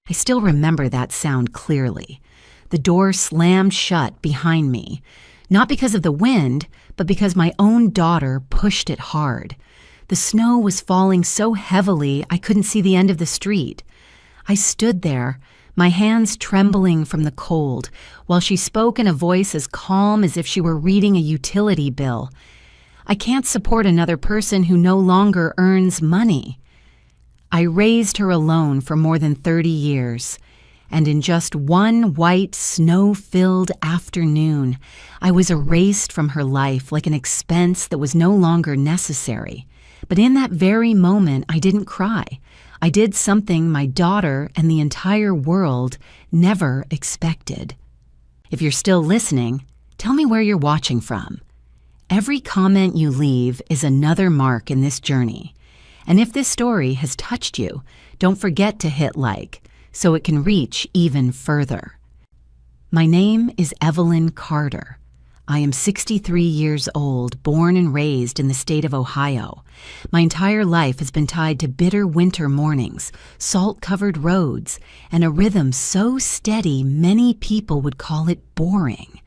I still remember that sound clearly. The door slammed shut behind me, not because of the wind, but because my own daughter pushed it hard. The snow was falling so heavily I couldn't see the end of the street. I stood there, my hands trembling from the cold, while she spoke in a voice as calm as if she were reading a utility bill. I can't support another person who no longer earns money. I raised her alone for more than 30 years, and in just one white, snow-filled afternoon, I was erased from her life like an expense that was no longer necessary. But in that very moment, I didn't cry. I did something my daughter and the entire world never expected. If you're still listening, tell me where you're watching from. Every comment you leave is another mark in this journey. And if this story has touched you, don't forget to hit like so it can reach even further. My name is Evelyn Carter. I am 63 years old, born and raised in the state of Ohio. My entire life has been tied to bitter winter mornings, salt-covered roads, and a rhythm so steady many people would call it boring.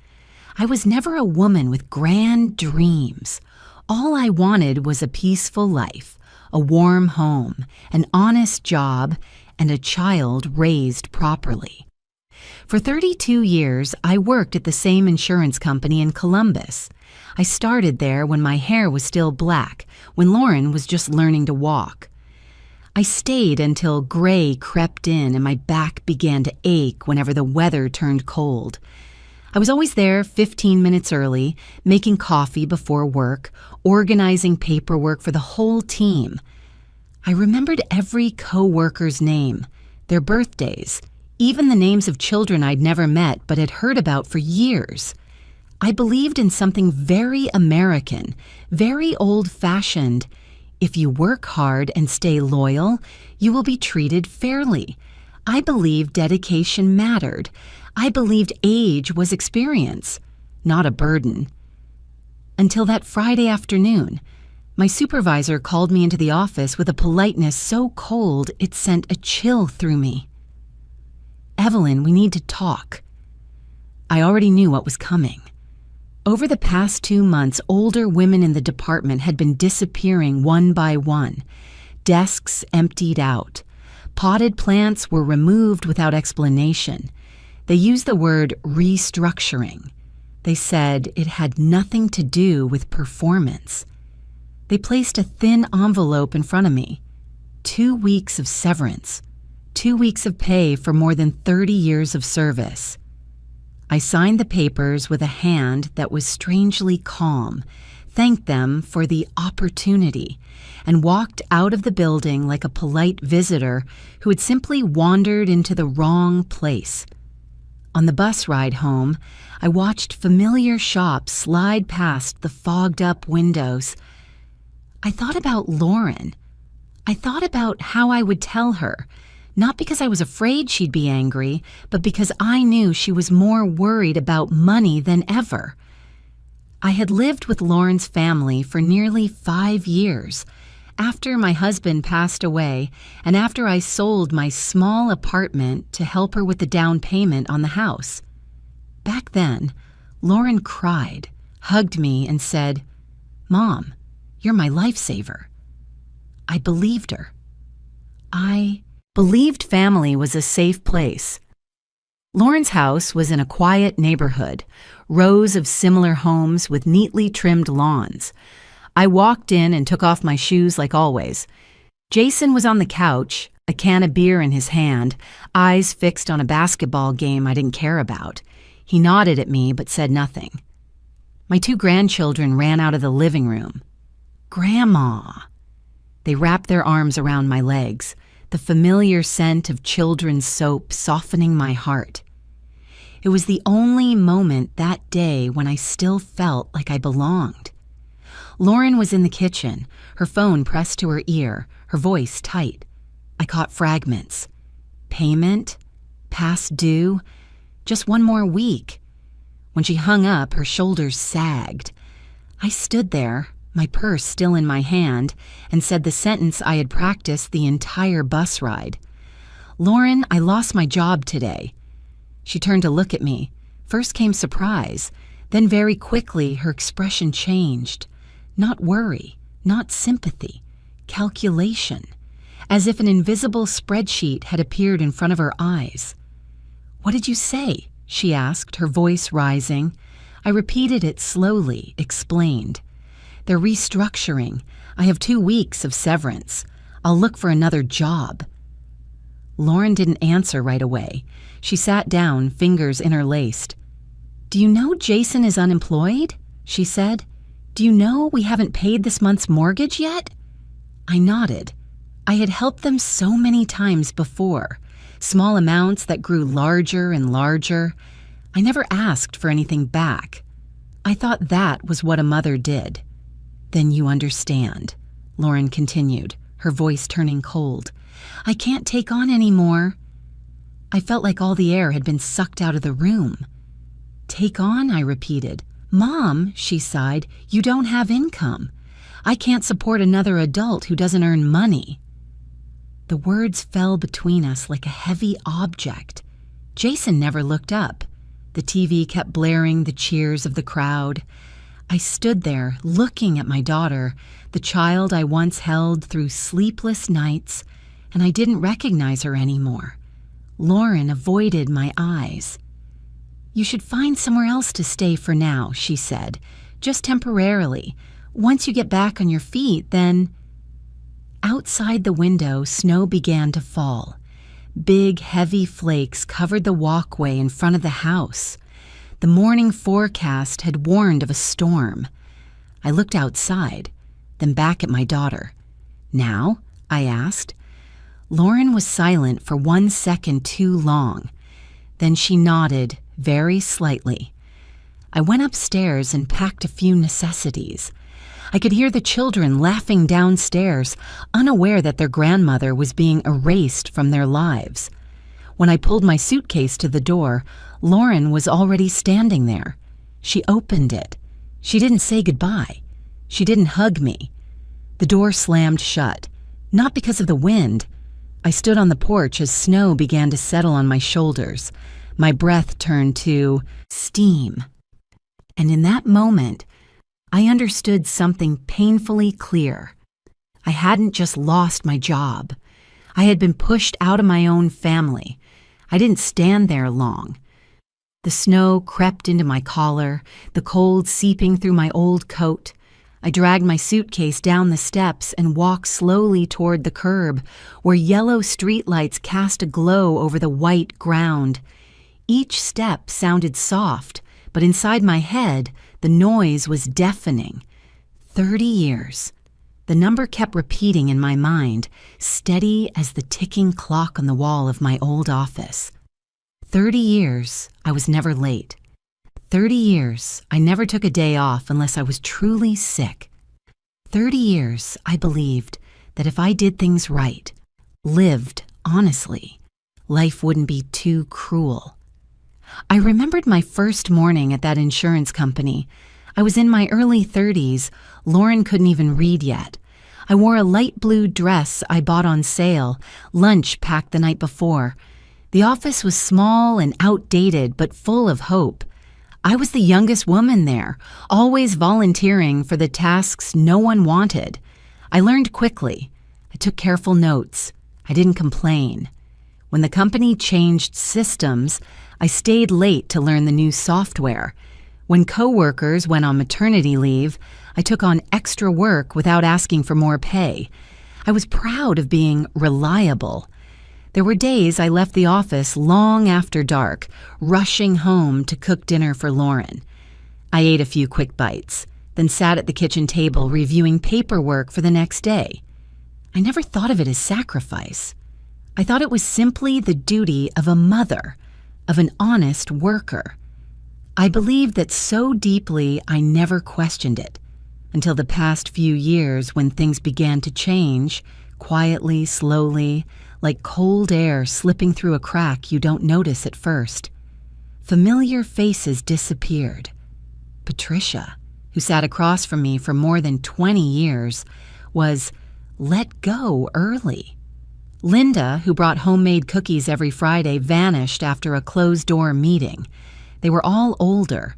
I was never a woman with grand dreams. All I wanted was a peaceful life, a warm home, an honest job, and a child raised properly. For 32 years, I worked at the same insurance company in Columbus. I started there when my hair was still black, when Lauren was just learning to walk. I stayed until gray crept in and my back began to ache whenever the weather turned cold. I was always there 15 minutes early, making coffee before work, organizing paperwork for the whole team. I remembered every co-worker's name, their birthdays, even the names of children I'd never met but had heard about for years. I believed in something very American, very old-fashioned. If you work hard and stay loyal, you will be treated fairly. I believed dedication mattered. I believed age was experience, not a burden. Until that Friday afternoon, my supervisor called me into the office with a politeness so cold it sent a chill through me. "Evelyn, we need to talk." I already knew what was coming. Over the past 2 months, older women in the department had been disappearing one by one. Desks emptied out. Potted plants were removed without explanation. They used the word restructuring. They said it had nothing to do with performance. They placed a thin envelope in front of me. 2 weeks of severance. 2 weeks of pay for more than 30 years of service. I signed the papers with a hand that was strangely calm, thanked them for the opportunity, and walked out of the building like a polite visitor who had simply wandered into the wrong place. On the bus ride home, I watched familiar shops slide past the fogged-up windows. I thought about Lauren. I thought about how I would tell her, not because I was afraid she'd be angry, but because I knew she was more worried about money than ever. I had lived with Lauren's family for nearly 5 years. After my husband passed away, and after I sold my small apartment to help her with the down payment on the house. Back then, Lauren cried, hugged me, and said, "Mom, you're my lifesaver." I believed her. I believed family was a safe place. Lauren's house was in a quiet neighborhood, rows of similar homes with neatly trimmed lawns. I walked in and took off my shoes like always. Jason was on the couch, a can of beer in his hand, eyes fixed on a basketball game I didn't care about. He nodded at me but said nothing. My 2 grandchildren ran out of the living room. "Grandma!" They wrapped their arms around my legs, the familiar scent of children's soap softening my heart. It was the only moment that day when I still felt like I belonged. Lauren was in the kitchen, her phone pressed to her ear, her voice tight. I caught fragments. Payment? Past due? Just 1 more week. When she hung up, her shoulders sagged. I stood there, my purse still in my hand, and said the sentence I had practiced the entire bus ride. "Lauren, I lost my job today." She turned to look at me. First came surprise, then very quickly her expression changed. Not worry, not sympathy, calculation, as if an invisible spreadsheet had appeared in front of her eyes. "What did you say?" she asked, her voice rising. I repeated it slowly, explained. "They're restructuring. I have 2 weeks of severance. I'll look for another job." Lauren didn't answer right away. She sat down, fingers interlaced. "Do you know Jason is unemployed?" she said. "Do you know we haven't paid this month's mortgage yet?" I nodded. I had helped them so many times before, small amounts that grew larger and larger. I never asked for anything back. I thought that was what a mother did. "Then you understand," Lauren continued, her voice turning cold. "I can't take on any more." I felt like all the air had been sucked out of the room. "Take on?" I repeated. "Mom," she sighed, "you don't have income. I can't support another adult who doesn't earn money." The words fell between us like a heavy object. Jason never looked up. The TV kept blaring the cheers of the crowd. I stood there, looking at my daughter, the child I once held through sleepless nights, and I didn't recognize her anymore. Lauren avoided my eyes. "You should find somewhere else to stay for now," she said, "just temporarily. Once you get back on your feet, then—" Outside the window, snow began to fall. Big, heavy flakes covered the walkway in front of the house. The morning forecast had warned of a storm. I looked outside, then back at my daughter. "Now?" I asked. Lauren was silent for 1 second too long. Then she nodded very slightly. I went upstairs and packed a few necessities. I could hear the children laughing downstairs, unaware that their grandmother was being erased from their lives. When I pulled my suitcase to the door, Lauren was already standing there. She opened it. She didn't say goodbye. She didn't hug me. The door slammed shut, not because of the wind. I stood on the porch as snow began to settle on my shoulders. My breath turned to steam. And in that moment, I understood something painfully clear. I hadn't just lost my job. I had been pushed out of my own family. I didn't stand there long. The snow crept into my collar, the cold seeping through my old coat. I dragged my suitcase down the steps and walked slowly toward the curb, where yellow streetlights cast a glow over the white ground. Each step sounded soft, but inside my head, the noise was deafening. 30 years. The number kept repeating in my mind, steady as the ticking clock on the wall of my old office. 30 years, I was never late. 30 years, I never took a day off unless I was truly sick. 30 years, I believed that if I did things right, lived honestly, life wouldn't be too cruel. I remembered my first morning at that insurance company. I was in my early 30s. Lauren couldn't even read yet. I wore a light blue dress I bought on sale, lunch packed the night before. The office was small and outdated, but full of hope. I was the youngest woman there, always volunteering for the tasks no one wanted. I learned quickly. I took careful notes. I didn't complain. When the company changed systems, I stayed late to learn the new software. When coworkers went on maternity leave, I took on extra work without asking for more pay. I was proud of being reliable. There were days I left the office long after dark, rushing home to cook dinner for Lauren. I ate a few quick bites, then sat at the kitchen table reviewing paperwork for the next day. I never thought of it as sacrifice. I thought it was simply the duty of a mother, of an honest worker. I believed that so deeply I never questioned it, until the past few years when things began to change, quietly, slowly, like cold air slipping through a crack you don't notice at first. Familiar faces disappeared. Patricia, who sat across from me for more than 20 years, was let go early. Linda, who brought homemade cookies every Friday, vanished after a closed-door meeting. They were all older.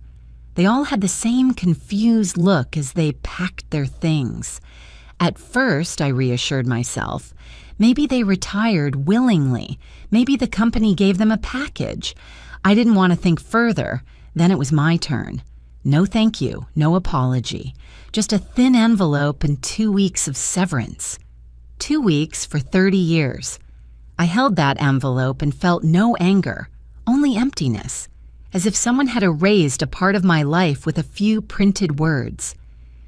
They all had the same confused look as they packed their things. At first, I reassured myself, maybe they retired willingly. Maybe the company gave them a package. I didn't want to think further. Then it was my turn. No thank you, no apology. Just a thin envelope and 2 weeks of severance. 2 weeks for 30 years. I held that envelope and felt no anger, only emptiness, as if someone had erased a part of my life with a few printed words.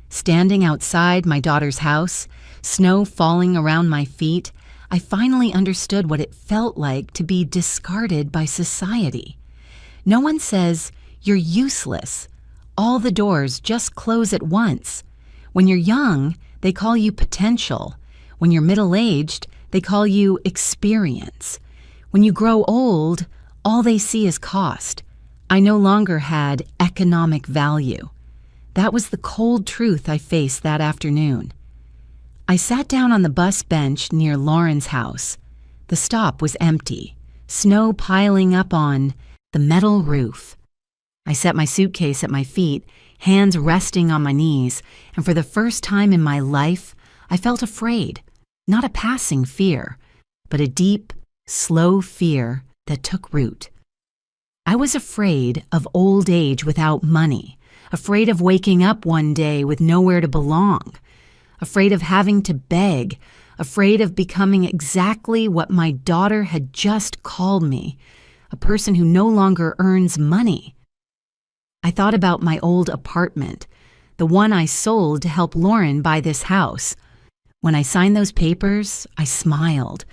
Standing outside my daughter's house, snow falling around my feet, I finally understood what it felt like to be discarded by society. No one says, "You're useless." All the doors just close at once. When you're young, they call you potential. When you're middle-aged, they call you experience. When you grow old, all they see is cost. I no longer had economic value. That was the cold truth I faced that afternoon. I sat down on the bus bench near Lauren's house. The stop was empty, snow piling up on the metal roof. I set my suitcase at my feet, hands resting on my knees, and for the first time in my life, I felt afraid. Not a passing fear, but a deep, slow fear that took root. I was afraid of old age without money, afraid of waking up one day with nowhere to belong, afraid of having to beg, afraid of becoming exactly what my daughter had just called me, a person who no longer earns money. I thought about my old apartment, the one I sold to help Lauren buy this house. When I signed those papers, I smiled,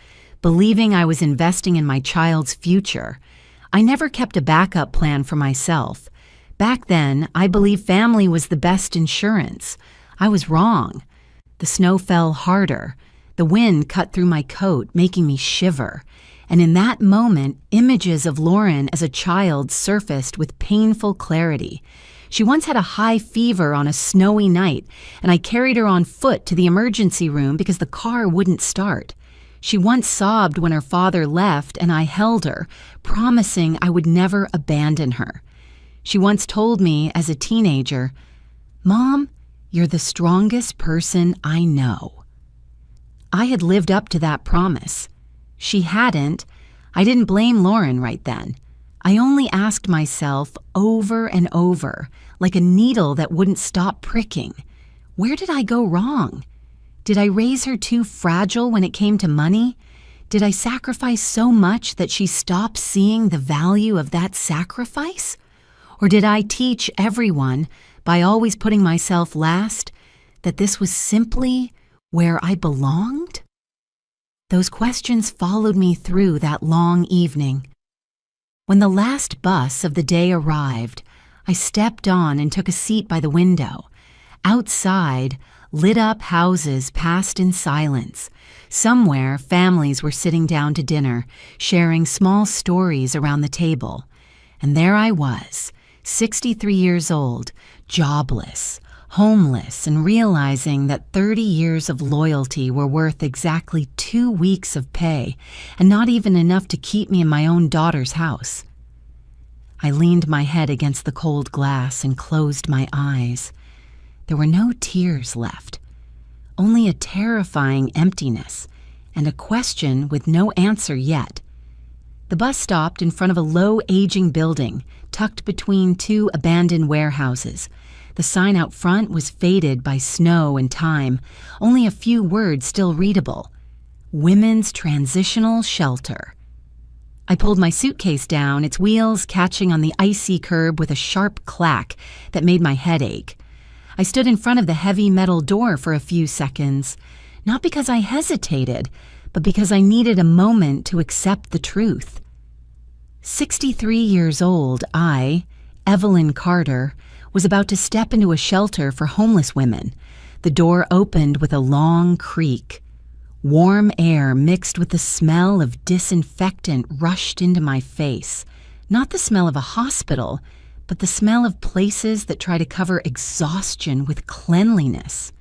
believing I was investing in my child's future. I never kept a backup plan for myself. Back then, I believed family was the best insurance. I was wrong. The snow fell harder. The wind cut through my coat, making me shiver. And in that moment, images of Lauren as a child surfaced with painful clarity. She once had a high fever on a snowy night, and I carried her on foot to the emergency room because the car wouldn't start. She once sobbed when her father left, and I held her, promising I would never abandon her. She once told me as a teenager, "Mom, you're the strongest person I know." I had lived up to that promise. She hadn't. I didn't blame Lauren right then. I only asked myself over and over, like a needle that wouldn't stop pricking, where did I go wrong? Did I raise her too fragile when it came to money? Did I sacrifice so much that she stopped seeing the value of that sacrifice? Or did I teach everyone, by always putting myself last, that this was simply where I belonged? Those questions followed me through that long evening. When the last bus of the day arrived, I stepped on and took a seat by the window. Outside, lit-up houses passed in silence. Somewhere, families were sitting down to dinner, sharing small stories around the table. And there I was, 63 years old, jobless, homeless, and realizing that 30 years of loyalty were worth exactly 2 weeks of pay, and not even enough to keep me in my own daughter's house. I leaned my head against the cold glass and closed my eyes. There were no tears left, only a terrifying emptiness, and a question with no answer yet. The bus stopped in front of a low, aging building, tucked between 2 abandoned warehouses. The sign out front was faded by snow and time, only a few words still readable. Women's Transitional Shelter. I pulled my suitcase down, its wheels catching on the icy curb with a sharp clack that made my head ache. I stood in front of the heavy metal door for a few seconds, not because I hesitated, but because I needed a moment to accept the truth. 63 years old, I, Evelyn Carter, was about to step into a shelter for homeless women. The door opened with a long creak. Warm air mixed with the smell of disinfectant rushed into my face. Not the smell of a hospital, but the smell of places that try to cover exhaustion with cleanliness.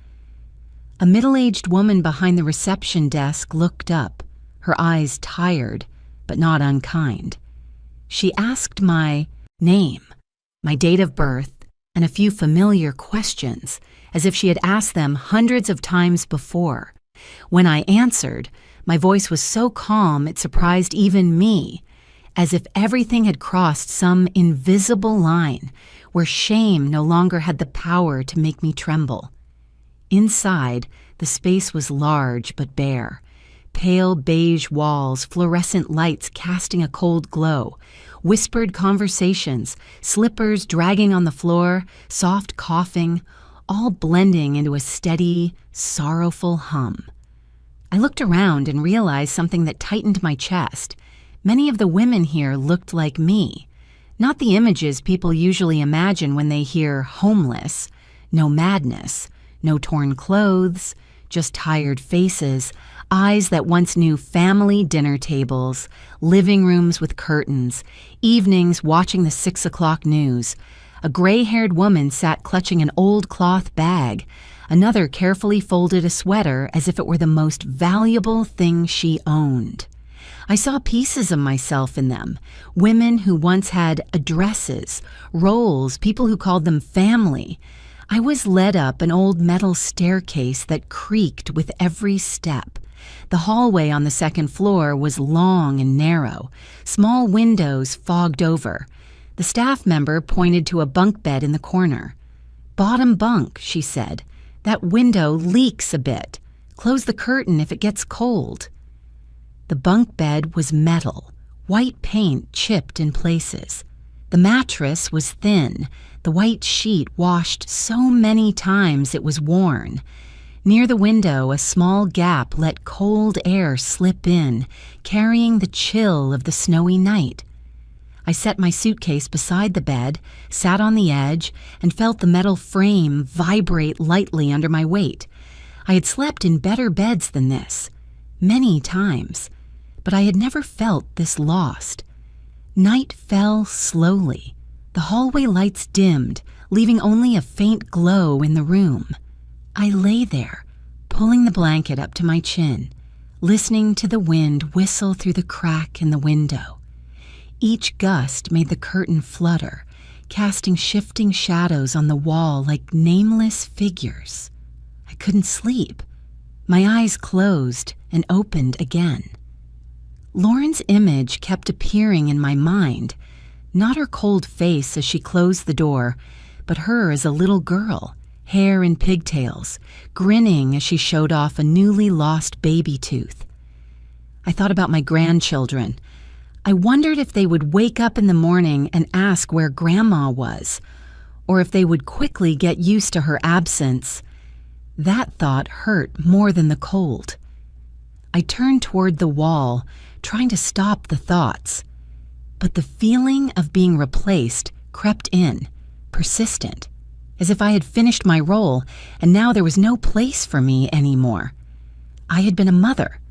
A middle-aged woman behind the reception desk looked up, her eyes tired, but not unkind. She asked my name, my date of birth, and a few familiar questions, as if she had asked them hundreds of times before. When I answered, my voice was so calm it surprised even me, as if everything had crossed some invisible line where shame no longer had the power to make me tremble. Inside, the space was large but bare. Pale beige walls, fluorescent lights casting a cold glow, whispered conversations, slippers dragging on the floor, soft coughing, all blending into a steady, sorrowful hum. I looked around and realized something that tightened my chest. Many of the women here looked like me. Not the images people usually imagine when they hear homeless. No madness, no torn clothes, just tired faces, eyes that once knew family dinner tables, living rooms with curtains, evenings watching the 6 o'clock news. A gray-haired woman sat clutching an old cloth bag. Another carefully folded a sweater as if it were the most valuable thing she owned. I saw pieces of myself in them, women who once had addresses, roles, people who called them family. I was led up an old metal staircase that creaked with every step. The hallway on the second floor was long and narrow, small windows fogged over. The staff member pointed to a bunk bed in the corner. "Bottom bunk," she said. "That window leaks a bit. Close the curtain if it gets cold." The bunk bed was metal, white paint chipped in places. The mattress was thin, the white sheet washed so many times it was worn. Near the window, a small gap let cold air slip in, carrying the chill of the snowy night. I set my suitcase beside the bed, sat on the edge, and felt the metal frame vibrate lightly under my weight. I had slept in better beds than this, many times, but I had never felt this lost. Night fell slowly. The hallway lights dimmed, leaving only a faint glow in the room. I lay there, pulling the blanket up to my chin, listening to the wind whistle through the crack in the window. Each gust made the curtain flutter, casting shifting shadows on the wall like nameless figures. I couldn't sleep. My eyes closed and opened again. Lauren's image kept appearing in my mind, not her cold face as she closed the door, but her as a little girl, hair in pigtails, grinning as she showed off a newly lost baby tooth. I thought about my grandchildren. I wondered if they would wake up in the morning and ask where Grandma was, or if they would quickly get used to her absence. That thought hurt more than the cold. I turned toward the wall, trying to stop the thoughts. But the feeling of being replaced crept in, persistent, as if I had finished my role and now there was no place for me anymore. I had been a mother,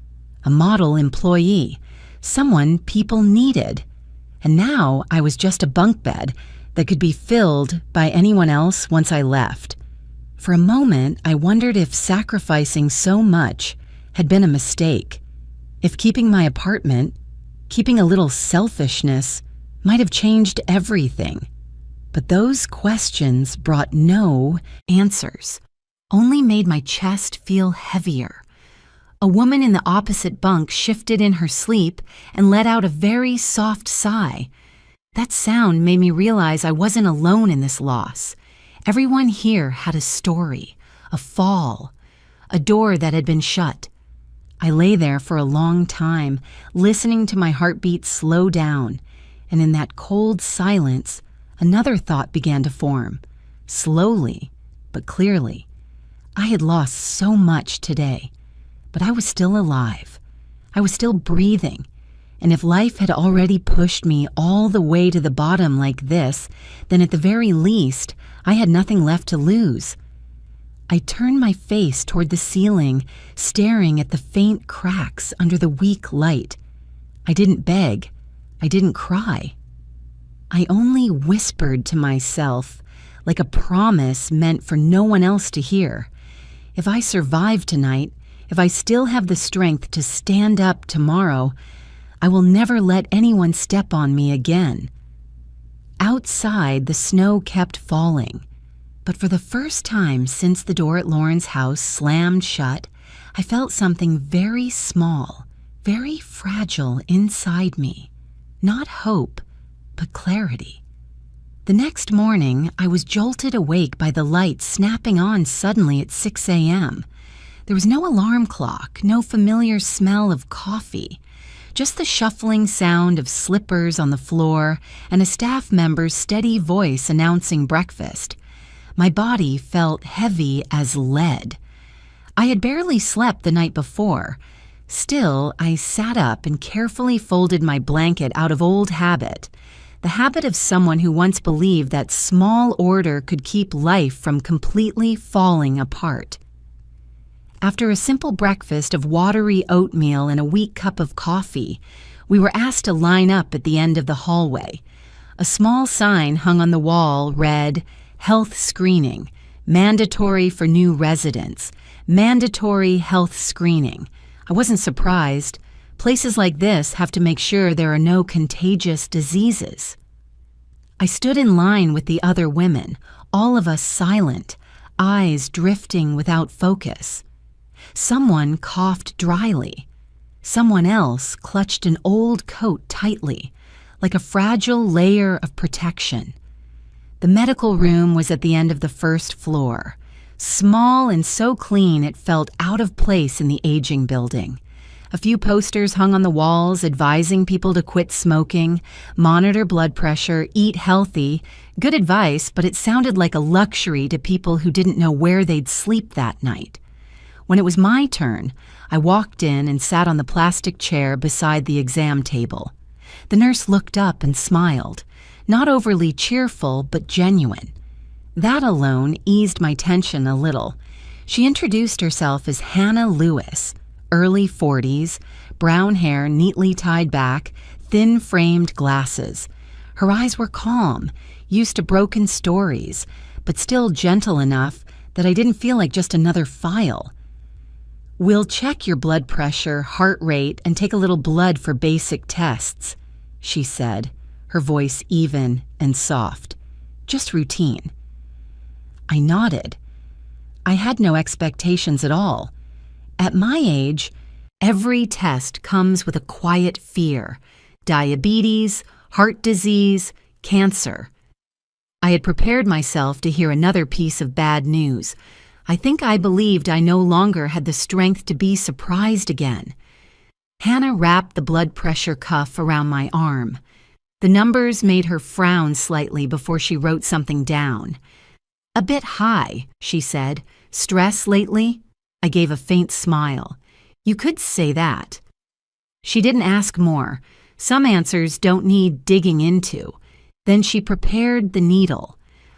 a model employee, someone people needed, and now I was just a bunk bed that could be filled by anyone else once I left. For a moment, I wondered if sacrificing so much had been a mistake. If keeping my apartment, keeping a little selfishness, might have changed everything. But those questions brought no answers, only made my chest feel heavier. A woman in the opposite bunk shifted in her sleep and let out a very soft sigh. That sound made me realize I wasn't alone in this loss. Everyone here had a story, a fall, a door that had been shut. I lay there for a long time, listening to my heartbeat slow down, and in that cold silence, another thought began to form, slowly but clearly. I had lost so much today, but I was still alive. I was still breathing, and if life had already pushed me all the way to the bottom like this, then at the very least, I had nothing left to lose. I turned my face toward the ceiling, staring at the faint cracks under the weak light. I didn't beg. I didn't cry. I only whispered to myself, like a promise meant for no one else to hear. If I survived tonight, If I still have the strength to stand up tomorrow, I will never let anyone step on me again. Outside, the snow kept falling, but for the first time since the door at Lauren's house slammed shut, I felt something very small, very fragile inside me. Not hope, but clarity. The next morning, I was jolted awake by the light snapping on suddenly at 6 a.m. There was no alarm clock, no familiar smell of coffee, just the shuffling sound of slippers on the floor and a staff member's steady voice announcing breakfast. My body felt heavy as lead. I had barely slept the night before. Still, I sat up and carefully folded my blanket out of old habit, the habit of someone who once believed that small order could keep life from completely falling apart. After a simple breakfast of watery oatmeal and a weak cup of coffee, we were asked to line up at the end of the hallway. A small sign hung on the wall read, "Health Screening, Mandatory for New Residents, Mandatory Health Screening." I wasn't surprised. Places like this have to make sure there are no contagious diseases. I stood in line with the other women, all of us silent, eyes drifting without focus. Someone coughed dryly. Someone else clutched an old coat tightly, like a fragile layer of protection. The medical room was at the end of the first floor, small and so clean it felt out of place in the aging building. A few posters hung on the walls advising people to quit smoking, monitor blood pressure, eat healthy. Good advice, but it sounded like a luxury to people who didn't know where they'd sleep that night. When it was my turn, I walked in and sat on the plastic chair beside the exam table. The nurse looked up and smiled, not overly cheerful, but genuine. That alone eased my tension a little. She introduced herself as Hannah Lewis, early 40s, brown hair neatly tied back, thin-framed glasses. Her eyes were calm, used to broken stories, but still gentle enough that I didn't feel like just another file. "We'll check your blood pressure, heart rate, and take a little blood for basic tests," she said, her voice even and soft. "Just routine." I nodded. I had no expectations at all. At my age, every test comes with a quiet fear: diabetes, heart disease, cancer. I had prepared myself to hear another piece of bad news. I think I believed I no longer had the strength to be surprised again. Hannah wrapped the blood pressure cuff around my arm. The numbers made her frown slightly before she wrote something down. "A bit high," she said. "Stress lately?" I gave a faint smile. "You could say that." She didn't ask more. Some answers don't need digging into. Then she prepared the needle.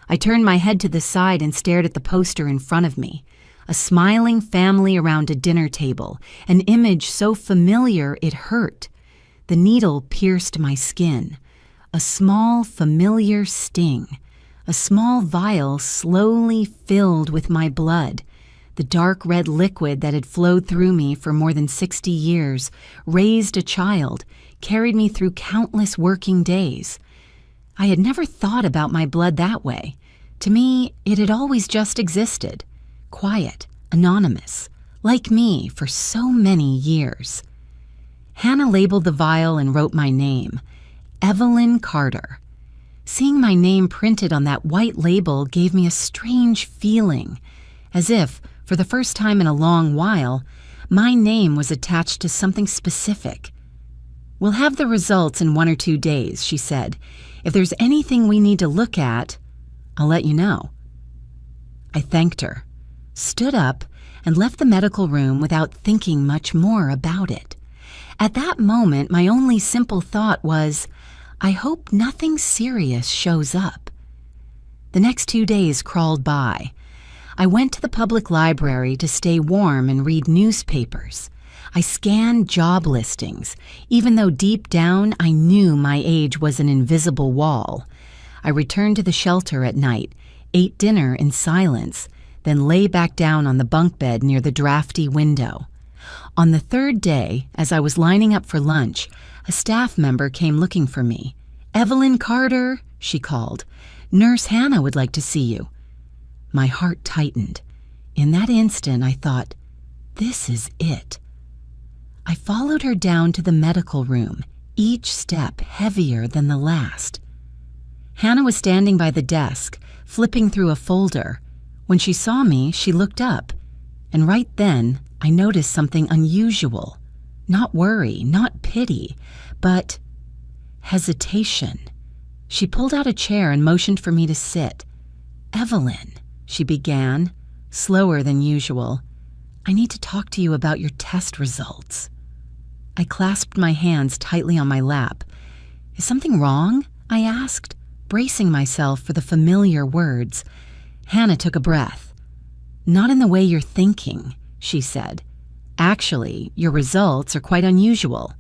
I turned my head to the side and stared at the poster in front of me. A smiling family around a dinner table, an image so familiar it hurt. The needle pierced my skin. A small, familiar sting. A small vial slowly filled with my blood. The dark red liquid that had flowed through me for more than 60 years, raised a child, carried me through countless working days. I had never thought about my blood that way. To me, it had always just existed, quiet, anonymous, like me for so many years. Hannah labeled the vial and wrote my name, Evelyn Carter. Seeing my name printed on that white label gave me a strange feeling, as if, for the first time in a long while, my name was attached to something specific. "We'll have the results in 1 or 2 days," she said. "If there's anything we need to look at, I'll let you know." I thanked her, stood up, and left the medical room without thinking much more about it. At that moment, my only simple thought was, I hope nothing serious shows up. The next 2 days crawled by. I went to the public library to stay warm and read newspapers. I scanned job listings, even though deep down I knew my age was an invisible wall. I returned to the shelter at night, ate dinner in silence, then lay back down on the bunk bed near the drafty window. On the third day, as I was lining up for lunch, a staff member came looking for me. "Evelyn Carter," she called. "Nurse Hannah would like to see you." My heart tightened. In that instant, I thought, this is it. I followed her down to the medical room, each step heavier than the last. Hannah was standing by the desk, flipping through a folder. When she saw me, she looked up, and right then, I noticed something unusual. Not worry, not pity, but hesitation. She pulled out a chair and motioned for me to sit. "Evelyn," she began, slower than usual, "I need to talk to you about your test results." I clasped my hands tightly on my lap. "Is something wrong?" I asked, bracing myself for the familiar words. Hannah took a breath. "Not in the way you're thinking," she said. "Actually, your results are quite unusual."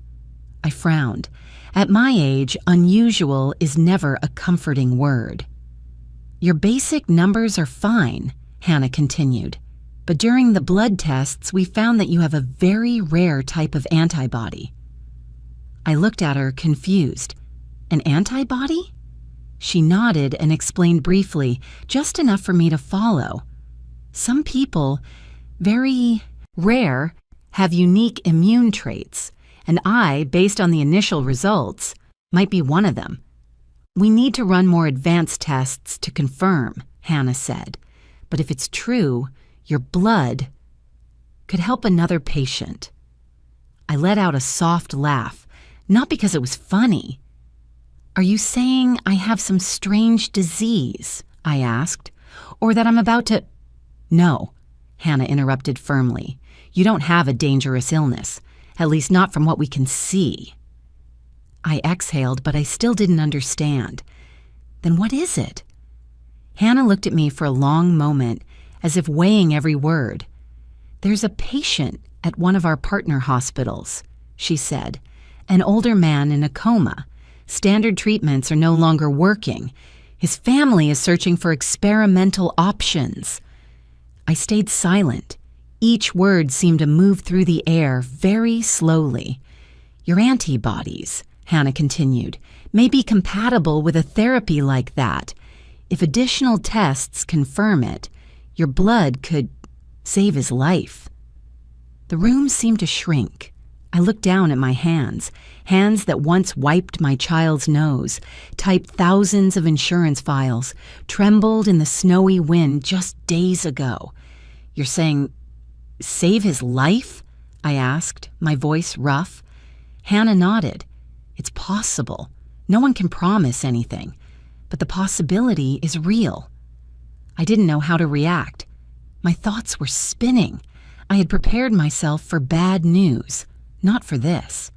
I frowned. At my age, unusual is never a comforting word. "Your basic numbers are fine," Hannah continued. "But during the blood tests, we found that you have a very rare type of antibody." I looked at her, confused. "An antibody?" She nodded and explained briefly, just enough for me to follow. "Some people, very rare, have unique immune traits, and I, based on the initial results, might be one of them. We need to run more advanced tests to confirm," Hannah said. "But if it's true, your blood could help another patient." I let out a soft laugh, not because it was funny. "Are you saying I have some strange disease?" I asked. "Or that I'm about to—" "No," Hannah interrupted firmly. "You don't have a dangerous illness, at least not from what we can see." I exhaled, but I still didn't understand. "Then what is it?" Hannah looked at me for a long moment, as if weighing every word. "There's a patient at one of our partner hospitals," she said. "An older man in a coma. Standard treatments are no longer working. His family is searching for experimental options." I stayed silent. Each word seemed to move through the air very slowly. "Your antibodies," Hannah continued, "may be compatible with a therapy like that. If additional tests confirm it, your blood could save his life." The room seemed to shrink. I looked down at my hands that once wiped my child's nose, typed thousands of insurance files, trembled in the snowy wind just days ago. "You're saying, save his life?" I asked, my voice rough. Hannah nodded. "It's possible. No one can promise anything, but the possibility is real." I didn't know how to react. My thoughts were spinning. I had prepared myself for bad news, not for this.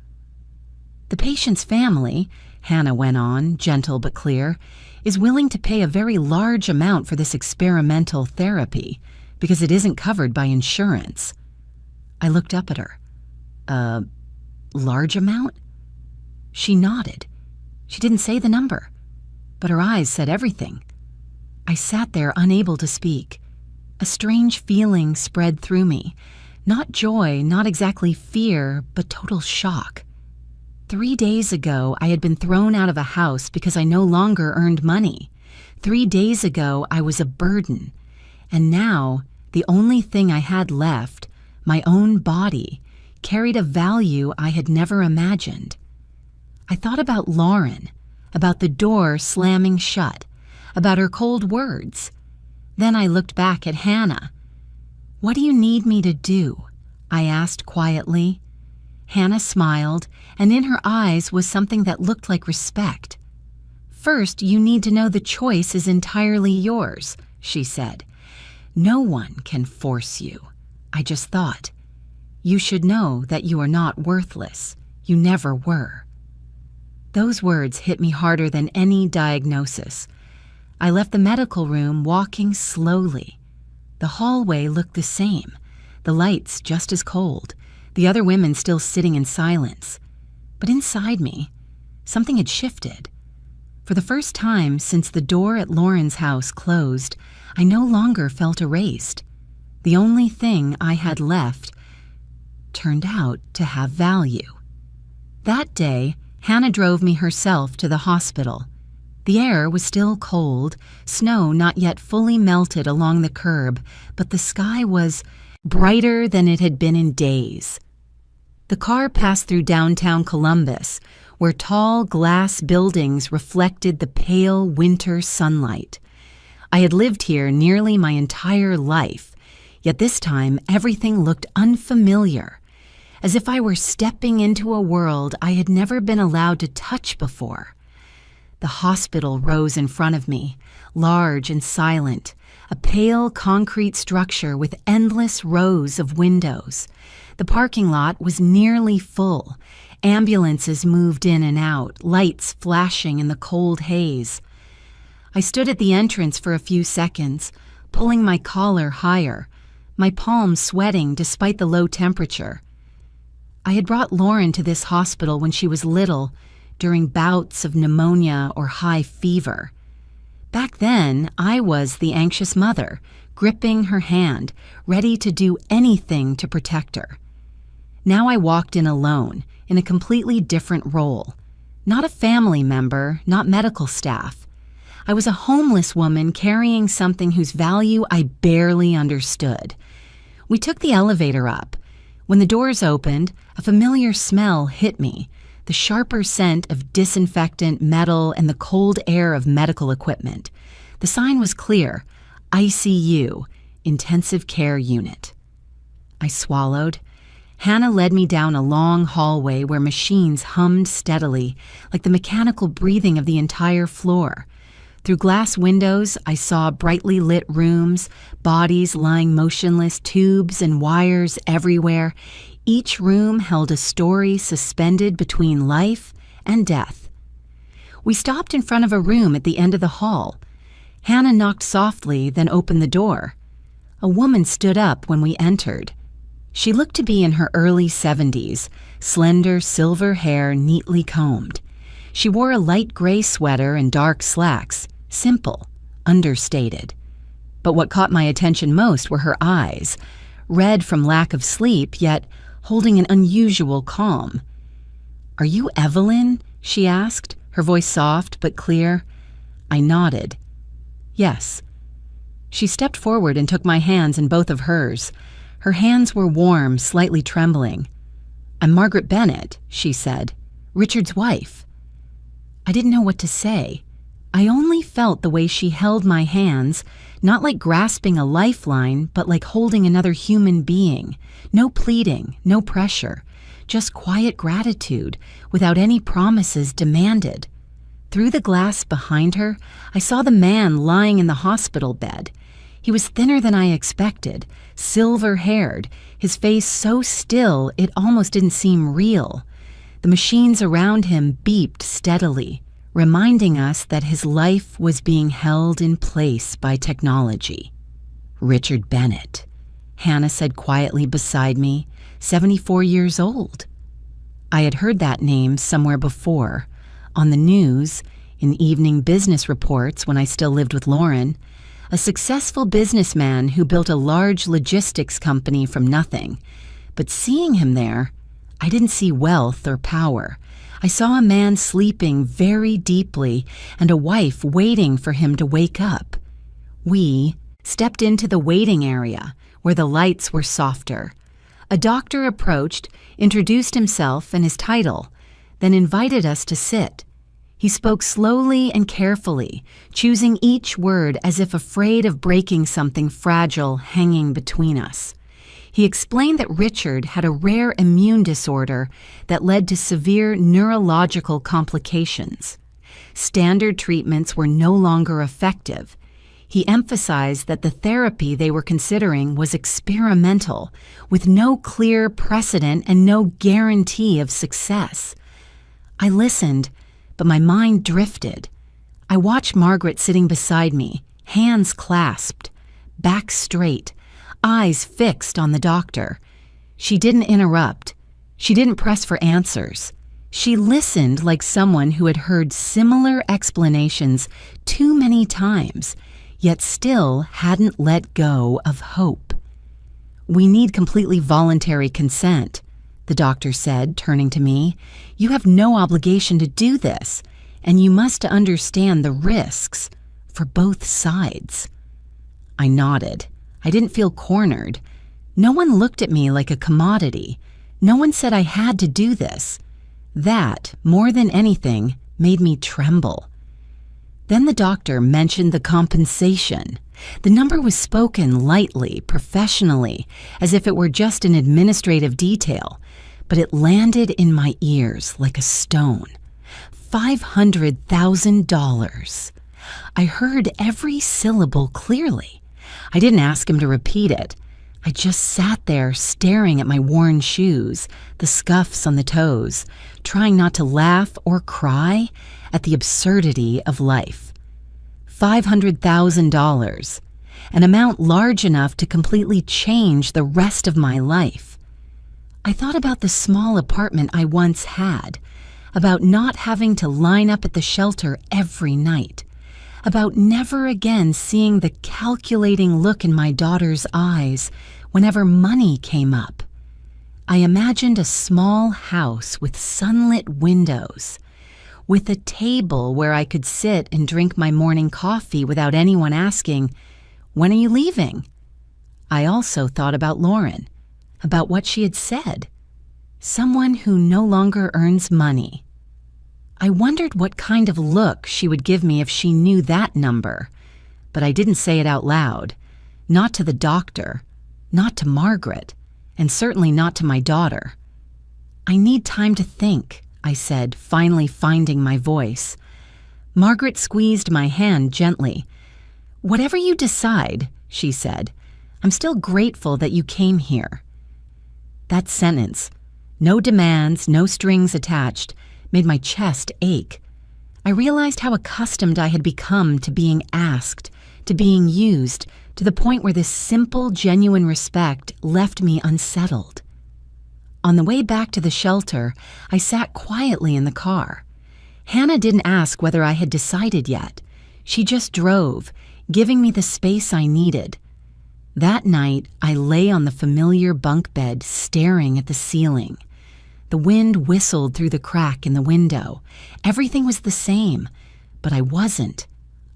"The patient's family," Hannah went on, gentle but clear, "is willing to pay a very large amount for this experimental therapy because it isn't covered by insurance." I looked up at her. "A large amount?" She nodded. She didn't say the number, but her eyes said everything. I sat there unable to speak. A strange feeling spread through me. Not joy, not exactly fear, but total shock. 3 days ago, I had been thrown out of a house because I no longer earned money. 3 days ago, I was a burden. And now, the only thing I had left, my own body, carried a value I had never imagined. I thought about Lauren, about the door slamming shut, about her cold words. Then I looked back at Hannah. "What do you need me to do?" I asked quietly. Hannah smiled, and in her eyes was something that looked like respect. "First, you need to know the choice is entirely yours," she said. "No one can force you." I just thought, "You should know that you are not worthless. You never were." Those words hit me harder than any diagnosis. I left the medical room walking slowly. The hallway looked the same, the lights just as cold, the other women still sitting in silence. But inside me, something had shifted. For the first time since the door at Lauren's house closed, I no longer felt erased. The only thing I had left turned out to have value. That day, Hannah drove me herself to the hospital. The air was still cold, snow not yet fully melted along the curb, but the sky was brighter than it had been in days. The car passed through downtown Columbus, where tall glass buildings reflected the pale winter sunlight. I had lived here nearly my entire life, yet this time everything looked unfamiliar, as if I were stepping into a world I had never been allowed to touch before. The hospital rose in front of me, large and silent, a pale concrete structure with endless rows of windows. The parking lot was nearly full. Ambulances moved in and out, lights flashing in the cold haze. I stood at the entrance for a few seconds, pulling my collar higher, my palms sweating despite the low temperature. I had brought Lauren to this hospital when she was little, during bouts of pneumonia or high fever. Back then, I was the anxious mother, gripping her hand, ready to do anything to protect her. Now I walked in alone, in a completely different role. Not a family member, not medical staff. I was a homeless woman carrying something whose value I barely understood. We took the elevator up. When the doors opened, a familiar smell hit me, the sharper scent of disinfectant, metal, and the cold air of medical equipment. The sign was clear: ICU, Intensive Care Unit. I swallowed. Hannah led me down a long hallway where machines hummed steadily, like the mechanical breathing of the entire floor. Through glass windows, I saw brightly lit rooms, bodies lying motionless, tubes and wires everywhere. Each room held a story suspended between life and death. We stopped in front of a room at the end of the hall. Hannah knocked softly, then opened the door. A woman stood up when we entered. She looked to be in her early 70s, slender silver hair neatly combed. She wore a light gray sweater and dark slacks, simple, understated. But what caught my attention most were her eyes, red from lack of sleep, yet holding an unusual calm. "Are you Evelyn?" she asked, her voice soft but clear. I nodded. Yes. She stepped forward and took my hands in both of hers. Her hands were warm, slightly trembling. "I'm Margaret Bennett," she said, "Richard's wife." I didn't know what to say. I only felt the way she held my hands, not like grasping a lifeline, but like holding another human being. No pleading, no pressure, just quiet gratitude, without any promises demanded. Through the glass behind her, I saw the man lying in the hospital bed. He was thinner than I expected, silver-haired, his face so still it almost didn't seem real. The machines around him beeped steadily, reminding us that his life was being held in place by technology. "Richard Bennett," Hannah said quietly beside me, 74 years old. I had heard that name somewhere before, on the news, in evening business reports when I still lived with Lauren, a successful businessman who built a large logistics company from nothing. But seeing him there, I didn't see wealth or power. I saw a man sleeping very deeply and a wife waiting for him to wake up. We stepped into the waiting area, where the lights were softer. A doctor approached, introduced himself and his title, then invited us to sit. He spoke slowly and carefully, choosing each word as if afraid of breaking something fragile hanging between us. He explained that Richard had a rare immune disorder that led to severe neurological complications. Standard treatments were no longer effective. He emphasized that the therapy they were considering was experimental, with no clear precedent and no guarantee of success. I listened, but my mind drifted. I watched Margaret sitting beside me, hands clasped, back straight, eyes fixed on the doctor. She didn't interrupt. She didn't press for answers. She listened like someone who had heard similar explanations too many times, yet still hadn't let go of hope. "We need completely voluntary consent," the doctor said, turning to me. "You have no obligation to do this, and you must understand the risks for both sides." I nodded. I didn't feel cornered. No one looked at me like a commodity. No one said I had to do this. That, more than anything, made me tremble. Then the doctor mentioned the compensation. The number was spoken lightly, professionally, as if it were just an administrative detail, but it landed in my ears like a stone. $500,000. I heard every syllable clearly. I didn't ask him to repeat it. I just sat there staring at my worn shoes, the scuffs on the toes, trying not to laugh or cry at the absurdity of life. $500,000, an amount large enough to completely change the rest of my life. I thought about the small apartment I once had, about not having to line up at the shelter every night, about never again seeing the calculating look in my daughter's eyes whenever money came up. I imagined a small house with sunlit windows, with a table where I could sit and drink my morning coffee without anyone asking, "When are you leaving?" I also thought about Lauren, about what she had said. Someone who no longer earns money. I wondered what kind of look she would give me if she knew that number, but I didn't say it out loud. Not to the doctor, not to Margaret, and certainly not to my daughter. "I need time to think," I said, finally finding my voice. Margaret squeezed my hand gently. "Whatever you decide," she said, "I'm still grateful that you came here." That sentence, no demands, no strings attached, made my chest ache. I realized how accustomed I had become to being asked, to being used, to the point where this simple, genuine respect left me unsettled. On the way back to the shelter, I sat quietly in the car. Hannah didn't ask whether I had decided yet. She just drove, giving me the space I needed. That night, I lay on the familiar bunk bed, staring at the ceiling. The wind whistled through the crack in the window. Everything was the same, but I wasn't.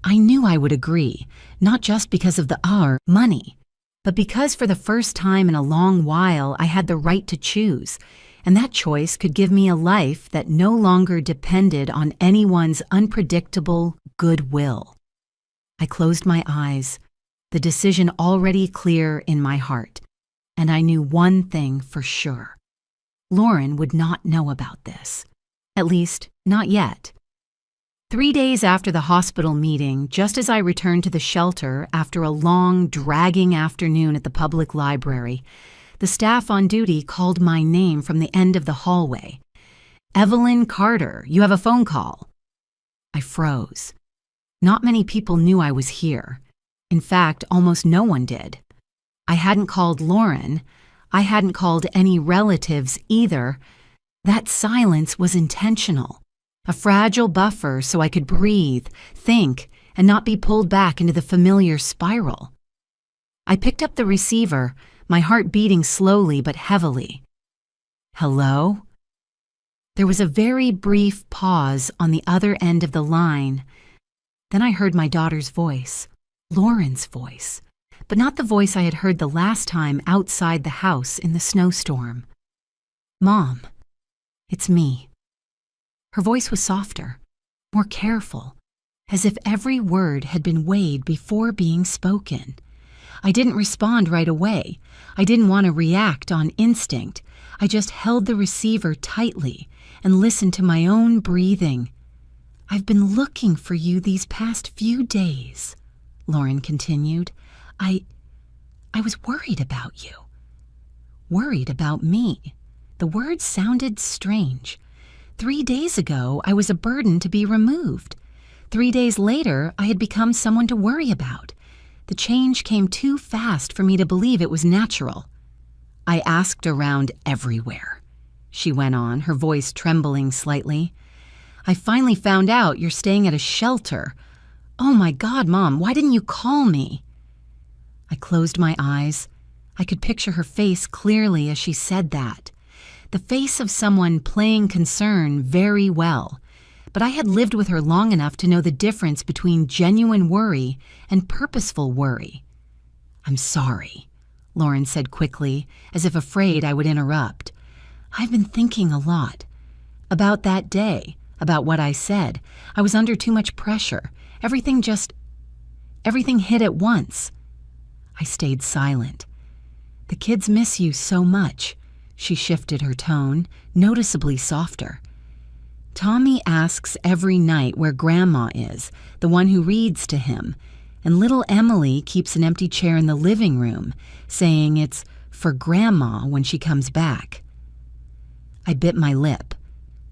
I knew I would agree, not just because of the money, but because for the first time in a long while I had the right to choose, and that choice could give me a life that no longer depended on anyone's unpredictable goodwill. I closed my eyes, the decision already clear in my heart, and I knew one thing for sure. Lauren would not know about this. At least, not yet. 3 days after the hospital meeting, just as I returned to the shelter after a long, dragging afternoon at the public library, the staff on duty called my name from the end of the hallway. "Evelyn Carter, you have a phone call." I froze. Not many people knew I was here. In fact, almost no one did. I hadn't called Lauren. I hadn't called any relatives either. That silence was intentional, a fragile buffer so I could breathe, think, and not be pulled back into the familiar spiral. I picked up the receiver, my heart beating slowly but heavily. "Hello?" There was a very brief pause on the other end of the line. Then I heard my daughter's voice, Lauren's voice, but not the voice I had heard the last time outside the house in the snowstorm. "Mom, it's me." Her voice was softer, more careful, as if every word had been weighed before being spoken. I didn't respond right away. I didn't want to react on instinct. I just held the receiver tightly and listened to my own breathing. "I've been looking for you these past few days," Lauren continued. I was worried about you. Worried about me. The words sounded strange. 3 days ago, I was a burden to be removed. 3 days later, I had become someone to worry about. The change came too fast for me to believe it was natural. "I asked around everywhere," she went on, her voice trembling slightly. "I finally found out you're staying at a shelter. Oh my God, Mom, why didn't you call me?" I closed my eyes. I could picture her face clearly as she said that. the face of someone playing concern very well, but I had lived with her long enough to know the difference between genuine worry and purposeful worry. "I'm sorry," Lauren said quickly, as if afraid I would interrupt. "I've been thinking a lot. About that day, about what I said. I was under too much pressure. Everything hit at once." I stayed silent. "The kids miss you so much." She shifted her tone, noticeably softer. "Tommy asks every night where Grandma is, the one who reads to him, and little Emily keeps an empty chair in the living room, saying it's for Grandma when she comes back." I bit my lip,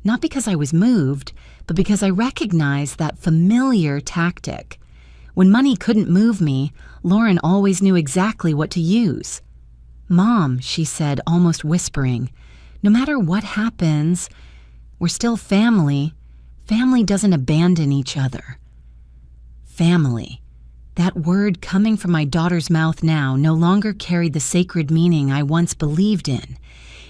not because I was moved, but because I recognized that familiar tactic. When money couldn't move me, Lauren always knew exactly what to use. "Mom," she said, almost whispering, "no matter what happens, we're still family. Family doesn't abandon each other." Family. That word coming from my daughter's mouth now no longer carried the sacred meaning I once believed in.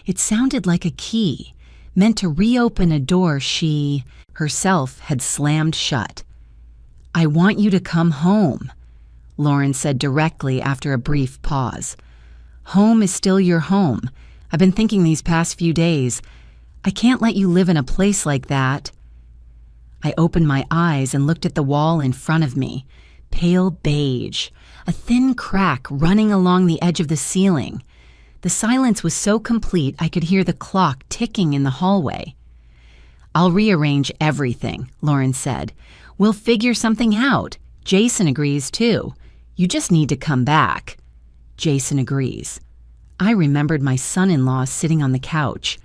It sounded like a key, meant to reopen a door she, herself, had slammed shut. "I want you to come home," Lauren said directly after a brief pause. "Home is still your home. I've been thinking these past few days. I can't let you live in a place like that." I opened my eyes and looked at the wall in front of me, pale beige, a thin crack running along the edge of the ceiling. The silence was so complete I could hear the clock ticking in the hallway. "I'll rearrange everything," Lauren said. "We'll figure something out. Jason agrees too. You just need to come back." Jason agrees. I remembered my son-in-law sitting on the couch,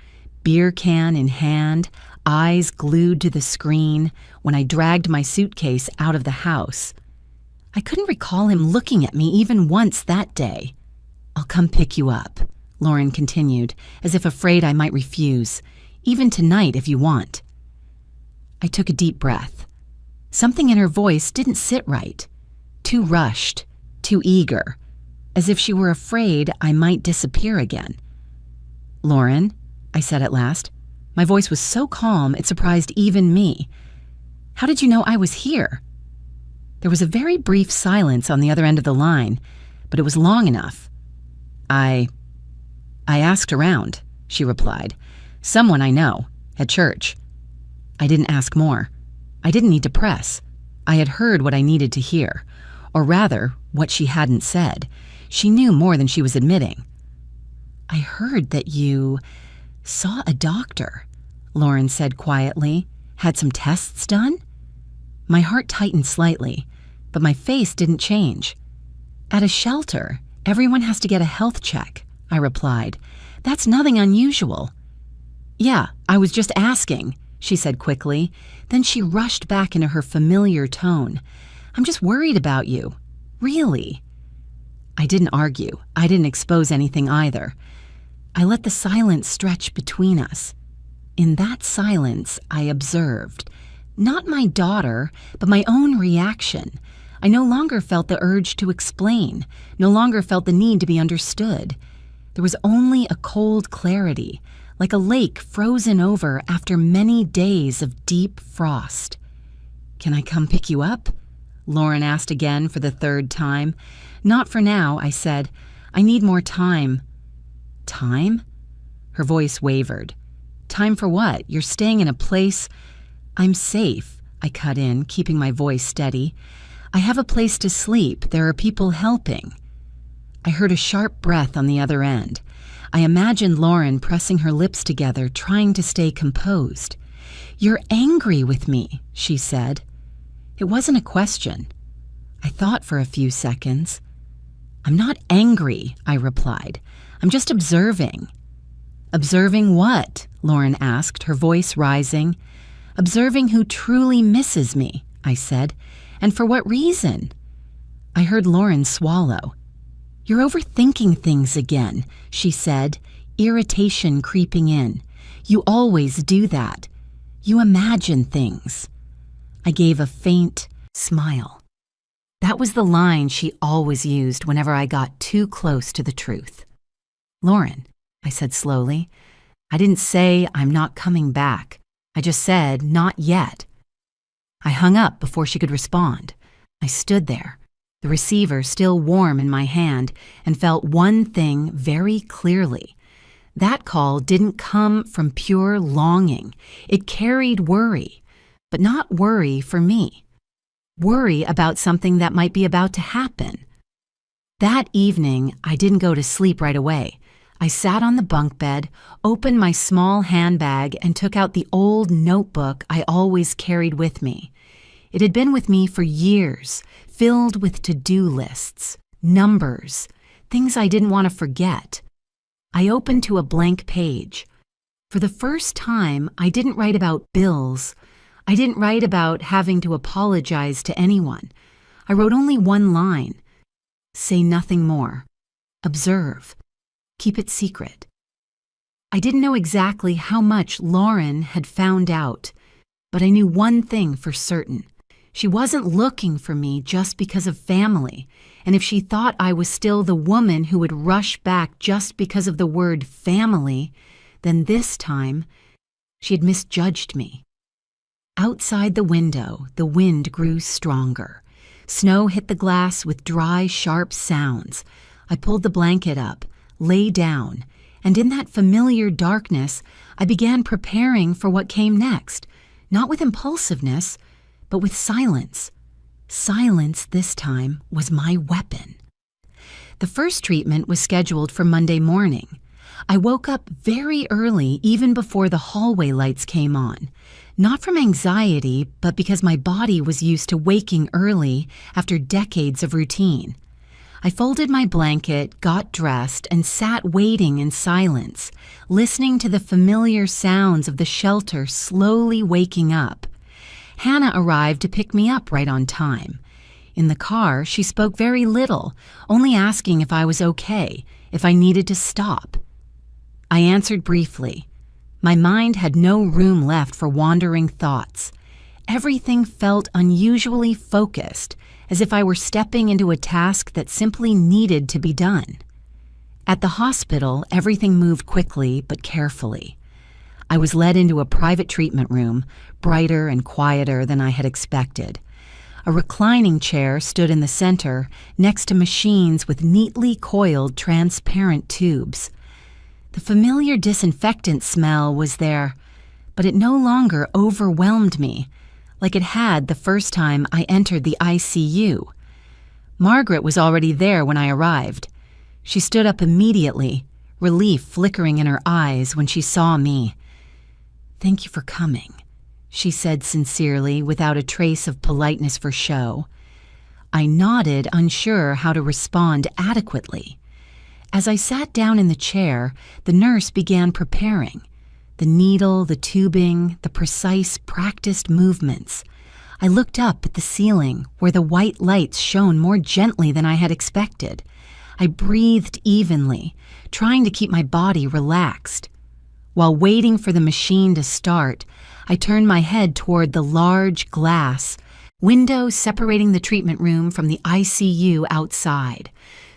beer can in hand, eyes glued to the screen, when I dragged my suitcase out of the house. I couldn't recall him looking at me even once that day. "I'll come pick you up," Lauren continued, as if afraid I might refuse. "Even tonight if you want." I took a deep breath. Something in her voice didn't sit right. Too rushed, too eager, as if she were afraid I might disappear again. "Lauren," I said at last. My voice was so calm it surprised even me. "How did you know I was here?" There was a very brief silence on the other end of the line, but it was long enough. I asked around," she replied. "Someone I know, at church." I didn't ask more. I didn't need to press. I had heard what I needed to hear, or rather, what she hadn't said. She knew more than she was admitting. "I heard that you saw a doctor," Lauren said quietly. "Had some tests done?" My heart tightened slightly, but my face didn't change. "At a shelter, everyone has to get a health check," I replied. "That's nothing unusual." "Yeah, I was just asking," she said quickly. Then she rushed back into her familiar tone. "I'm just worried about you. Really." I didn't argue. I didn't expose anything either. I let the silence stretch between us. In that silence, I observed, not my daughter, but my own reaction. I no longer felt the urge to explain, no longer felt the need to be understood. There was only a cold clarity, like a lake frozen over after many days of deep frost. "Can I come pick you up?" Lauren asked again for the third time. "Not for now," I said. "I need more time." "Time?" Her voice wavered. "Time for what? You're staying in a place—" "I'm safe," I cut in, keeping my voice steady. "I have a place to sleep. There are people helping." I heard a sharp breath on the other end. I imagined Lauren pressing her lips together, trying to stay composed. "You're angry with me," she said. It wasn't a question. I thought for a few seconds. "I'm not angry," I replied. "I'm just observing." "Observing what?" Lauren asked, her voice rising. "Observing who truly misses me," I said. "And for what reason?" I heard Lauren swallow. "You're overthinking things again," she said, irritation creeping in. "You always do that. You imagine things." I gave a faint smile. That was the line she always used whenever I got too close to the truth. "Lauren," I said slowly, I didn't say I'm not coming back. I just said, not yet. I hung up before she could respond. I stood there, the receiver still warm in my hand, and felt one thing very clearly. That call didn't come from pure longing. It carried worry, but not worry for me. Worry about something that might be about to happen. That evening, I didn't go to sleep right away. I sat on the bunk bed, opened my small handbag, and took out the old notebook I always carried with me. It had been with me for years, filled with to-do lists, numbers, things I didn't want to forget. I opened to a blank page. For the first time, I didn't write about bills. I didn't write about having to apologize to anyone. I wrote only one line. Say nothing more. Observe. Keep it secret. I didn't know exactly how much Lauren had found out, but I knew one thing for certain. She wasn't looking for me just because of family, and if she thought I was still the woman who would rush back just because of the word family, then this time she had misjudged me. Outside the window, the wind grew stronger. Snow hit the glass with dry, sharp sounds. I pulled the blanket up, lay down, and in that familiar darkness, I began preparing for what came next, not with impulsiveness, but with silence. Silence this time was my weapon. The first treatment was scheduled for Monday morning. I woke up very early, even before the hallway lights came on. Not from anxiety, but because my body was used to waking early after decades of routine. I folded my blanket, got dressed, and sat waiting in silence, listening to the familiar sounds of the shelter slowly waking up. Hannah arrived to pick me up right on time. In the car, she spoke very little, only asking if I was okay, if I needed to stop. I answered briefly. My mind had no room left for wandering thoughts. Everything felt unusually focused, as if I were stepping into a task that simply needed to be done. At the hospital, everything moved quickly but carefully. I was led into a private treatment room, brighter and quieter than I had expected. A reclining chair stood in the center, next to machines with neatly coiled transparent tubes. The familiar disinfectant smell was there, but it no longer overwhelmed me, like it had the first time I entered the ICU. Margaret was already there when I arrived. She stood up immediately, relief flickering in her eyes when she saw me. "Thank you for coming," she said sincerely, without a trace of politeness for show. I nodded, unsure how to respond adequately. As I sat down in the chair, the nurse began preparing. The needle, the tubing, the precise, practiced movements. I looked up at the ceiling, where the white lights shone more gently than I had expected. I breathed evenly, trying to keep my body relaxed. While waiting for the machine to start, I turned my head toward the large glass window separating the treatment room from the ICU outside.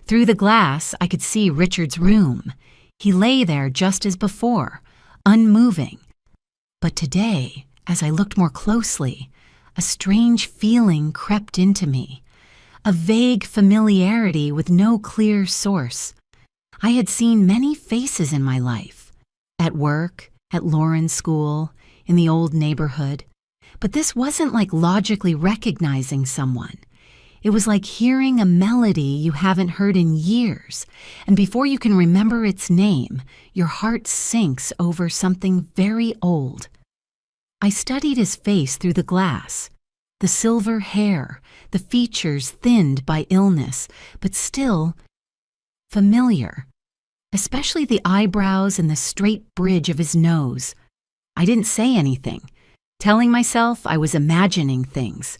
Through the glass, I could see Richard's room. He lay there just as before, unmoving. But today, as I looked more closely, a strange feeling crept into me, a vague familiarity with no clear source. I had seen many faces in my life. At work, at Lauren's school, in the old neighborhood. But this wasn't like logically recognizing someone. It was like hearing a melody you haven't heard in years, and before you can remember its name, your heart sinks over something very old. I studied his face through the glass. The silver hair, the features thinned by illness, but still familiar. Especially the eyebrows and the straight bridge of his nose. I didn't say anything, telling myself I was imagining things.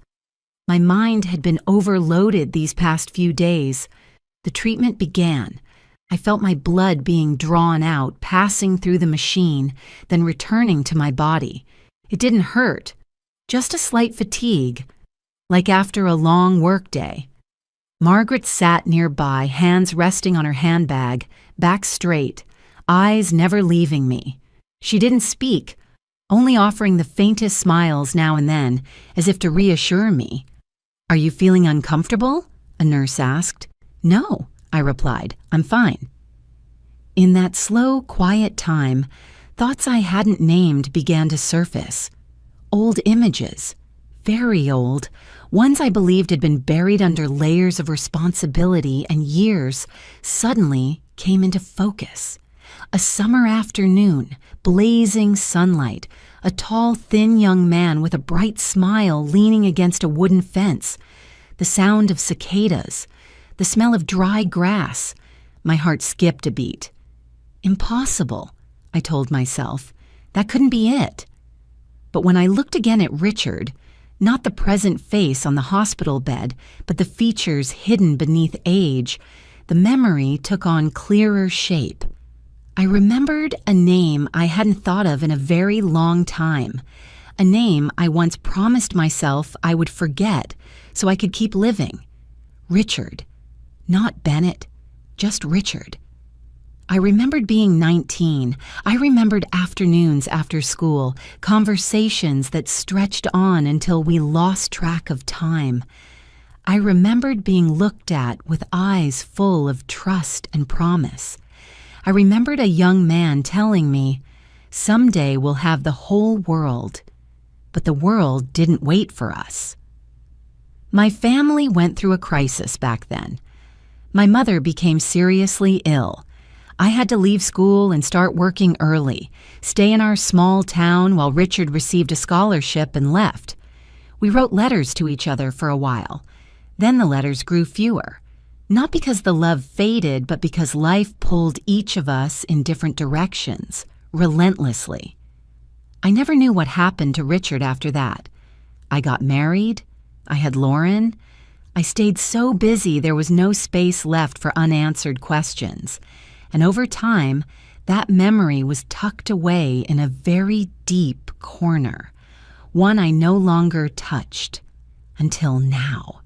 My mind had been overloaded these past few days. The treatment began. I felt my blood being drawn out, passing through the machine, then returning to my body. It didn't hurt, just a slight fatigue, like after a long workday. Margaret sat nearby, hands resting on her handbag, back straight, eyes never leaving me. She didn't speak, only offering the faintest smiles now and then, as if to reassure me. "Are you feeling uncomfortable?" a nurse asked. "No," I replied. "I'm fine." In that slow, quiet time, thoughts I hadn't named began to surface. Old images, very old, ones I believed had been buried under layers of responsibility and years, suddenly came into focus. A summer afternoon, blazing sunlight, a tall, thin young man with a bright smile leaning against a wooden fence, the sound of cicadas, the smell of dry grass. My heart skipped a beat. Impossible, I told myself. That couldn't be it. But when I looked again at Richard, not the present face on the hospital bed, but the features hidden beneath age, the memory took on clearer shape. I remembered a name I hadn't thought of in a very long time, a name I once promised myself I would forget so I could keep living. Richard. Not Bennett, just Richard. I remembered being 19. I remembered afternoons after school, conversations that stretched on until we lost track of time. I remembered being looked at with eyes full of trust and promise. I remembered a young man telling me, "Someday we'll have the whole world." But the world didn't wait for us. My family went through a crisis back then. My mother became seriously ill. I had to leave school and start working early, stay in our small town while Richard received a scholarship and left. We wrote letters to each other for a while. Then the letters grew fewer. Not because the love faded, but because life pulled each of us in different directions, relentlessly. I never knew what happened to Richard after that. I got married. I had Lauren. I stayed so busy there was no space left for unanswered questions. And over time, that memory was tucked away in a very deep corner, one I no longer touched, until now.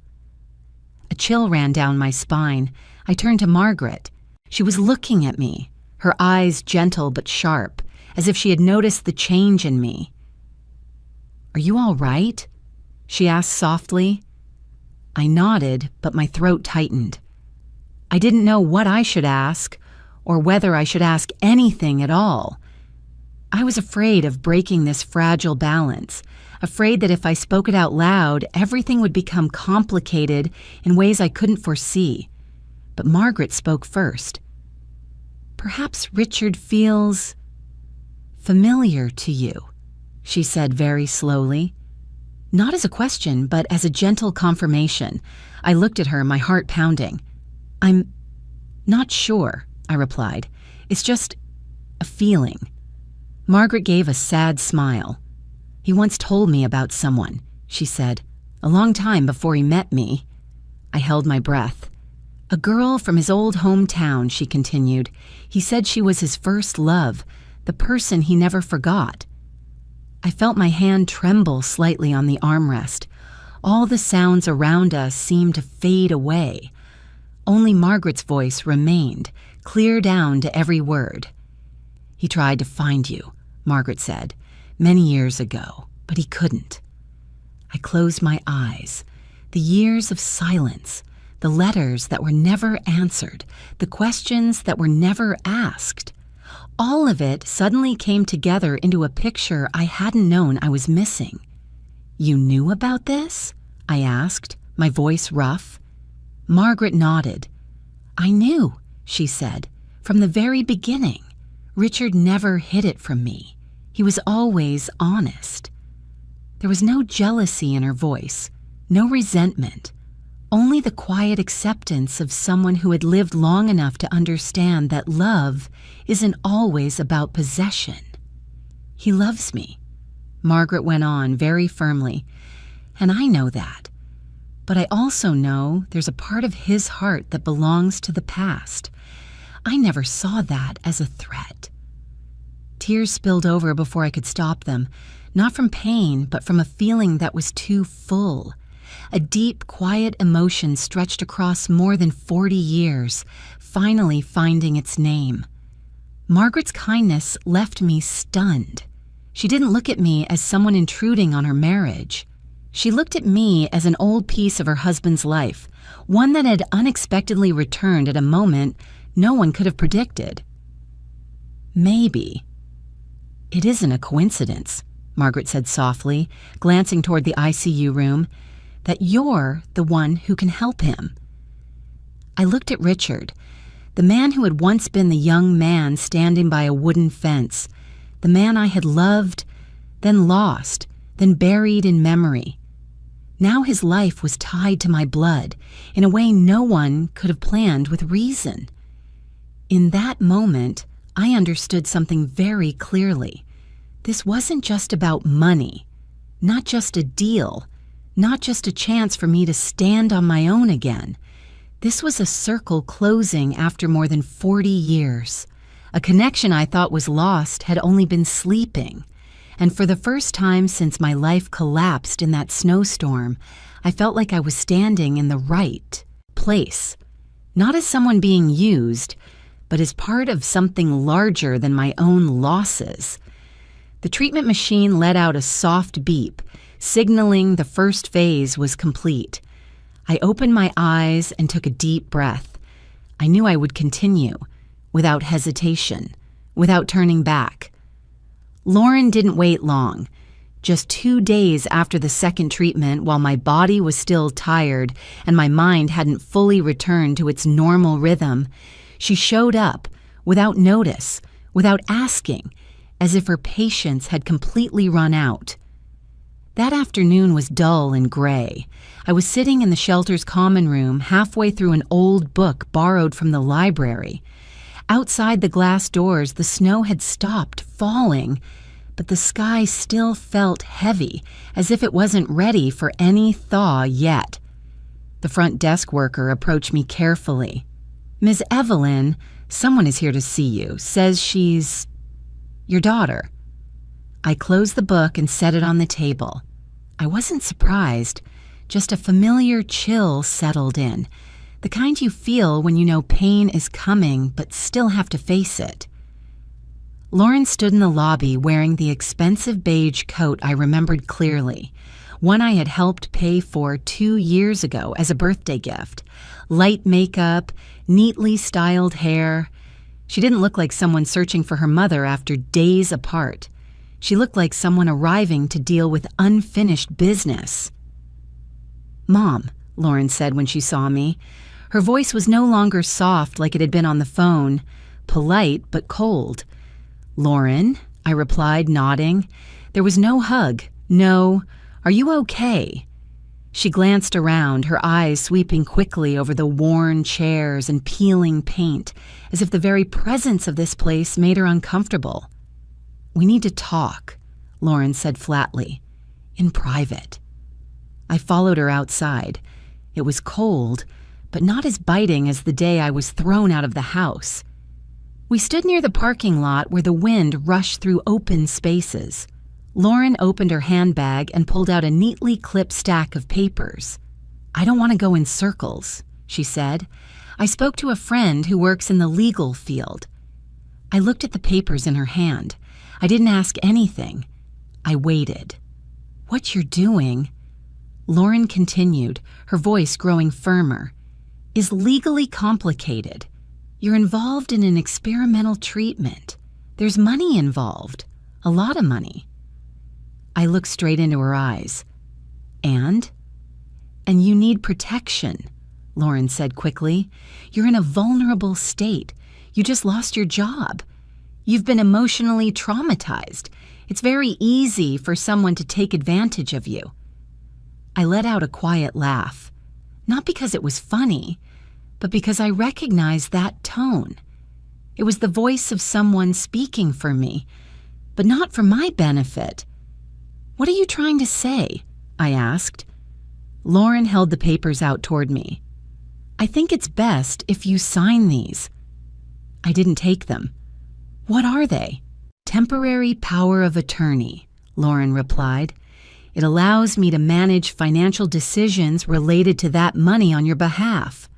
A chill ran down my spine. I turned to Margaret. She was looking at me, her eyes gentle but sharp, as if she had noticed the change in me. "Are you all right?" she asked softly. I nodded, but my throat tightened. I didn't know what I should ask, or whether I should ask anything at all. I was afraid of breaking this fragile balance, afraid that if I spoke it out loud, everything would become complicated in ways I couldn't foresee. But Margaret spoke first. "Perhaps Richard feels familiar to you," she said very slowly. Not as a question, but as a gentle confirmation. I looked at her, my heart pounding. "I'm not sure," I replied. "It's just a feeling." Margaret gave a sad smile. "He once told me about someone," she said, "a long time before he met me." I held my breath. "A girl from his old hometown," she continued. "He said she was his first love, the person he never forgot." I felt my hand tremble slightly on the armrest. All the sounds around us seemed to fade away. Only Margaret's voice remained, clear down to every word. "He tried to find you," Margaret said, "many years ago, but he couldn't." I closed my eyes. The years of silence, the letters that were never answered, the questions that were never asked. All of it suddenly came together into a picture I hadn't known I was missing. "You knew about this?" I asked, my voice rough. Margaret nodded. "I knew," she said, "from the very beginning. Richard never hid it from me. He was always honest." There was no jealousy in her voice, no resentment, only the quiet acceptance of someone who had lived long enough to understand that love isn't always about possession. "He loves me," Margaret went on very firmly, "and I know that. But I also know there's a part of his heart that belongs to the past. I never saw that as a threat." Tears spilled over before I could stop them, not from pain, but from a feeling that was too full. A deep, quiet emotion stretched across more than 40 years, finally finding its name. Margaret's kindness left me stunned. She didn't look at me as someone intruding on her marriage. She looked at me as an old piece of her husband's life, one that had unexpectedly returned at a moment no one could have predicted. Maybe. It isn't a coincidence, Margaret said softly, glancing toward the ICU room, that you're the one who can help him. I looked at Richard, the man who had once been the young man standing by a wooden fence, the man I had loved, then lost, then buried in memory. Now his life was tied to my blood in a way no one could have planned with reason. In that moment, I understood something very clearly. This wasn't just about money, not just a deal, not just a chance for me to stand on my own again. This was a circle closing after more than 40 years. A connection I thought was lost had only been sleeping. And for the first time since my life collapsed in that snowstorm, I felt like I was standing in the right place, not as someone being used, but as part of something larger than my own losses. The treatment machine let out a soft beep, signaling the first phase was complete. I opened my eyes and took a deep breath. I knew I would continue, without hesitation, without turning back. Lauren didn't wait long. Just 2 days after the second treatment, while my body was still tired and my mind hadn't fully returned to its normal rhythm, she showed up, without notice, without asking, as if her patience had completely run out. That afternoon was dull and gray. I was sitting in the shelter's common room, halfway through an old book borrowed from the library. Outside the glass doors, the snow had stopped falling, but the sky still felt heavy, as if it wasn't ready for any thaw yet. The front desk worker approached me carefully. "Ms. Evelyn, someone is here to see you. Says she's your daughter." I closed the book and set it on the table. I wasn't surprised. Just a familiar chill settled in, the kind you feel when you know pain is coming but still have to face it. Lauren stood in the lobby wearing the expensive beige coat I remembered clearly, one I had helped pay for 2 years ago as a birthday gift. Light makeup, neatly styled hair. She didn't look like someone searching for her mother after days apart. She looked like someone arriving to deal with unfinished business. "Mom," Lauren said when she saw me. Her voice was no longer soft like it had been on the phone, polite but cold. "Lauren," I replied, nodding. There was no hug, no, "Are you okay?" She glanced around, her eyes sweeping quickly over the worn chairs and peeling paint, as if the very presence of this place made her uncomfortable. "We need to talk," Lauren said flatly, "in private." I followed her outside. It was cold, but not as biting as the day I was thrown out of the house. We stood near the parking lot where the wind rushed through open spaces. Lauren opened her handbag and pulled out a neatly clipped stack of papers. "I don't want to go in circles," she said. "I spoke to a friend who works in the legal field." I looked at the papers in her hand. I didn't ask anything. I waited. "What you're doing," Lauren continued, her voice growing firmer, "is legally complicated. You're involved in an experimental treatment. There's money involved, a lot of money." I looked straight into her eyes. And you need protection," Lauren said quickly. "You're in a vulnerable state. You just lost your job. You've been emotionally traumatized. It's very easy for someone to take advantage of you." I let out a quiet laugh, not because it was funny, but because I recognized that tone. It was the voice of someone speaking for me, but not for my benefit. "What are you trying to say?" I asked. Lauren held the papers out toward me. "I think it's best if you sign these." I didn't take them. "What are they?" "Temporary power of attorney," Lauren replied. "It allows me to manage financial decisions related to that money on your behalf."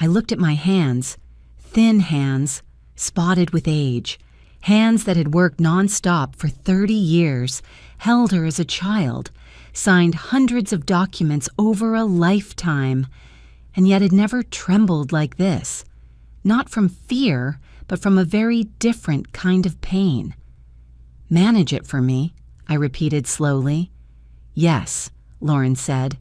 I looked at my hands, thin hands, spotted with age. Hands that had worked nonstop for 30 years held her as a child, signed hundreds of documents over a lifetime, and yet had never trembled like this. Not from fear, but from a very different kind of pain. "Manage it for me," I repeated slowly. "Yes," Lauren said.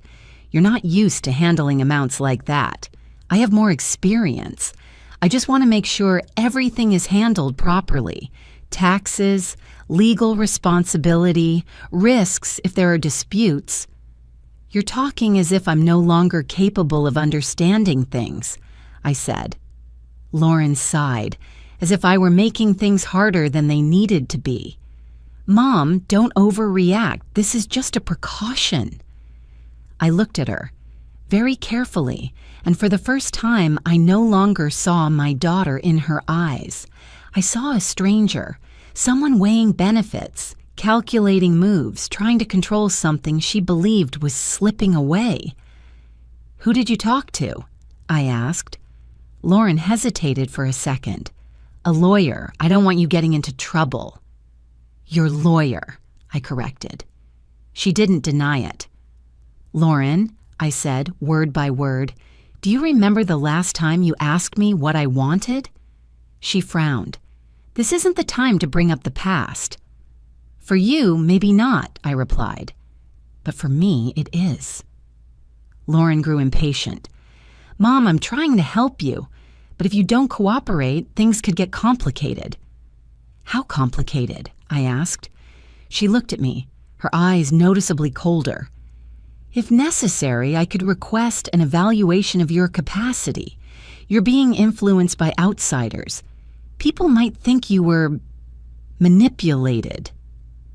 "You're not used to handling amounts like that. I have more experience. I just want to make sure everything is handled properly. Taxes, legal responsibility, risks if there are disputes." "You're talking as if I'm no longer capable of understanding things," I said. Lauren sighed, as if I were making things harder than they needed to be. "Mom, don't overreact. This is just a precaution." I looked at her very carefully, and for the first time I no longer saw my daughter in her eyes. I saw a stranger, someone weighing benefits, calculating moves, trying to control something she believed was slipping away. "Who did you talk to?" I asked. Lauren hesitated for a second. "A lawyer. I don't want you getting into trouble." "Your lawyer," I corrected. She didn't deny it. "Lauren," I said, word by word, "do you remember the last time you asked me what I wanted?" She frowned. "This isn't the time to bring up the past." "For you, maybe not," I replied. "But for me, it is." Lauren grew impatient. "Mom, I'm trying to help you, but if you don't cooperate, things could get complicated." "How complicated?" I asked. She looked at me, her eyes noticeably colder. "If necessary, I could request an evaluation of your capacity. You're being influenced by outsiders. People might think you were manipulated."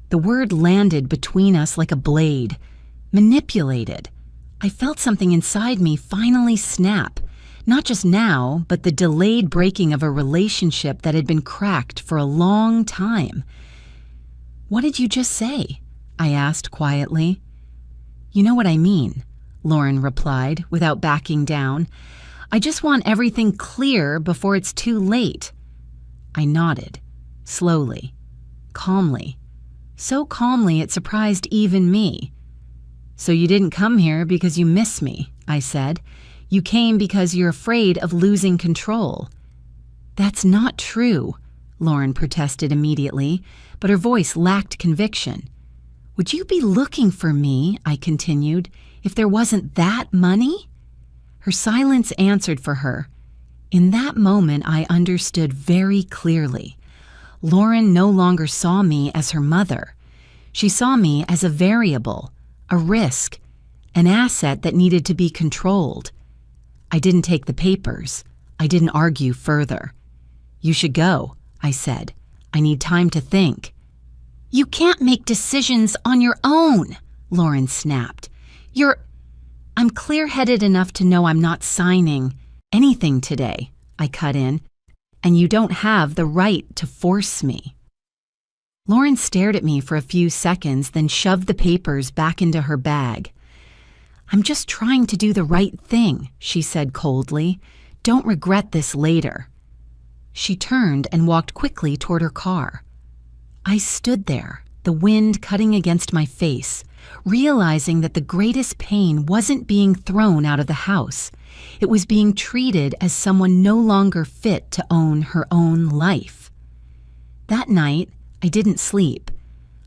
The word landed between us like a blade. Manipulated. I felt something inside me finally snap. Not just now, but the delayed breaking of a relationship that had been cracked for a long time. "What did you just say?" I asked quietly. "You know what I mean," Lauren replied without backing down. "I just want everything clear before it's too late." I nodded, slowly, calmly. So calmly it surprised even me. "So you didn't come here because you miss me," I said. "You came because you're afraid of losing control." "That's not true," Lauren protested immediately, but her voice lacked conviction. "Would you be looking for me," I continued, "if there wasn't that money?" Her silence answered for her. In that moment, I understood very clearly. Lauren no longer saw me as her mother. She saw me as a variable, a risk, an asset that needed to be controlled. I didn't take the papers. I didn't argue further. "You should go," I said. "I need time to think." "You can't make decisions on your own," Lauren snapped. "I'm clear-headed enough to know I'm not signing anything today," I cut in, "and you don't have the right to force me." Lauren stared at me for a few seconds, then shoved the papers back into her bag. "I'm just trying to do the right thing," she said coldly. "Don't regret this later." She turned and walked quickly toward her car. I stood there, the wind cutting against my face, realizing that the greatest pain wasn't being thrown out of the house. It was being treated as someone no longer fit to own her own life. That night, I didn't sleep.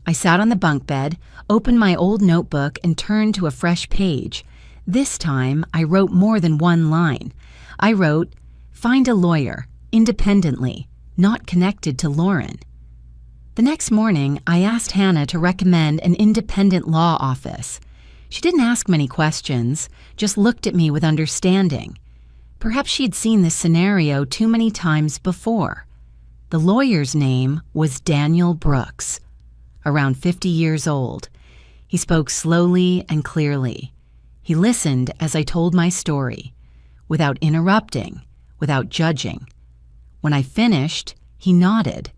I sat on the bunk bed, opened my old notebook, and turned to a fresh page. This time, I wrote more than one line. I wrote, "Find a lawyer, independently, not connected to Lauren." The next morning, I asked Hannah to recommend an independent law office. She didn't ask many questions, just looked at me with understanding. Perhaps she'd seen this scenario too many times before. The lawyer's name was Daniel Brooks, around 50 years old. He spoke slowly and clearly. He listened as I told my story, without interrupting, without judging. When I finished, he nodded.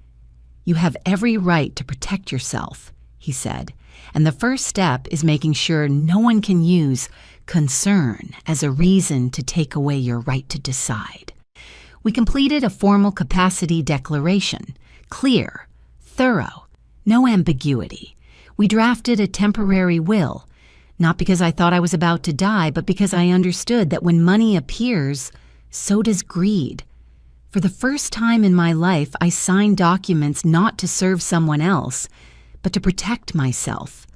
"You have every right to protect yourself," he said, "and the first step is making sure no one can use concern as a reason to take away your right to decide. We completed a formal capacity declaration. Clear, thorough, no ambiguity. We drafted a temporary will, not because I thought I was about to die, but because I understood that when money appears, so does greed. For the first time in my life, I signed documents not to serve someone else, but to protect myself.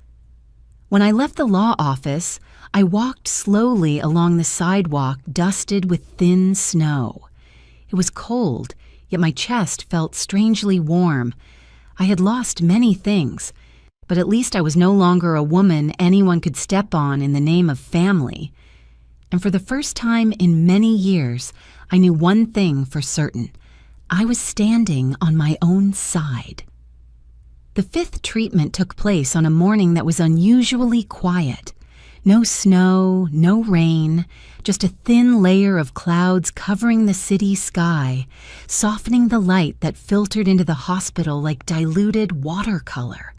When I left the law office, I walked slowly along the sidewalk dusted with thin snow. It was cold, yet my chest felt strangely warm. I had lost many things, but at least I was no longer a woman anyone could step on in the name of family. And for the first time in many years, I knew one thing for certain. I was standing on my own side. The 5th treatment took place on a morning that was unusually quiet. No snow, no rain, just a thin layer of clouds covering the city sky, softening the light that filtered into the hospital like diluted watercolor.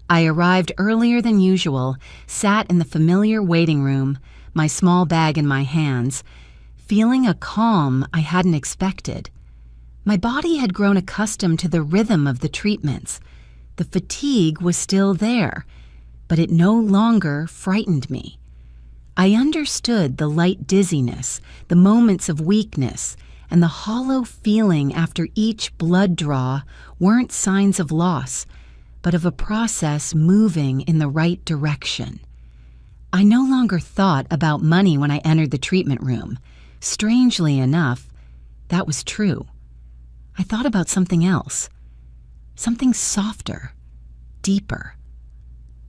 I arrived earlier than usual, sat in the familiar waiting room, my small bag in my hands, feeling a calm I hadn't expected. My body had grown accustomed to the rhythm of the treatments. The fatigue was still there, but it no longer frightened me. I understood the light dizziness, the moments of weakness, and the hollow feeling after each blood draw weren't signs of loss, but of a process moving in the right direction. I no longer thought about money when I entered the treatment room. Strangely enough, that was true. I thought about something else, something softer, deeper.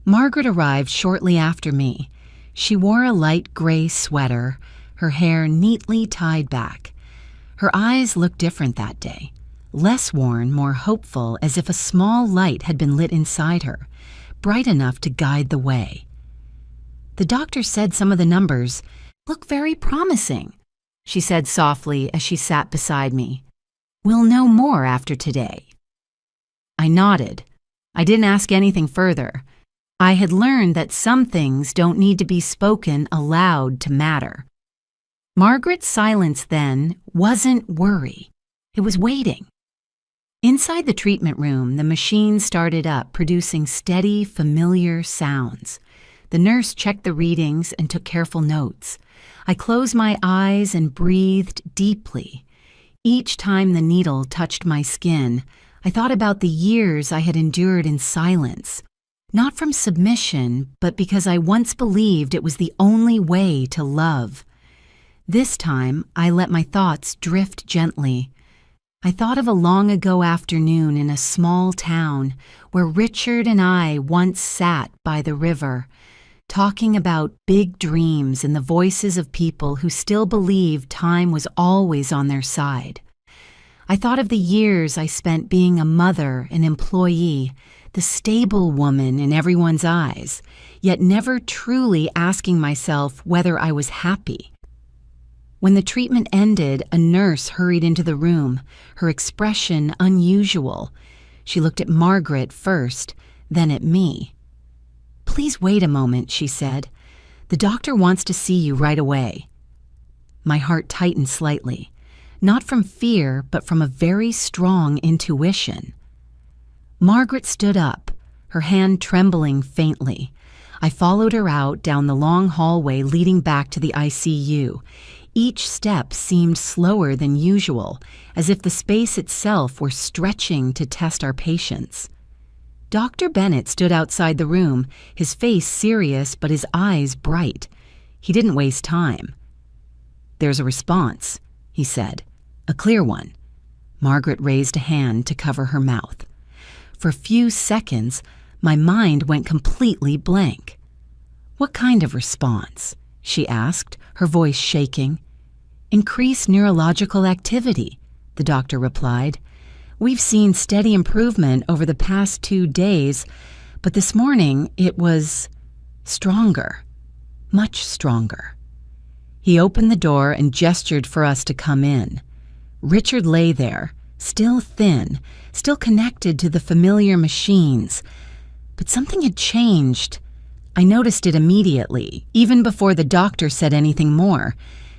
Margaret arrived shortly after me. She wore a light gray sweater, her hair neatly tied back. Her eyes looked different that day, less worn, more hopeful, as if a small light had been lit inside her, bright enough to guide the way. The doctor said some of the numbers look very promising, she said softly as she sat beside me. We'll know more after today. I nodded. I didn't ask anything further. I had learned that some things don't need to be spoken aloud to matter. Margaret's silence then wasn't worry. It was waiting. Inside the treatment room, the machine started up, producing steady, familiar sounds. The nurse checked the readings and took careful notes. I closed my eyes and breathed deeply. Each time the needle touched my skin, I thought about the years I had endured in silence. Not from submission, but because I once believed it was the only way to love. This time, I let my thoughts drift gently. I thought of a long ago afternoon in a small town where Richard and I once sat by the river, talking about big dreams and the voices of people who still believed time was always on their side. I thought of the years I spent being a mother, an employee, the stable woman in everyone's eyes, yet never truly asking myself whether I was happy. When the treatment ended, a nurse hurried into the room, her expression unusual. She looked at Margaret first, then at me. "Please wait a moment," she said. "The doctor wants to see you right away." My heart tightened slightly, not from fear, but from a very strong intuition. Margaret stood up, her hand trembling faintly. I followed her out down the long hallway leading back to the ICU. Each step seemed slower than usual, as if the space itself were stretching to test our patience. Dr. Bennett stood outside the room, his face serious but his eyes bright. He didn't waste time. "There's a response," he said. "A clear one." Margaret raised a hand to cover her mouth. For a few seconds, my mind went completely blank. "What kind of response?" she asked, her voice shaking. "Increased neurological activity," the doctor replied. "We've seen steady improvement over the past 2 days, but this morning it was stronger, much stronger." He opened the door and gestured for us to come in. Richard lay there, still thin, still connected to the familiar machines. But something had changed. I noticed it immediately, even before the doctor said anything more.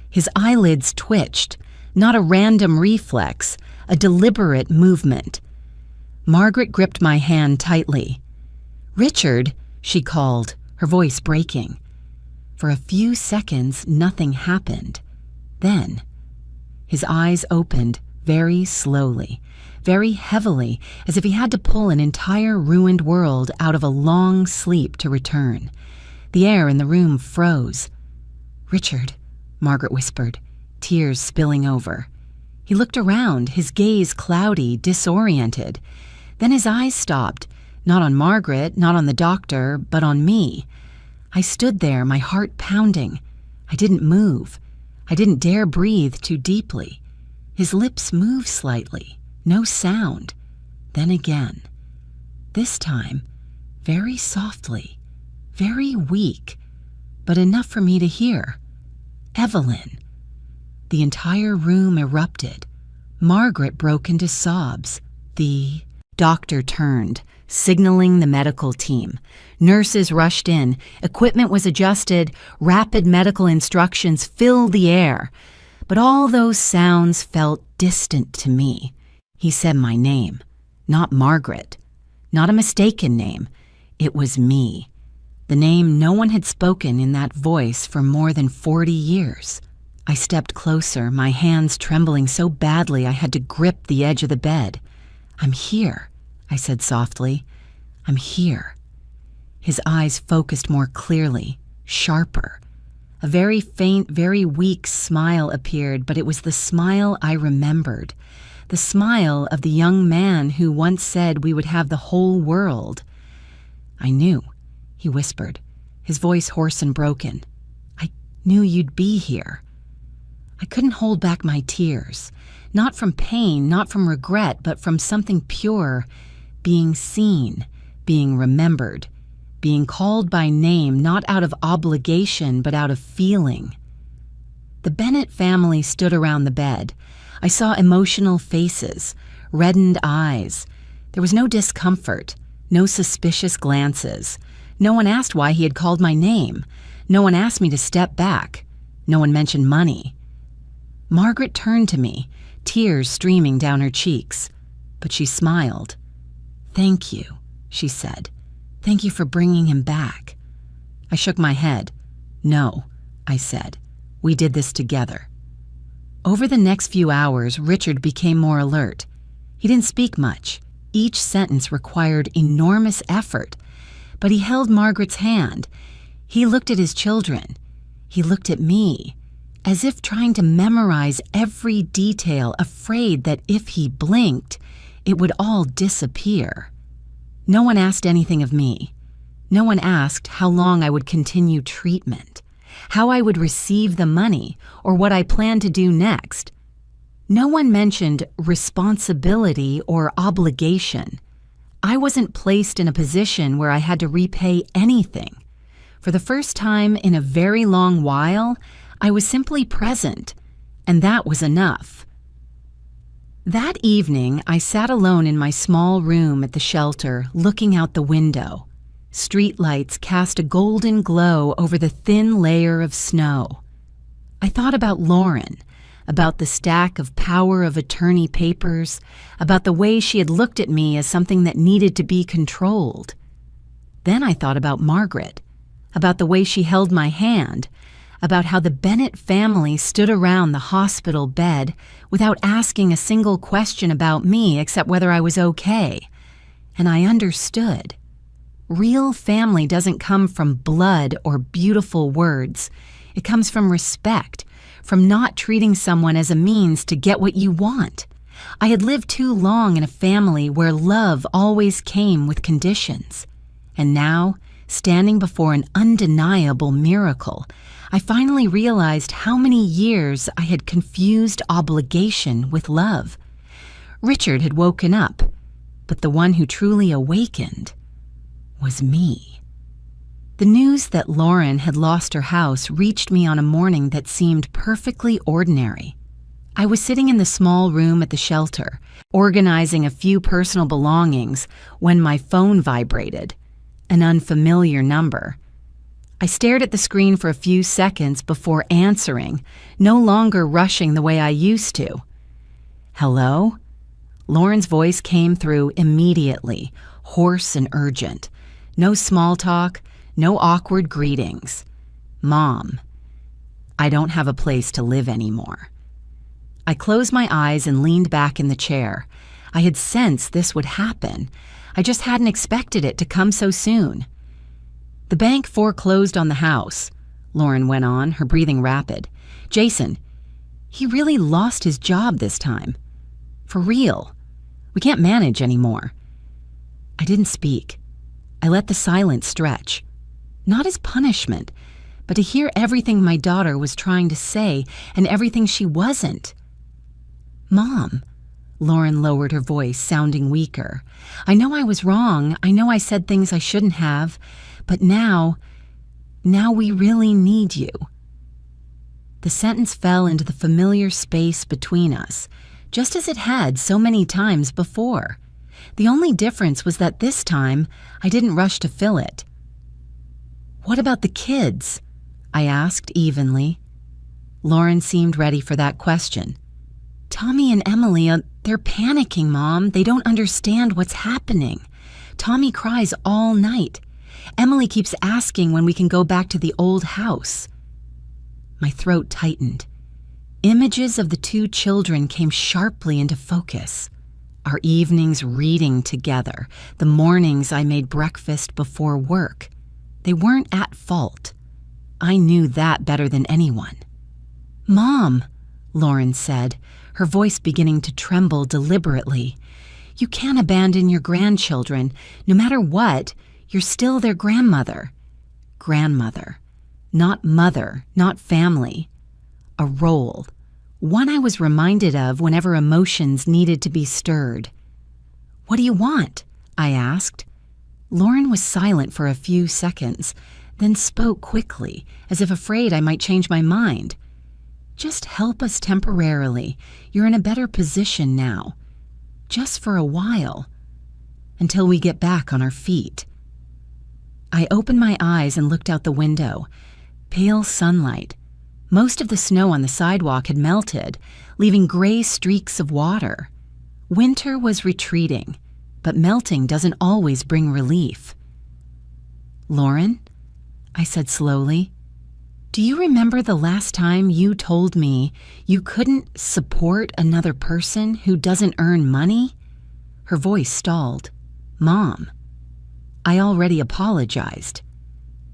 His eyelids twitched, Not a random reflex, a deliberate movement. Margaret gripped my hand tightly. "Richard," she called, her voice breaking. For a few seconds, nothing happened. Then, his eyes opened very slowly, very heavily, as if he had to pull an entire ruined world out of a long sleep to return. The air in the room froze. "Richard," Margaret whispered, tears spilling over. He looked around, his gaze cloudy, disoriented. Then his eyes stopped, not on Margaret, not on the doctor, but on me. I stood there, my heart pounding. I didn't move. I didn't dare breathe too deeply. His lips moved slightly, no sound. Then again. This time, very softly, very weak, but enough for me to hear. "Evelyn." The entire room erupted. Margaret broke into sobs. The doctor turned, signaling the medical team. Nurses rushed in. Equipment was adjusted. Rapid medical instructions filled the air. But all those sounds felt distant to me. He said my name, not Margaret. Not a mistaken name. It was me. The name no one had spoken in that voice for more than 40 years. I stepped closer, my hands trembling so badly I had to grip the edge of the bed. "I'm here," I said softly. "I'm here." His eyes focused more clearly, sharper. A very faint, very weak smile appeared, but it was the smile I remembered. The smile of the young man who once said we would have the whole world. "I knew," he whispered, his voice hoarse and broken. "I knew you'd be here." I couldn't hold back my tears, not from pain, not from regret, but from something pure, being seen, being remembered, being called by name, not out of obligation, but out of feeling. The Bennett family stood around the bed. I saw emotional faces, reddened eyes. There was no discomfort, no suspicious glances. No one asked why he had called my name. No one asked me to step back. No one mentioned money. Margaret turned to me, tears streaming down her cheeks, but she smiled. "Thank you," she said. "Thank you for bringing him back." I shook my head. "No," I said. "We did this together." Over the next few hours, Richard became more alert. He didn't speak much. Each sentence required enormous effort. But he held Margaret's hand. He looked at his children. He looked at me, as if trying to memorize every detail, afraid that if he blinked, it would all disappear. No one asked anything of me. No one asked how long I would continue treatment, how I would receive the money, or what I planned to do next. No one mentioned responsibility or obligation. I wasn't placed in a position where I had to repay anything. For the first time in a very long while, I was simply present, and that was enough. That evening, I sat alone in my small room at the shelter, looking out the window. Streetlights cast a golden glow over the thin layer of snow. I thought about Lauren, about the stack of power of attorney papers, about the way she had looked at me as something that needed to be controlled. Then I thought about Margaret, about the way she held my hand, about how the Bennett family stood around the hospital bed without asking a single question about me except whether I was okay. And I understood. Real family doesn't come from blood or beautiful words. It comes from respect, from not treating someone as a means to get what you want. I had lived too long in a family where love always came with conditions. And now, standing before an undeniable miracle, I finally realized how many years I had confused obligation with love. Richard had woken up, but the one who truly awakened was me. The news that Lauren had lost her house reached me on a morning that seemed perfectly ordinary. I was sitting in the small room at the shelter, organizing a few personal belongings, when my phone vibrated. An unfamiliar number. I stared at the screen for a few seconds before answering, no longer rushing the way I used to. "Hello?" Lauren's voice came through immediately, hoarse and urgent. No small talk, no awkward greetings. "Mom, I don't have a place to live anymore." I closed my eyes and leaned back in the chair. I had sensed this would happen. I just hadn't expected it to come so soon. "The bank foreclosed on the house," Lauren went on, her breathing rapid. "Jason, he really lost his job this time. For real. We can't manage anymore." I didn't speak. I let the silence stretch. Not as punishment, but to hear everything my daughter was trying to say and everything she wasn't. "Mom," Lauren lowered her voice, sounding weaker. "I know I was wrong. I know I said things I shouldn't have. But now we really need you." The sentence fell into the familiar space between us, just as it had so many times before. The only difference was that this time, I didn't rush to fill it. "What about the kids?" I asked evenly. Lauren seemed ready for that question. "Tommy and Emily, they're panicking, Mom. They don't understand what's happening. Tommy cries all night. Emily keeps asking when we can go back to the old house." My throat tightened. Images of the two children came sharply into focus. Our evenings reading together, the mornings I made breakfast before work. They weren't at fault. I knew that better than anyone. "Mom," Lauren said, her voice beginning to tremble deliberately, "you can't abandon your grandchildren. No matter what, you're still their grandmother." Grandmother. Not mother, not family. A role. One I was reminded of whenever emotions needed to be stirred. "What do you want?" I asked. Lauren was silent for a few seconds, then spoke quickly, as if afraid I might change my mind. "Just help us temporarily. You're in a better position now. Just for a while. Until we get back on our feet." I opened my eyes and looked out the window. Pale sunlight. Most of the snow on the sidewalk had melted, leaving gray streaks of water. Winter was retreating, but melting doesn't always bring relief. "Lauren," I said slowly, "do you remember the last time you told me you couldn't support another person who doesn't earn money?" Her voice stalled. "Mom." I already apologized.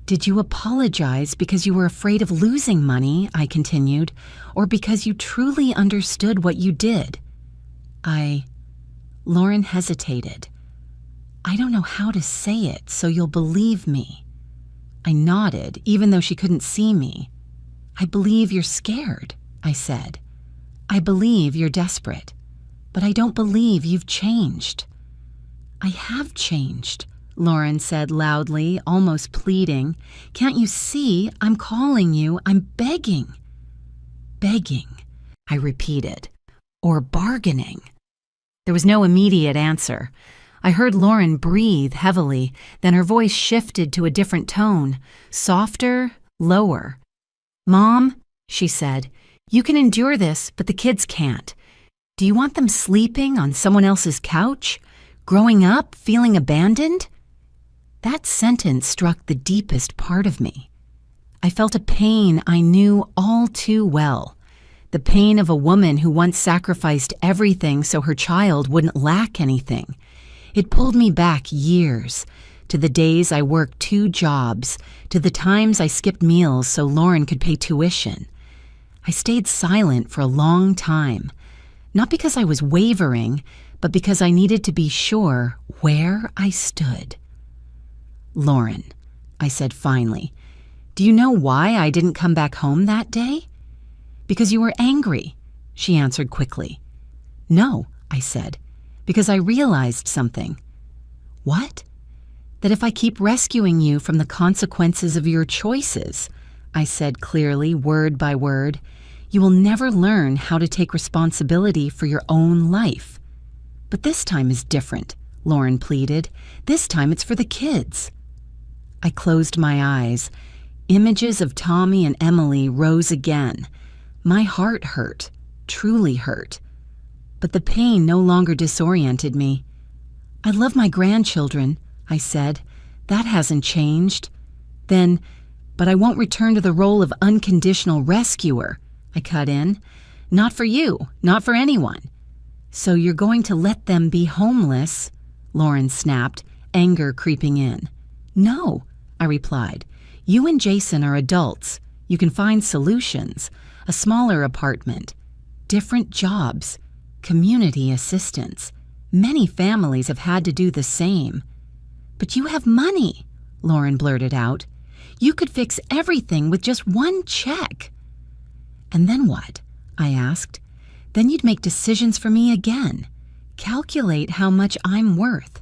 "Did you apologize because you were afraid of losing money," I continued, "or because you truly understood what you did?" Lauren hesitated. "I don't know how to say it so you'll believe me." I nodded, even though she couldn't see me. "I believe you're scared," I said. "I believe you're desperate, but I don't believe you've changed." "I have changed," Lauren said loudly, almost pleading. "Can't you see? I'm calling you. I'm begging." "Begging," I repeated. "Or bargaining." There was no immediate answer. I heard Lauren breathe heavily, then her voice shifted to a different tone, softer, lower. "Mom," she said, "you can endure this, but the kids can't. Do you want them sleeping on someone else's couch? Growing up, feeling abandoned?" That sentence struck the deepest part of me. I felt a pain I knew all too well. The pain of a woman who once sacrificed everything so her child wouldn't lack anything. It pulled me back years, to the days I worked 2 jobs, to the times I skipped meals so Lauren could pay tuition. I stayed silent for a long time, not because I was wavering, but because I needed to be sure where I stood. "Lauren," I said finally, "do you know why I didn't come back home that day?" "Because you were angry," she answered quickly. "No," I said, "because I realized something." "What?" "That if I keep rescuing you from the consequences of your choices," I said clearly, word by word, "you will never learn how to take responsibility for your own life." "But this time is different," Lauren pleaded. "This time it's for the kids." I closed my eyes. Images of Tommy and Emily rose again. My heart hurt, truly hurt. But the pain no longer disoriented me. "I love my grandchildren," I said. "That hasn't changed." Then, "But I won't return to the role of unconditional rescuer," I cut in. "Not for you, not for anyone." "So you're going to let them be homeless?" Lauren snapped, anger creeping in. "No," I replied. "You and Jason are adults. You can find solutions. A smaller apartment, different jobs, community assistance. Many families have had to do the same." "But you have money," Lauren blurted out. "You could fix everything with just one check." "And then what?" I asked. "Then you'd make decisions for me again. Calculate how much I'm worth.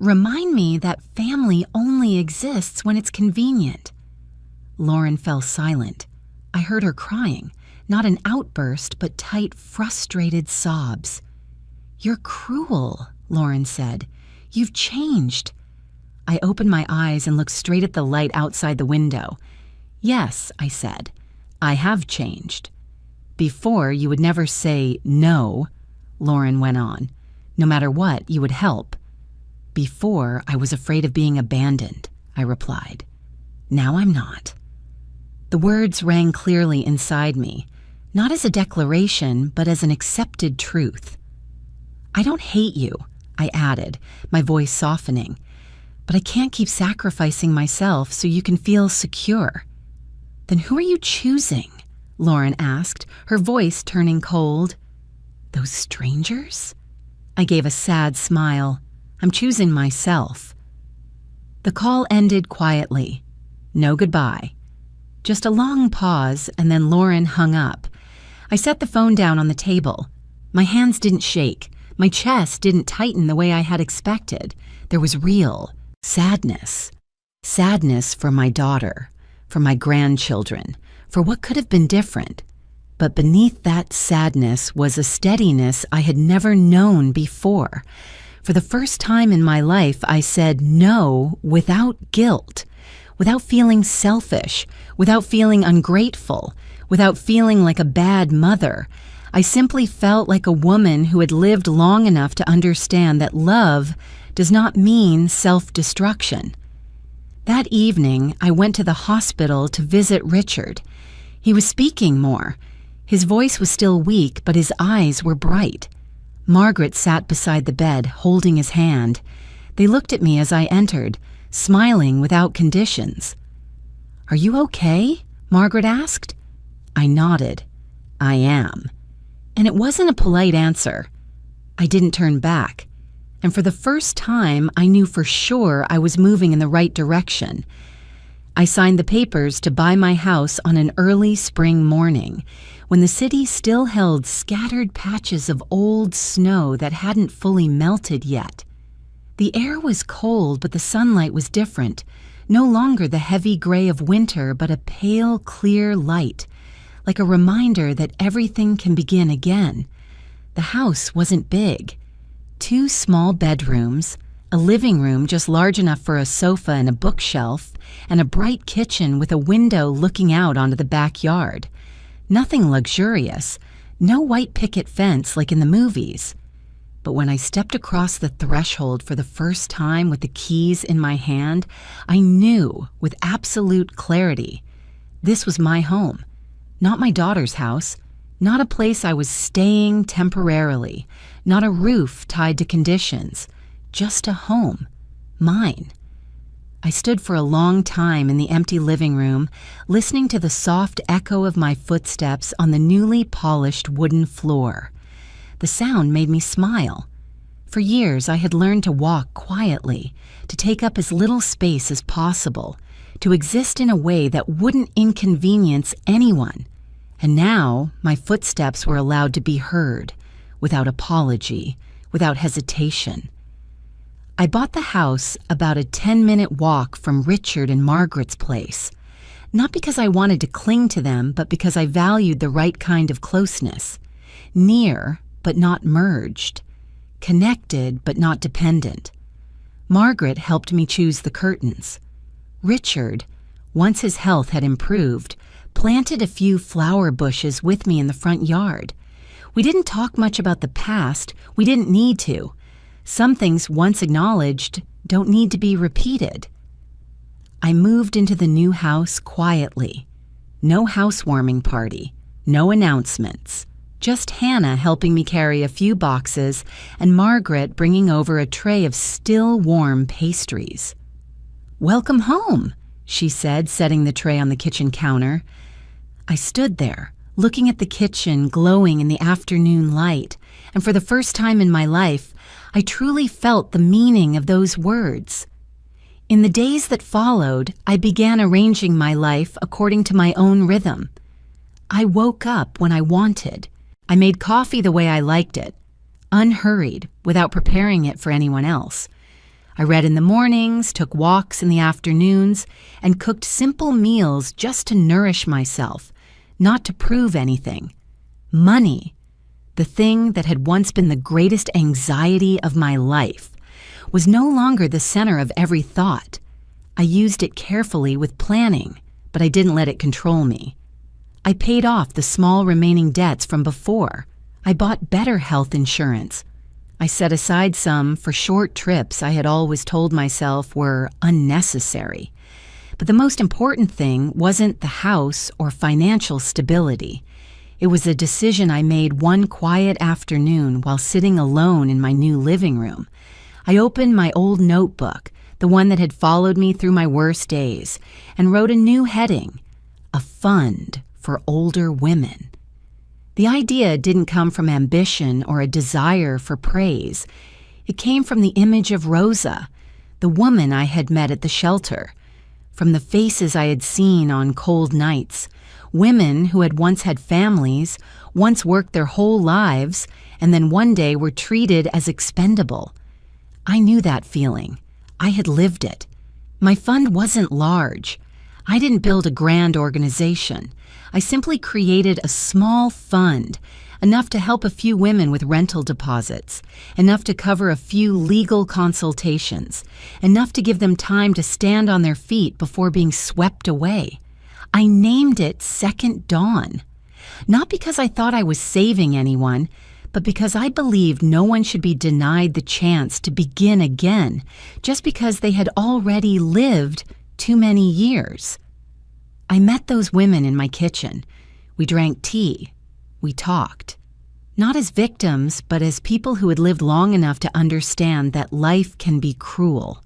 Remind me that family only exists when it's convenient." Lauren fell silent. I heard her crying, not an outburst, but tight, frustrated sobs. "You're cruel," Lauren said. "You've changed." I opened my eyes and looked straight at the light outside the window. "Yes," I said, "I have changed. Before, you would never say no," Lauren went on. "No matter what, you would help." "Before, I was afraid of being abandoned," I replied. "Now I'm not." The words rang clearly inside me, not as a declaration, but as an accepted truth. "I don't hate you," I added, my voice softening, "but I can't keep sacrificing myself so you can feel secure." "Then who are you choosing?" Lauren asked, her voice turning cold. "Those strangers?" I gave a sad smile. "I'm choosing myself." The call ended quietly. No goodbye. Just a long pause, and then Lauren hung up. I set the phone down on the table. My hands didn't shake. My chest didn't tighten the way I had expected. There was real sadness. Sadness for my daughter, for my grandchildren, for what could have been different. But beneath that sadness was a steadiness I had never known before. For the first time in my life, I said no without guilt, without feeling selfish, without feeling ungrateful, without feeling like a bad mother. I simply felt like a woman who had lived long enough to understand that love does not mean self-destruction. That evening, I went to the hospital to visit Richard. He was speaking more. His voice was still weak, but his eyes were bright. Margaret sat beside the bed, holding his hand. They looked at me as I entered, smiling without conditions. "Are you okay?" Margaret asked. I nodded. "I am." And it wasn't a polite answer. I didn't turn back. And for the first time, I knew for sure I was moving in the right direction. I signed the papers to buy my house on an early spring morning, when the city still held scattered patches of old snow that hadn't fully melted yet. The air was cold, but the sunlight was different. No longer the heavy gray of winter, but a pale, clear light, like a reminder that everything can begin again. The house wasn't big. 2 small bedrooms, a living room just large enough for a sofa and a bookshelf, and a bright kitchen with a window looking out onto the backyard. Nothing luxurious, no white picket fence like in the movies. But when I stepped across the threshold for the first time with the keys in my hand, I knew with absolute clarity this was my home, not my daughter's house, not a place I was staying temporarily, not a roof tied to conditions, just a home, mine. I stood for a long time in the empty living room, listening to the soft echo of my footsteps on the newly polished wooden floor. The sound made me smile. For years, I had learned to walk quietly, to take up as little space as possible, to exist in a way that wouldn't inconvenience anyone. And now, my footsteps were allowed to be heard, without apology, without hesitation. I bought the house about a 10-minute walk from Richard and Margaret's place, not because I wanted to cling to them, but because I valued the right kind of closeness. Near, but not merged. Connected, but not dependent. Margaret helped me choose the curtains. Richard, once his health had improved, planted a few flower bushes with me in the front yard. We didn't talk much about the past. We didn't need to. Some things once acknowledged don't need to be repeated. I moved into the new house quietly. No housewarming party, no announcements. Just Hannah helping me carry a few boxes and Margaret bringing over a tray of still warm pastries. "Welcome home," she said, setting the tray on the kitchen counter. I stood there, looking at the kitchen glowing in the afternoon light, and for the first time in my life, I truly felt the meaning of those words. In the days that followed, I began arranging my life according to my own rhythm. I woke up when I wanted. I made coffee the way I liked it, unhurried, without preparing it for anyone else. I read in the mornings, took walks in the afternoons, and cooked simple meals just to nourish myself, not to prove anything. Money, the thing that had once been the greatest anxiety of my life, was no longer the center of every thought. I used it carefully with planning, but I didn't let it control me. I paid off the small remaining debts from before. I bought better health insurance. I set aside some for short trips I had always told myself were unnecessary. But the most important thing wasn't the house or financial stability. It was a decision I made one quiet afternoon while sitting alone in my new living room. I opened my old notebook, the one that had followed me through my worst days, and wrote a new heading, "A Fund for Older Women." The idea didn't come from ambition or a desire for praise. It came from the image of Rosa, the woman I had met at the shelter, from the faces I had seen on cold nights, women who had once had families, once worked their whole lives, and then one day were treated as expendable. I knew that feeling. I had lived it. My fund wasn't large. I didn't build a grand organization. I simply created a small fund, enough to help a few women with rental deposits, enough to cover a few legal consultations, enough to give them time to stand on their feet before being swept away. I named it Second Dawn, not because I thought I was saving anyone, but because I believed no one should be denied the chance to begin again just because they had already lived too many years. I met those women in my kitchen. We drank tea. We talked. Not as victims, but as people who had lived long enough to understand that life can be cruel.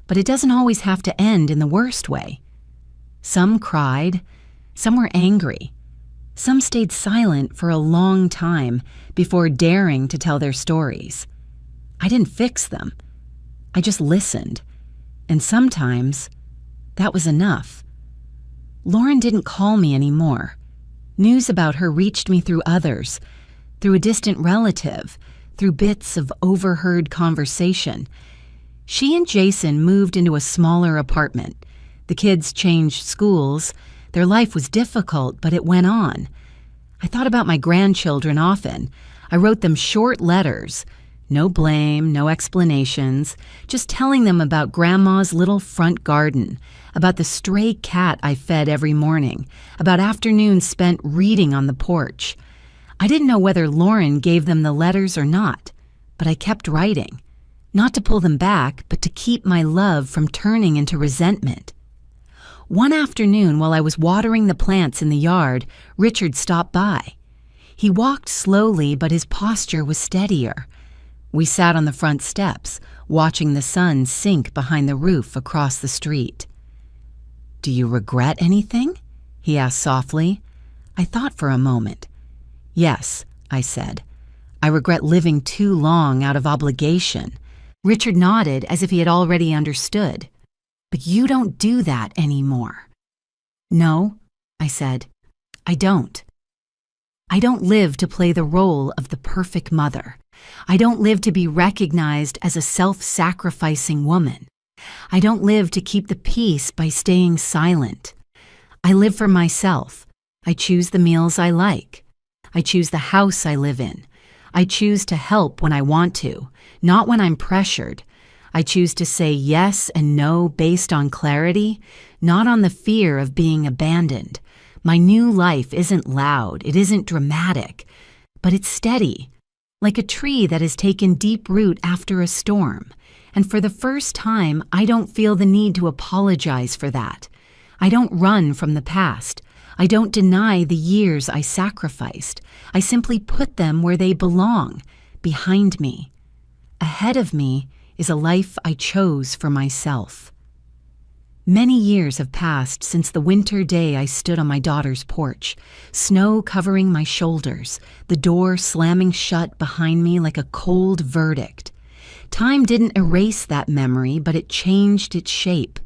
But it doesn't always have to end in the worst way. Some cried. Some were angry. Some stayed silent for a long time before daring to tell their stories. I didn't fix them. I just listened. And sometimes that was enough. Lauren didn't call me anymore. News about her reached me through others, through a distant relative, through bits of overheard conversation. She and Jason moved into a smaller apartment. The kids changed schools. Their life was difficult, but it went on. I thought about my grandchildren often. I wrote them short letters. No blame, no explanations, just telling them about Grandma's little front garden, about the stray cat I fed every morning, about afternoons spent reading on the porch. I didn't know whether Lauren gave them the letters or not, but I kept writing, not to pull them back, but to keep my love from turning into resentment. One afternoon, while I was watering the plants in the yard, Richard stopped by. He walked slowly, but his posture was steadier. We sat on the front steps, watching the sun sink behind the roof across the street. "Do you regret anything?" he asked softly. I thought for a moment. "Yes," I said. "I regret living too long out of obligation." Richard nodded as if he had already understood. "But you don't do that anymore." "No," I said. "I don't. I don't live to play the role of the perfect mother. I don't live to be recognized as a self-sacrificing woman. I don't live to keep the peace by staying silent. I live for myself. I choose the meals I like. I choose the house I live in. I choose to help when I want to, not when I'm pressured. I choose to say yes and no based on clarity, not on the fear of being abandoned. My new life isn't loud, it isn't dramatic, but it's steady, like a tree that has taken deep root after a storm. And for the first time, I don't feel the need to apologize for that. I don't run from the past. I don't deny the years I sacrificed. I simply put them where they belong, behind me. Ahead of me is a life I chose for myself. Many years have passed since the winter day I stood on my daughter's porch, snow covering my shoulders, the door slamming shut behind me like a cold verdict. Time didn't erase that memory, but it changed its shape.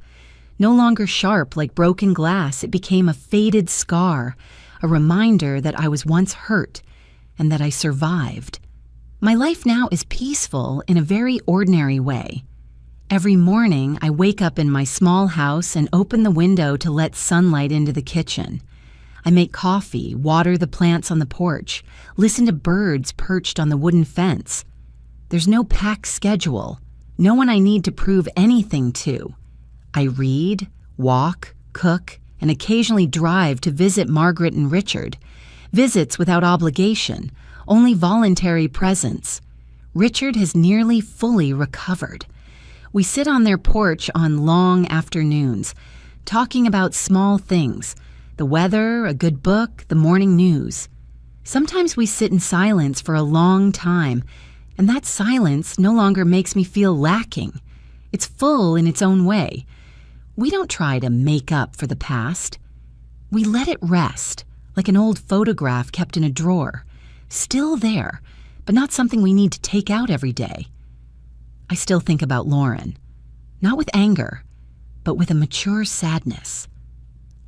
No longer sharp like broken glass, it became a faded scar, a reminder that I was once hurt and that I survived. My life now is peaceful in a very ordinary way. Every morning, I wake up in my small house and open the window to let sunlight into the kitchen. I make coffee, water the plants on the porch, listen to birds perched on the wooden fence. There's no packed schedule, no one I need to prove anything to. I read, walk, cook, and occasionally drive to visit Margaret and Richard. Visits without obligation, only voluntary presence. Richard has nearly fully recovered. We sit on their porch on long afternoons, talking about small things, the weather, a good book, the morning news. Sometimes we sit in silence for a long time, and that silence no longer makes me feel lacking. It's full in its own way. We don't try to make up for the past. We let it rest, like an old photograph kept in a drawer, still there, but not something we need to take out every day. I still think about Lauren, not with anger, but with a mature sadness.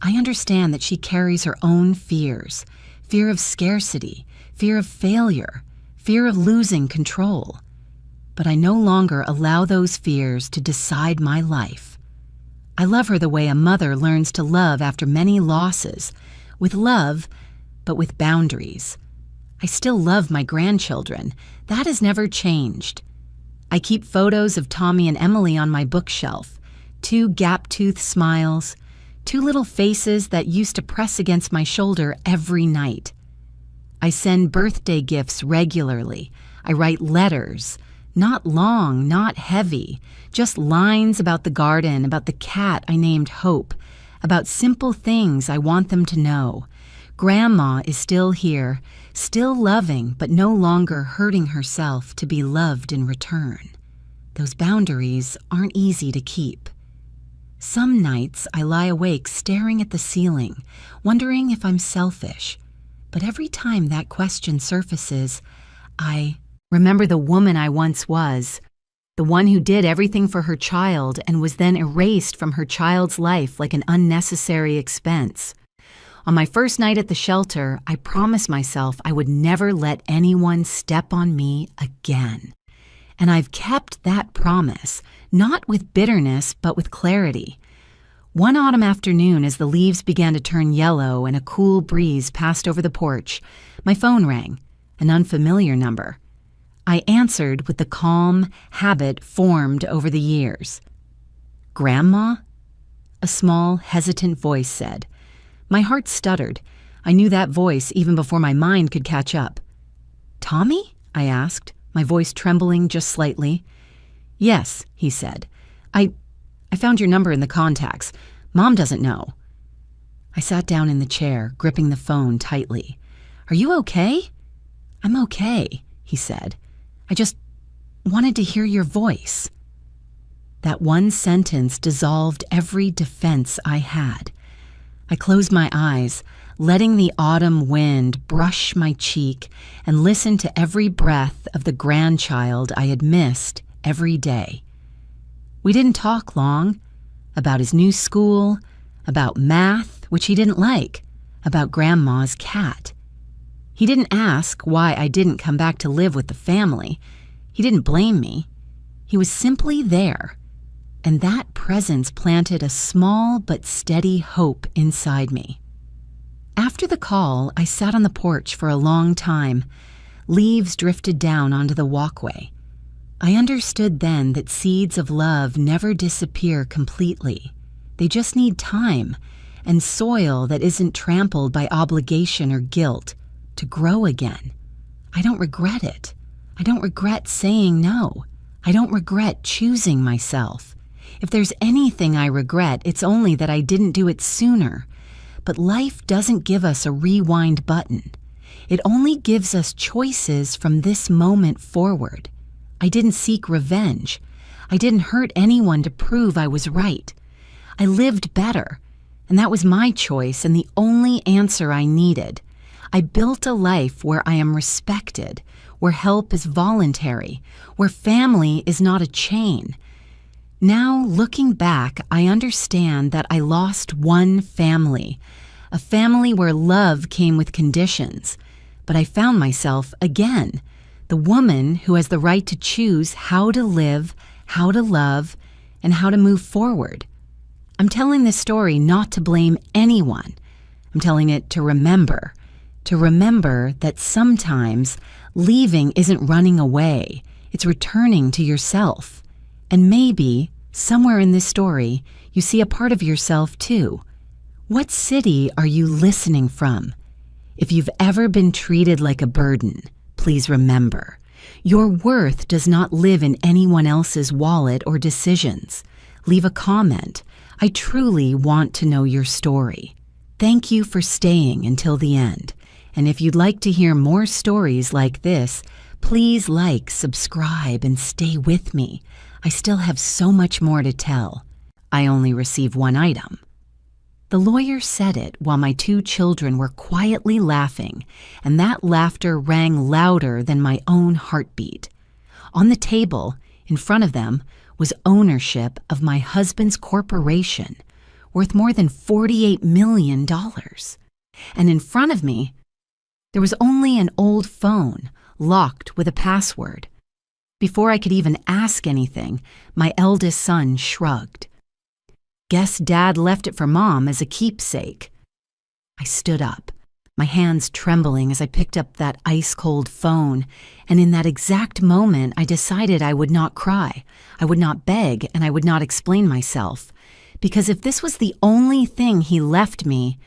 I understand that she carries her own fears, fear of scarcity, fear of failure, fear of losing control. But I no longer allow those fears to decide my life. I love her the way a mother learns to love after many losses, with love, but with boundaries. I still love my grandchildren. That has never changed. I keep photos of Tommy and Emily on my bookshelf, 2 gap-toothed smiles, 2 little faces that used to press against my shoulder every night. I send birthday gifts regularly. I write letters, not long, not heavy, just lines about the garden, about the cat I named Hope, about simple things I want them to know. Grandma is still here, still loving, but no longer hurting herself to be loved in return. Those boundaries aren't easy to keep. Some nights I lie awake staring at the ceiling, wondering if I'm selfish. But every time that question surfaces, I remember the woman I once was, the one who did everything for her child and was then erased from her child's life like an unnecessary expense. On my first night at the shelter, I promised myself I would never let anyone step on me again. And I've kept that promise, not with bitterness, but with clarity. One autumn afternoon, as the leaves began to turn yellow and a cool breeze passed over the porch, my phone rang, an unfamiliar number. I answered with the calm habit formed over the years. "Grandma?" A small, hesitant voice said. My heart stuttered. I knew that voice even before my mind could catch up. "Tommy?" I asked, my voice trembling just slightly. "Yes," he said. I found your number in the contacts. Mom doesn't know." I sat down in the chair, gripping the phone tightly. "Are you okay?" "I'm okay," he said. "I just wanted to hear your voice." That one sentence dissolved every defense I had. I closed my eyes, letting the autumn wind brush my cheek and listen to every breath of the grandchild I had missed every day. We didn't talk long, about his new school, about math, which he didn't like, about Grandma's cat. He didn't ask why I didn't come back to live with the family. He didn't blame me. He was simply there. And that presence planted a small but steady hope inside me. After the call, I sat on the porch for a long time. Leaves drifted down onto the walkway. I understood then that seeds of love never disappear completely. They just need time and soil that isn't trampled by obligation or guilt to grow again. I don't regret it. I don't regret saying no. I don't regret choosing myself. If there's anything I regret, it's only that I didn't do it sooner. But life doesn't give us a rewind button. It only gives us choices from this moment forward. I didn't seek revenge. I didn't hurt anyone to prove I was right. I lived better, and that was my choice and the only answer I needed. I built a life where I am respected, where help is voluntary, where family is not a chain. Now, looking back, I understand that I lost one family, a family where love came with conditions. But I found myself again, the woman who has the right to choose how to live, how to love, and how to move forward. I'm telling this story not to blame anyone. I'm telling it to remember that sometimes leaving isn't running away, it's returning to yourself. And maybe, somewhere in this story, you see a part of yourself too. What city are you listening from? If you've ever been treated like a burden, please remember, your worth does not live in anyone else's wallet or decisions. Leave a comment. I truly want to know your story. Thank you for staying until the end. And if you'd like to hear more stories like this, please like, subscribe, and stay with me. I still have so much more to tell. I only receive one item. The lawyer said it while my 2 children were quietly laughing, and that laughter rang louder than my own heartbeat. On the table, in front of them, was ownership of my husband's corporation, worth more than $48 million. And in front of me, there was only an old phone, locked with a password. Before I could even ask anything, my eldest son shrugged. Guess Dad left it for Mom as a keepsake. I stood up, my hands trembling as I picked up that ice-cold phone, and in that exact moment I decided I would not cry, I would not beg, and I would not explain myself. Because if this was the only thing he left me,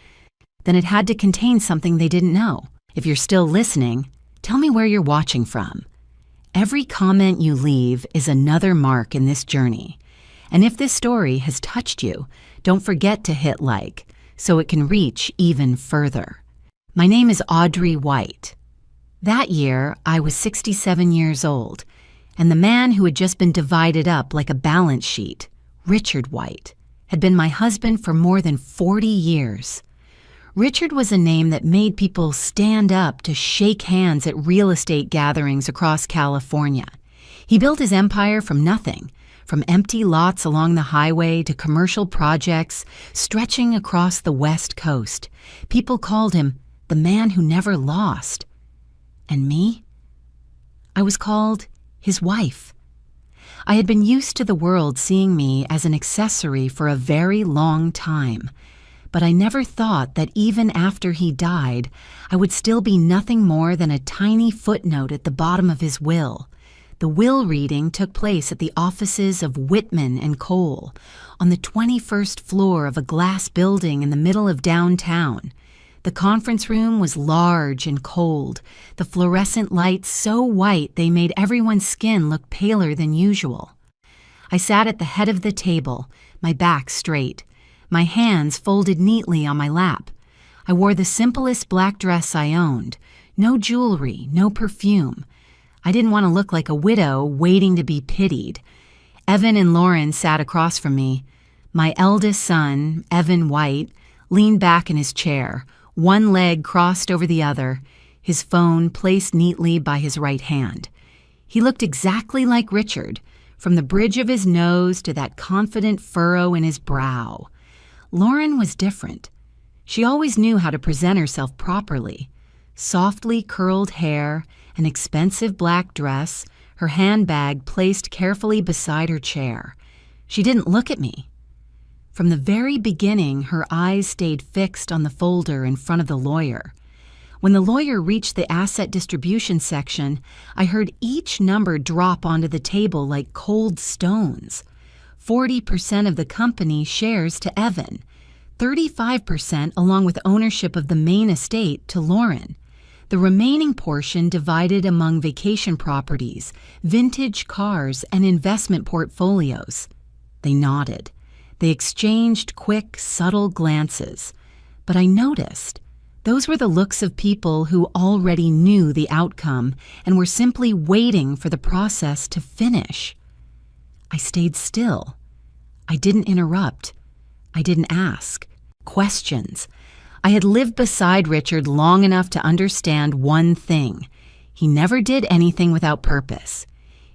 then it had to contain something they didn't know. If you're still listening, tell me where you're watching from. Every comment you leave is another mark in this journey. And if this story has touched you, don't forget to hit like so it can reach even further. My name is Audrey White. That year, I was 67 years old, and the man who had just been divided up like a balance sheet, Richard White, had been my husband for more than 40 years. Richard was a name that made people stand up to shake hands at real estate gatherings across California. He built his empire from nothing, from empty lots along the highway to commercial projects stretching across the West Coast. People called him the man who never lost. And me? I was called his wife. I had been used to the world seeing me as an accessory for a very long time. But I never thought that even after he died, I would still be nothing more than a tiny footnote at the bottom of his will. The will reading took place at the offices of Whitman and Cole, on the 21st floor of a glass building in the middle of downtown. The conference room was large and cold, the fluorescent lights so white they made everyone's skin look paler than usual. I sat at the head of the table, my back straight, my hands folded neatly on my lap. I wore the simplest black dress I owned, no jewelry, no perfume. I didn't want to look like a widow waiting to be pitied. Evan and Lauren sat across from me. My eldest son, Evan White, leaned back in his chair, one leg crossed over the other, his phone placed neatly by his right hand. He looked exactly like Richard, from the bridge of his nose to that confident furrow in his brow. Lauren was different. She always knew how to present herself properly. Softly curled hair, an expensive black dress, her handbag placed carefully beside her chair. She didn't look at me. From the very beginning, her eyes stayed fixed on the folder in front of the lawyer. When the lawyer reached the asset distribution section, I heard each number drop onto the table like cold stones. 40% of the company shares to Evan, 35% along with ownership of the main estate to Lauren. The remaining portion divided among vacation properties, vintage cars, and investment portfolios. They nodded. They exchanged quick, subtle glances. But I noticed those were the looks of people who already knew the outcome and were simply waiting for the process to finish. I stayed still. I didn't interrupt. I didn't ask questions. I had lived beside Richard long enough to understand one thing. He never did anything without purpose.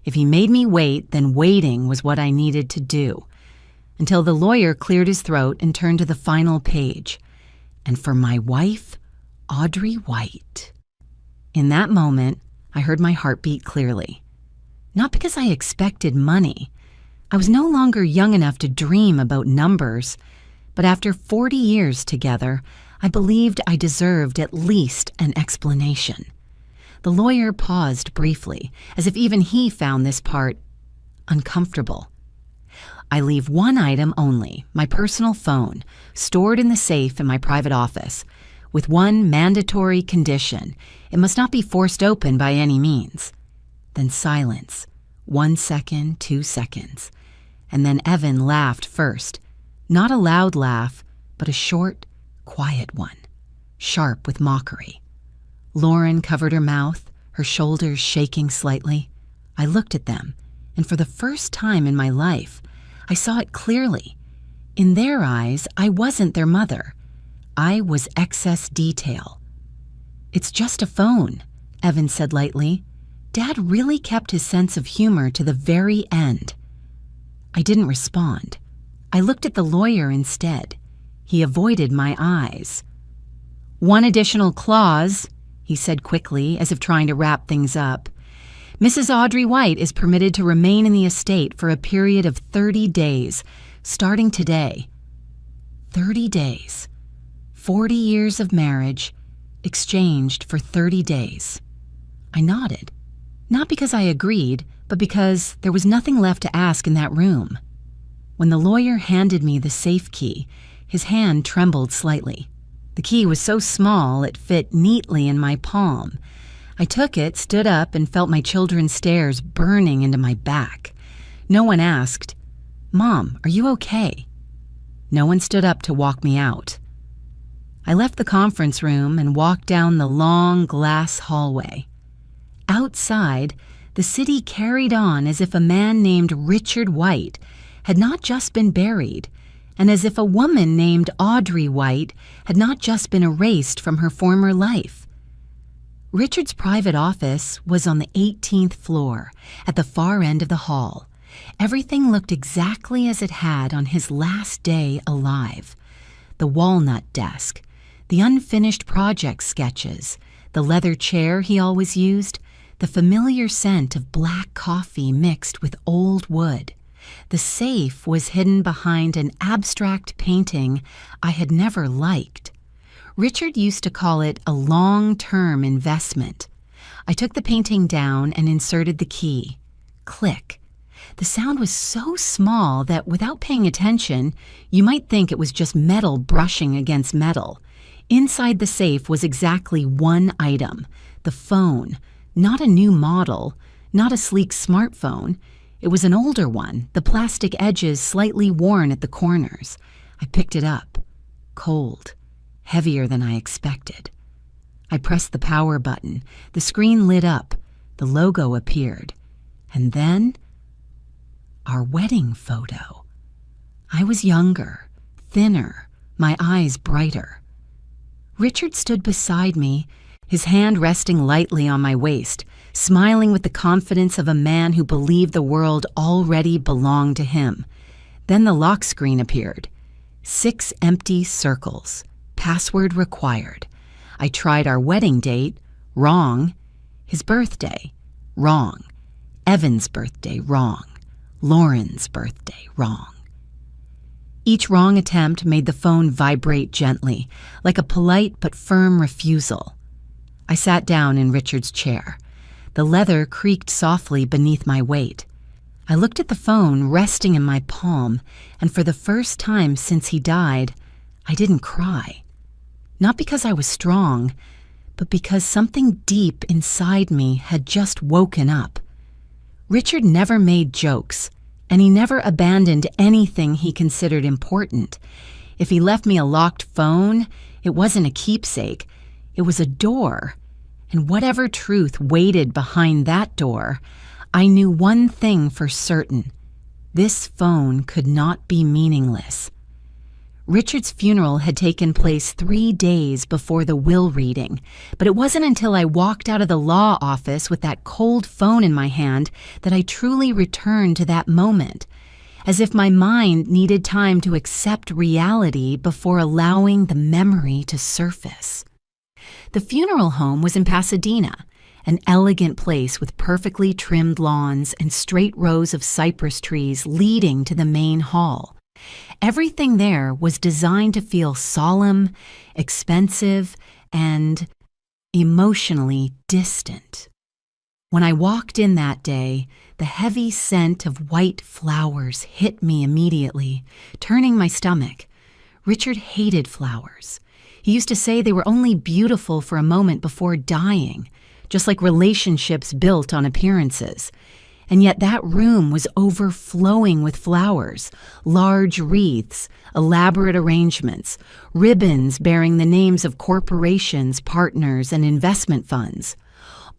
If he made me wait, then waiting was what I needed to do. Until the lawyer cleared his throat and turned to the final page. And for my wife, Audrey White. In that moment, I heard my heartbeat clearly. Not because I expected money. I was no longer young enough to dream about numbers. But after 40 years together, I believed I deserved at least an explanation. The lawyer paused briefly, as if even he found this part uncomfortable. I leave one item only, my personal phone, stored in the safe in my private office, with one mandatory condition. It must not be forced open by any means. Then silence. 1 second, 2 seconds. And then Evan laughed first. Not a loud laugh, but a short, quiet one, sharp with mockery. Lauren covered her mouth, her shoulders shaking slightly. I looked at them, and for the first time in my life, I saw it clearly. In their eyes, I wasn't their mother. I was excess detail. "It's just a phone," Evan said lightly. Dad really kept his sense of humor to the very end. I didn't respond. I looked at the lawyer instead. He avoided my eyes. "One additional clause," he said quickly, as if trying to wrap things up. "Mrs. Audrey White is permitted to remain in the estate for a period of 30 days, starting today." 30 days. 40 years of marriage, exchanged for 30 days. I nodded. Not because I agreed, but because there was nothing left to ask in that room. When the lawyer handed me the safe key, his hand trembled slightly. The key was so small it fit neatly in my palm. I took it, stood up, and felt my children's stares burning into my back. No one asked, "Mom, are you okay?" No one stood up to walk me out. I left the conference room and walked down the long glass hallway. Outside, the city carried on as if a man named Richard White had not just been buried, and as if a woman named Audrey White had not just been erased from her former life. Richard's private office was on the 18th floor, at the far end of the hall. Everything looked exactly as it had on his last day alive. The walnut desk, the unfinished project sketches, the leather chair he always used, the familiar scent of black coffee mixed with old wood. The safe was hidden behind an abstract painting I had never liked. Richard used to call it a long-term investment. I took the painting down and inserted the key. Click. The sound was so small that without paying attention, you might think it was just metal brushing against metal. Inside the safe was exactly one item, the phone. Not a new model, not a sleek smartphone. It was an older one, the plastic edges slightly worn at the corners. I picked it up. Cold. Heavier than I expected. I pressed the power button. The screen lit up. The logo appeared. And then, our wedding photo. I was younger, thinner, my eyes brighter. Richard stood beside me, his hand resting lightly on my waist, smiling with the confidence of a man who believed the world already belonged to him. Then the lock screen appeared. 6 empty circles. Password required. I tried our wedding date. Wrong. His birthday. Wrong. Evan's birthday. Wrong. Lauren's birthday. Wrong. Each wrong attempt made the phone vibrate gently, like a polite but firm refusal. I sat down in Richard's chair. The leather creaked softly beneath my weight. I looked at the phone resting in my palm, and for the first time since he died, I didn't cry. Not because I was strong, but because something deep inside me had just woken up. Richard never made jokes, and he never abandoned anything he considered important. If he left me a locked phone, it wasn't a keepsake. It was a door. And whatever truth waited behind that door, I knew one thing for certain. This phone could not be meaningless. Richard's funeral had taken place 3 days before the will reading, but it wasn't until I walked out of the law office with that cold phone in my hand that I truly returned to that moment, as if my mind needed time to accept reality before allowing the memory to surface. The funeral home was in Pasadena, an elegant place with perfectly trimmed lawns and straight rows of cypress trees leading to the main hall. Everything there was designed to feel solemn, expensive, and emotionally distant. When I walked in that day, the heavy scent of white flowers hit me immediately, turning my stomach. Richard hated flowers. He used to say they were only beautiful for a moment before dying, just like relationships built on appearances. And yet that room was overflowing with flowers, large wreaths, elaborate arrangements, ribbons bearing the names of corporations, partners, and investment funds.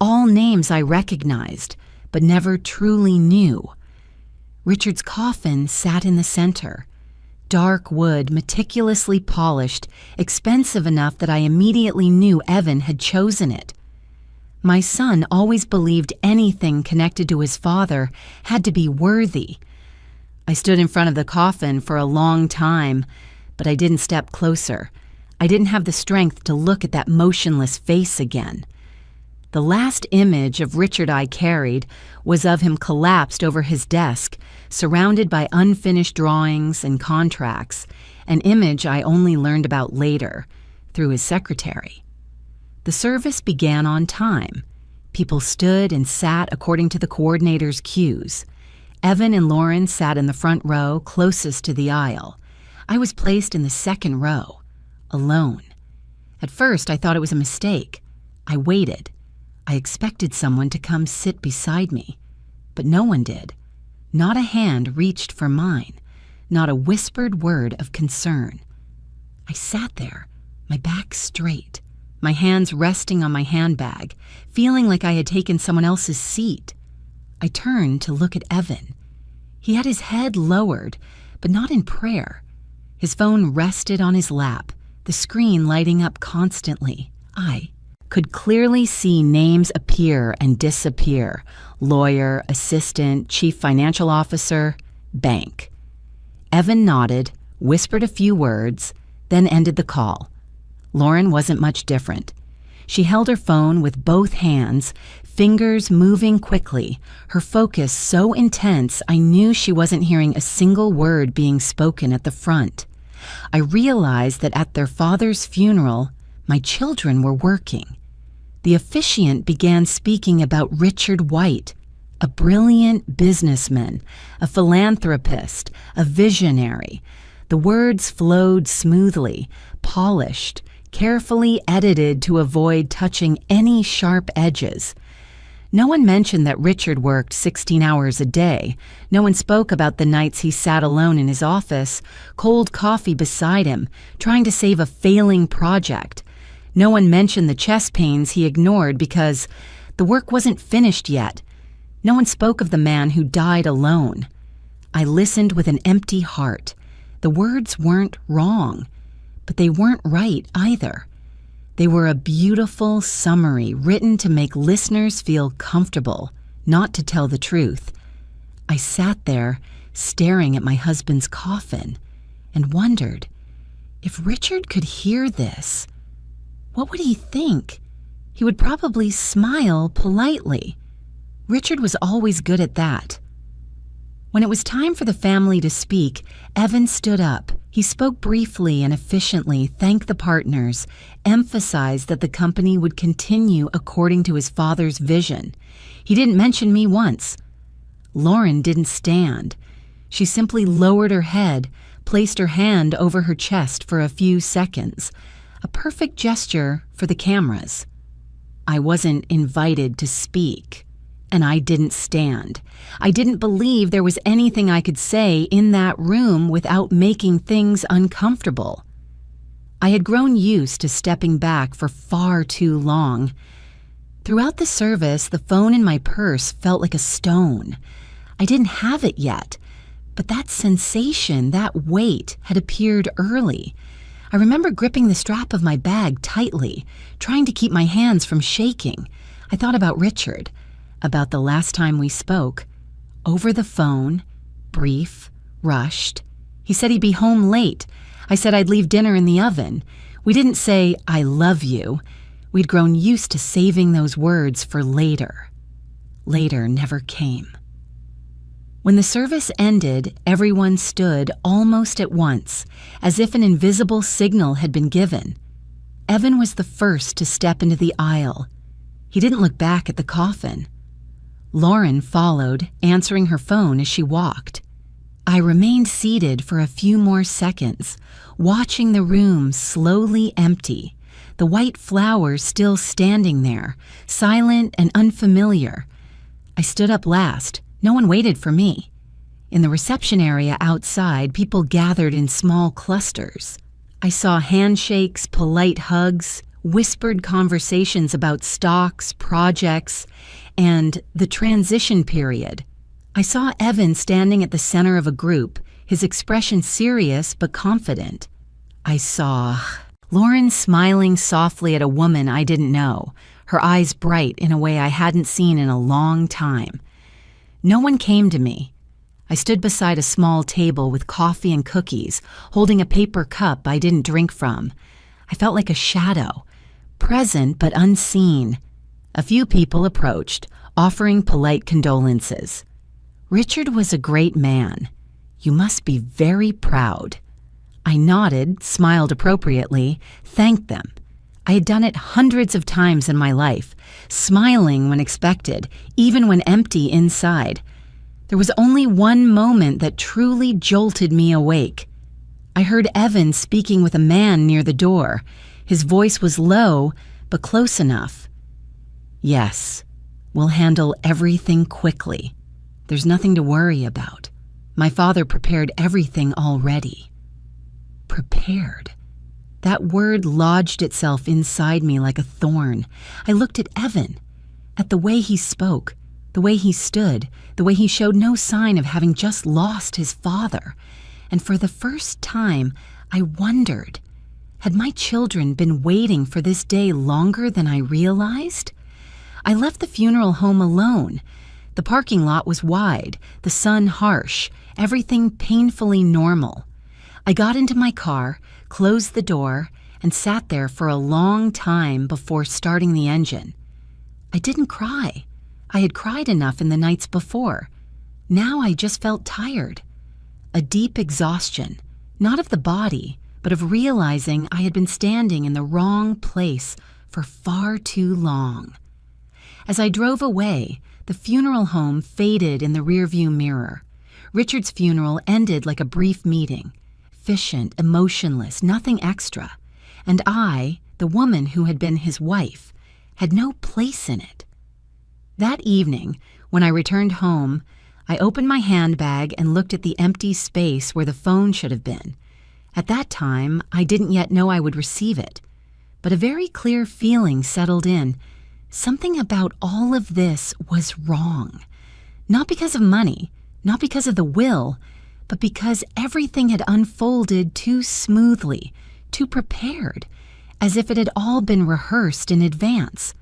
All names I recognized, but never truly knew. Richard's coffin sat in the center. Dark wood, meticulously polished, expensive enough that I immediately knew Evan had chosen it. My son always believed anything connected to his father had to be worthy. I stood in front of the coffin for a long time, but I didn't step closer. I didn't have the strength to look at that motionless face again. The last image of Richard I carried was of him collapsed over his desk, surrounded by unfinished drawings and contracts, an image I only learned about later, through his secretary. The service began on time. People stood and sat according to the coordinator's cues. Evan and Lauren sat in the front row closest to the aisle. I was placed in the second row, alone. At first, I thought it was a mistake. I waited. I expected someone to come sit beside me, but no one did. Not a hand reached for mine, not a whispered word of concern. I sat there, my back straight, my hands resting on my handbag, feeling like I had taken someone else's seat. I turned to look at Evan. He had his head lowered, but not in prayer. His phone rested on his lap, the screen lighting up constantly. I could clearly see names appear and disappear: lawyer, assistant, chief financial officer, bank. Evan nodded, whispered a few words, then ended the call. Lauren wasn't much different. She held her phone with both hands, fingers moving quickly, her focus so intense I knew she wasn't hearing a single word being spoken at the front. I realized that at their father's funeral, my children were working. The officiant began speaking about Richard White, a brilliant businessman, a philanthropist, a visionary. The words flowed smoothly, polished, carefully edited to avoid touching any sharp edges. No one mentioned that Richard worked 16 hours a day. No one spoke about the nights he sat alone in his office, cold coffee beside him, trying to save a failing project. No one mentioned the chest pains he ignored because the work wasn't finished yet. No one spoke of the man who died alone. I listened with an empty heart. The words weren't wrong, but they weren't right either. They were a beautiful summary written to make listeners feel comfortable, not to tell the truth. I sat there, staring at my husband's coffin, and wondered, if Richard could hear this, what would he think? He would probably smile politely. Richard was always good at that. When it was time for the family to speak, Evan stood up. He spoke briefly and efficiently, thanked the partners, emphasized that the company would continue according to his father's vision. He didn't mention me once. Lauren didn't stand. She simply lowered her head, placed her hand over her chest for a few seconds, a perfect gesture for the cameras. I wasn't invited to speak, and I didn't stand. I didn't believe there was anything I could say in that room without making things uncomfortable. I had grown used to stepping back for far too long. Throughout the service, the phone in my purse felt like a stone. I didn't have it yet, but that sensation, that weight, had appeared early. I remember gripping the strap of my bag tightly, trying to keep my hands from shaking. I thought about Richard, about the last time we spoke. Over the phone, brief, rushed. He said he'd be home late. I said I'd leave dinner in the oven. We didn't say, "I love you." We'd grown used to saving those words for later. Later never came. When the service ended, everyone stood almost at once, as if an invisible signal had been given. Evan was the first to step into the aisle. He didn't look back at the coffin. Lauren followed, answering her phone as she walked. I remained seated for a few more seconds, watching the room slowly empty, the white flowers still standing there, silent and unfamiliar. I stood up last. No one waited for me. In the reception area outside, people gathered in small clusters. I saw handshakes, polite hugs, whispered conversations about stocks, projects, and the transition period. I saw Evan standing at the center of a group, his expression serious but confident. I saw Lauren smiling softly at a woman I didn't know, her eyes bright in a way I hadn't seen in a long time. No one came to me. I stood beside a small table with coffee and cookies, holding a paper cup I didn't drink from. I felt like a shadow, present but unseen. A few people approached, offering polite condolences. Richard was a great man. You must be very proud. I nodded, smiled appropriately, thanked them. I had done it hundreds of times in my life, smiling when expected, even when empty inside. There was only one moment that truly jolted me awake. I heard Evan speaking with a man near the door. His voice was low, but close enough. "Yes, we'll handle everything quickly. There's nothing to worry about. My father prepared everything already." Prepared. That word lodged itself inside me like a thorn. I looked at Evan, at the way he spoke, the way he stood, the way he showed no sign of having just lost his father. And for the first time, I wondered, had my children been waiting for this day longer than I realized? I left the funeral home alone. The parking lot was wide, the sun harsh, everything painfully normal. I got into my car, closed the door, and sat there for a long time before starting the engine. I didn't cry. I had cried enough in the nights before. Now I just felt tired. A deep exhaustion, not of the body, but of realizing I had been standing in the wrong place for far too long. As I drove away, the funeral home faded in the rearview mirror. Richard's funeral ended like a brief meeting. Efficient, emotionless, nothing extra. And I, the woman who had been his wife, had no place in it. That evening, when I returned home, I opened my handbag and looked at the empty space where the phone should have been. At that time, I didn't yet know I would receive it, but a very clear feeling settled in. Something about all of this was wrong. Not because of money, not because of the will, but because everything had unfolded too smoothly, too prepared, as if it had all been rehearsed in advance.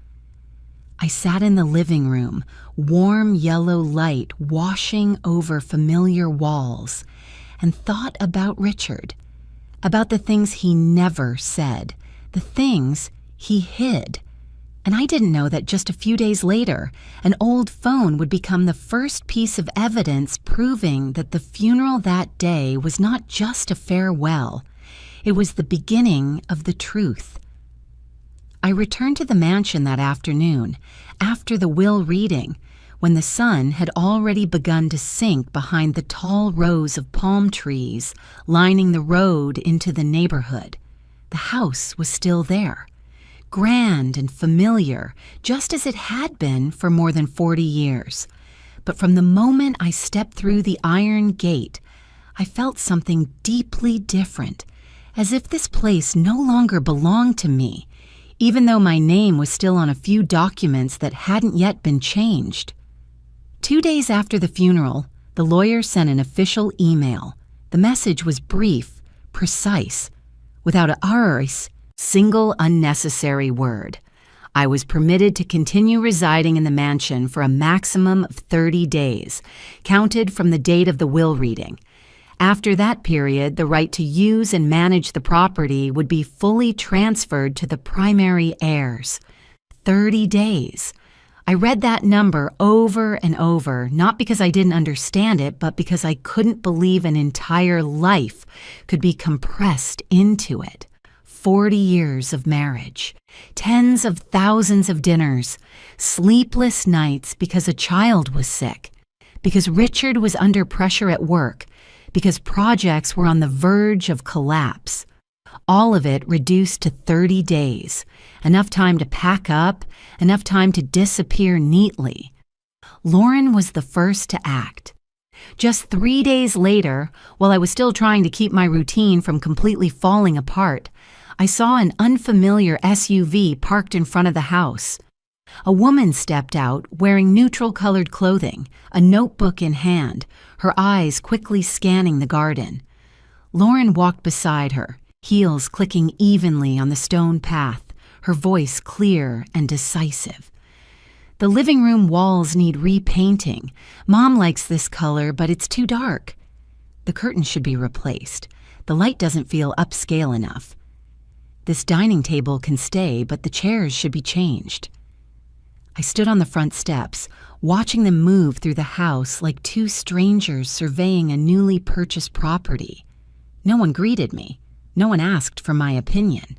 I sat in the living room, warm yellow light washing over familiar walls, and thought about Richard, about the things he never said, the things he hid. And I didn't know that just a few days later, an old phone would become the first piece of evidence proving that the funeral that day was not just a farewell. It was the beginning of the truth. I returned to the mansion that afternoon, after the will reading, when the sun had already begun to sink behind the tall rows of palm trees lining the road into the neighborhood. The house was still there, grand and familiar, just as it had been for more than 40 years. But from the moment I stepped through the iron gate, I felt something deeply different, as if this place no longer belonged to me, even though my name was still on a few documents that hadn't yet been changed. 2 days after the funeral, the lawyer sent an official email. The message was brief, precise, without a single unnecessary word. I was permitted to continue residing in the mansion for a maximum of 30 days, counted from the date of the will reading. After that period, the right to use and manage the property would be fully transferred to the primary heirs. 30 days. I read that number over and over, not because I didn't understand it, but because I couldn't believe an entire life could be compressed into it. 40 years of marriage, tens of thousands of dinners, sleepless nights because a child was sick, because Richard was under pressure at work, because projects were on the verge of collapse. All of it reduced to 30 days, enough time to pack up, enough time to disappear neatly. Lauren was the first to act. Just 3 days later, while I was still trying to keep my routine from completely falling apart, I saw an unfamiliar SUV parked in front of the house. A woman stepped out wearing neutral-colored clothing, a notebook in hand, her eyes quickly scanning the garden. Lauren walked beside her, heels clicking evenly on the stone path, her voice clear and decisive. "The living room walls need repainting. Mom likes this color, but it's too dark. The curtains should be replaced. The light doesn't feel upscale enough. This dining table can stay, but the chairs should be changed." I stood on the front steps, watching them move through the house like two strangers surveying a newly purchased property. No one greeted me. No one asked for my opinion.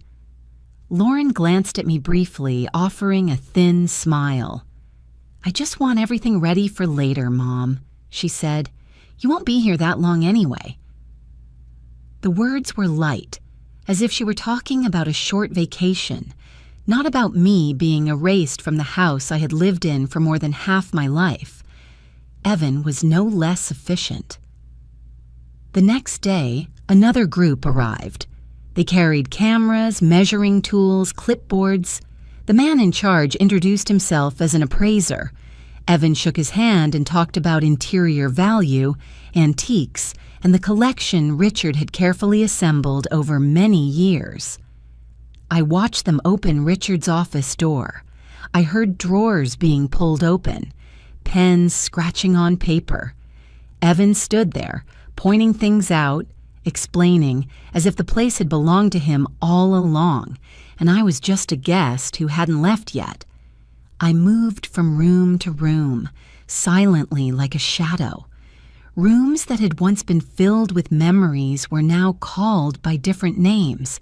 Lauren glanced at me briefly, offering a thin smile. "I just want everything ready for later, Mom," she said. "You won't be here that long anyway." The words were light, as if she were talking about a short vacation, not about me being erased from the house I had lived in for more than half my life. Evan was no less efficient. The next day, another group arrived. They carried cameras, measuring tools, clipboards. The man in charge introduced himself as an appraiser. Evan shook his hand and talked about interior value, antiques, and the collection Richard had carefully assembled over many years. I watched them open Richard's office door. I heard drawers being pulled open, pens scratching on paper. Evan stood there, pointing things out, explaining as if the place had belonged to him all along, and I was just a guest who hadn't left yet. I moved from room to room, silently like a shadow. Rooms that had once been filled with memories were now called by different names.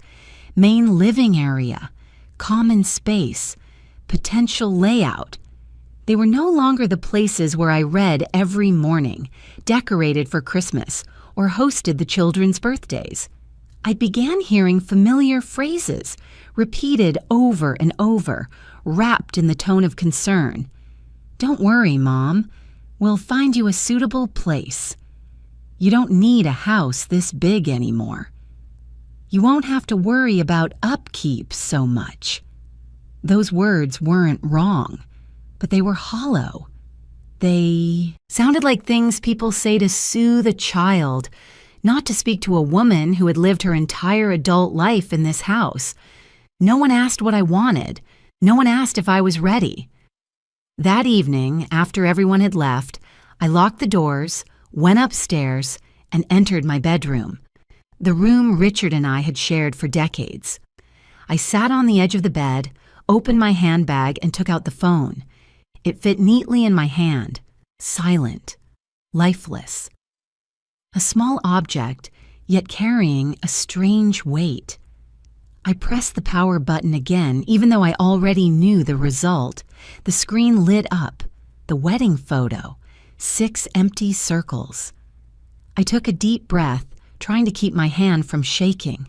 Main living area, common space, potential layout. They were no longer the places where I read every morning, decorated for Christmas, or hosted the children's birthdays. I began hearing familiar phrases, repeated over and over, wrapped in the tone of concern. "Don't worry, Mom. We'll find you a suitable place. You don't need a house this big anymore. You won't have to worry about upkeep so much." Those words weren't wrong, but they were hollow. They sounded like things people say to soothe a child, not to speak to a woman who had lived her entire adult life in this house. No one asked what I wanted. No one asked if I was ready. That evening, after everyone had left, I locked the doors, went upstairs, and entered my bedroom, the room Richard and I had shared for decades. I sat on the edge of the bed, opened my handbag, and took out the phone. It fit neatly in my hand, silent, lifeless. A small object, yet carrying a strange weight. I pressed the power button again, even though I already knew the result. The screen lit up. The wedding photo. 6 empty circles. I took a deep breath, trying to keep my hand from shaking.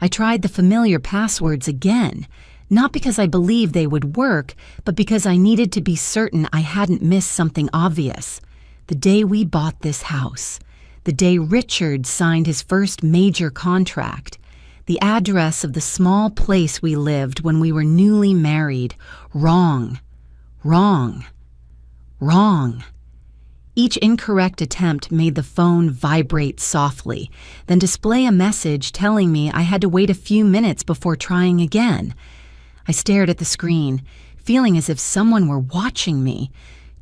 I tried the familiar passwords again, not because I believed they would work, but because I needed to be certain I hadn't missed something obvious. The day we bought this house. The day Richard signed his first major contract. The address of the small place we lived when we were newly married. Wrong. Wrong. Wrong. Each incorrect attempt made the phone vibrate softly, then display a message telling me I had to wait a few minutes before trying again. I stared at the screen, feeling as if someone were watching me,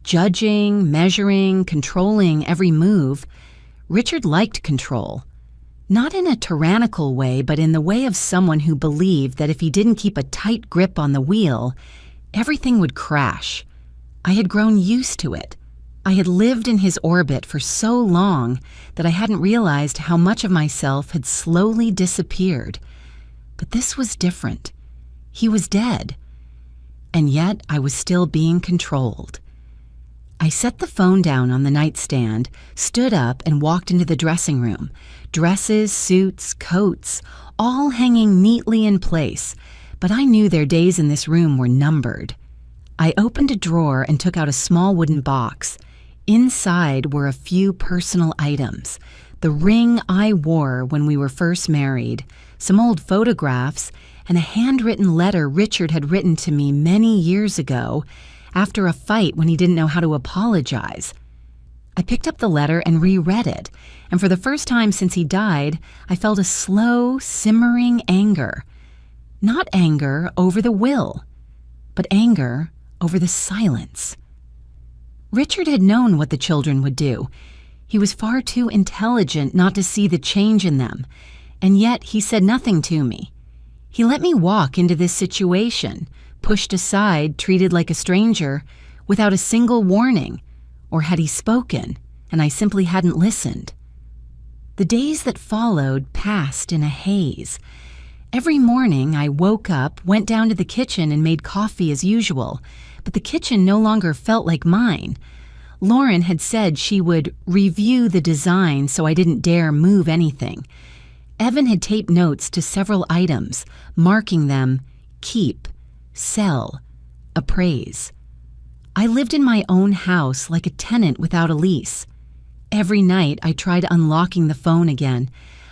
judging, measuring, controlling every move. Richard liked control. Not in a tyrannical way, but in the way of someone who believed that if he didn't keep a tight grip on the wheel, everything would crash. I had grown used to it. I had lived in his orbit for so long that I hadn't realized how much of myself had slowly disappeared. But this was different. He was dead. And yet I was still being controlled. I set the phone down on the nightstand, stood up, and walked into the dressing room. Dresses, suits, coats, all hanging neatly in place, but I knew their days in this room were numbered. I opened a drawer and took out a small wooden box. Inside were a few personal items. The ring I wore when we were first married, some old photographs, and a handwritten letter Richard had written to me many years ago, after a fight when he didn't know how to apologize. I picked up the letter and reread it, and for the first time since he died, I felt a slow, simmering anger. Not anger over the will, but anger over the silence. Richard had known what the children would do. He was far too intelligent not to see the change in them, and yet he said nothing to me. He let me walk into this situation, pushed aside, treated like a stranger, without a single warning, or had he spoken, and I simply hadn't listened. The days that followed passed in a haze. Every morning I woke up, went down to the kitchen and made coffee as usual, but the kitchen no longer felt like mine. Lauren had said she would review the design so I didn't dare move anything. Evan had taped notes to several items, marking them keep, sell, appraise. I lived in my own house like a tenant without a lease. Every night I tried unlocking the phone again.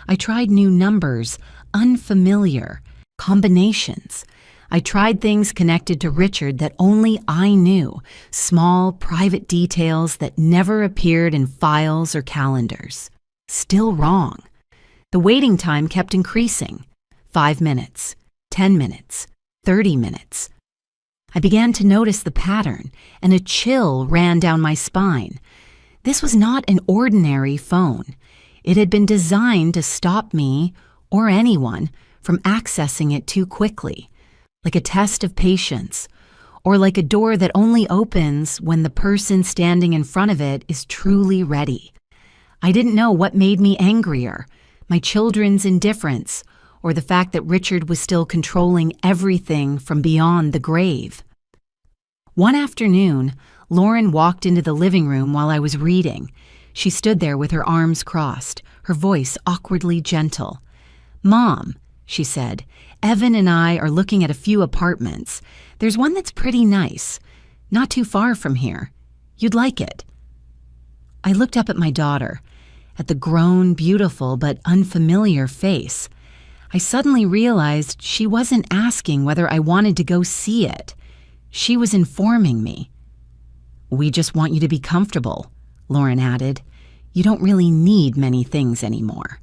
I tried new numbers, unfamiliar, combinations. I tried things connected to Richard that only I knew, small, private details that never appeared in files or calendars. Still wrong. The waiting time kept increasing. 5 minutes, 10 minutes, 30 minutes. I began to notice the pattern, and a chill ran down my spine. This was not an ordinary phone. It had been designed to stop me, or anyone, from accessing it too quickly, like a test of patience, or like a door that only opens when the person standing in front of it is truly ready. I didn't know what made me angrier, my children's indifference, or the fact that Richard was still controlling everything from beyond the grave. One afternoon, Lauren walked into the living room while I was reading. She stood there with her arms crossed, her voice awkwardly gentle. "Mom," she said, "Evan and I are looking at a few apartments. There's one that's pretty nice, not too far from here. You'd like it." I looked up at my daughter, at the grown, beautiful, but unfamiliar face. I suddenly realized she wasn't asking whether I wanted to go see it. She was informing me. "We just want you to be comfortable," Lauren added. "You don't really need many things anymore."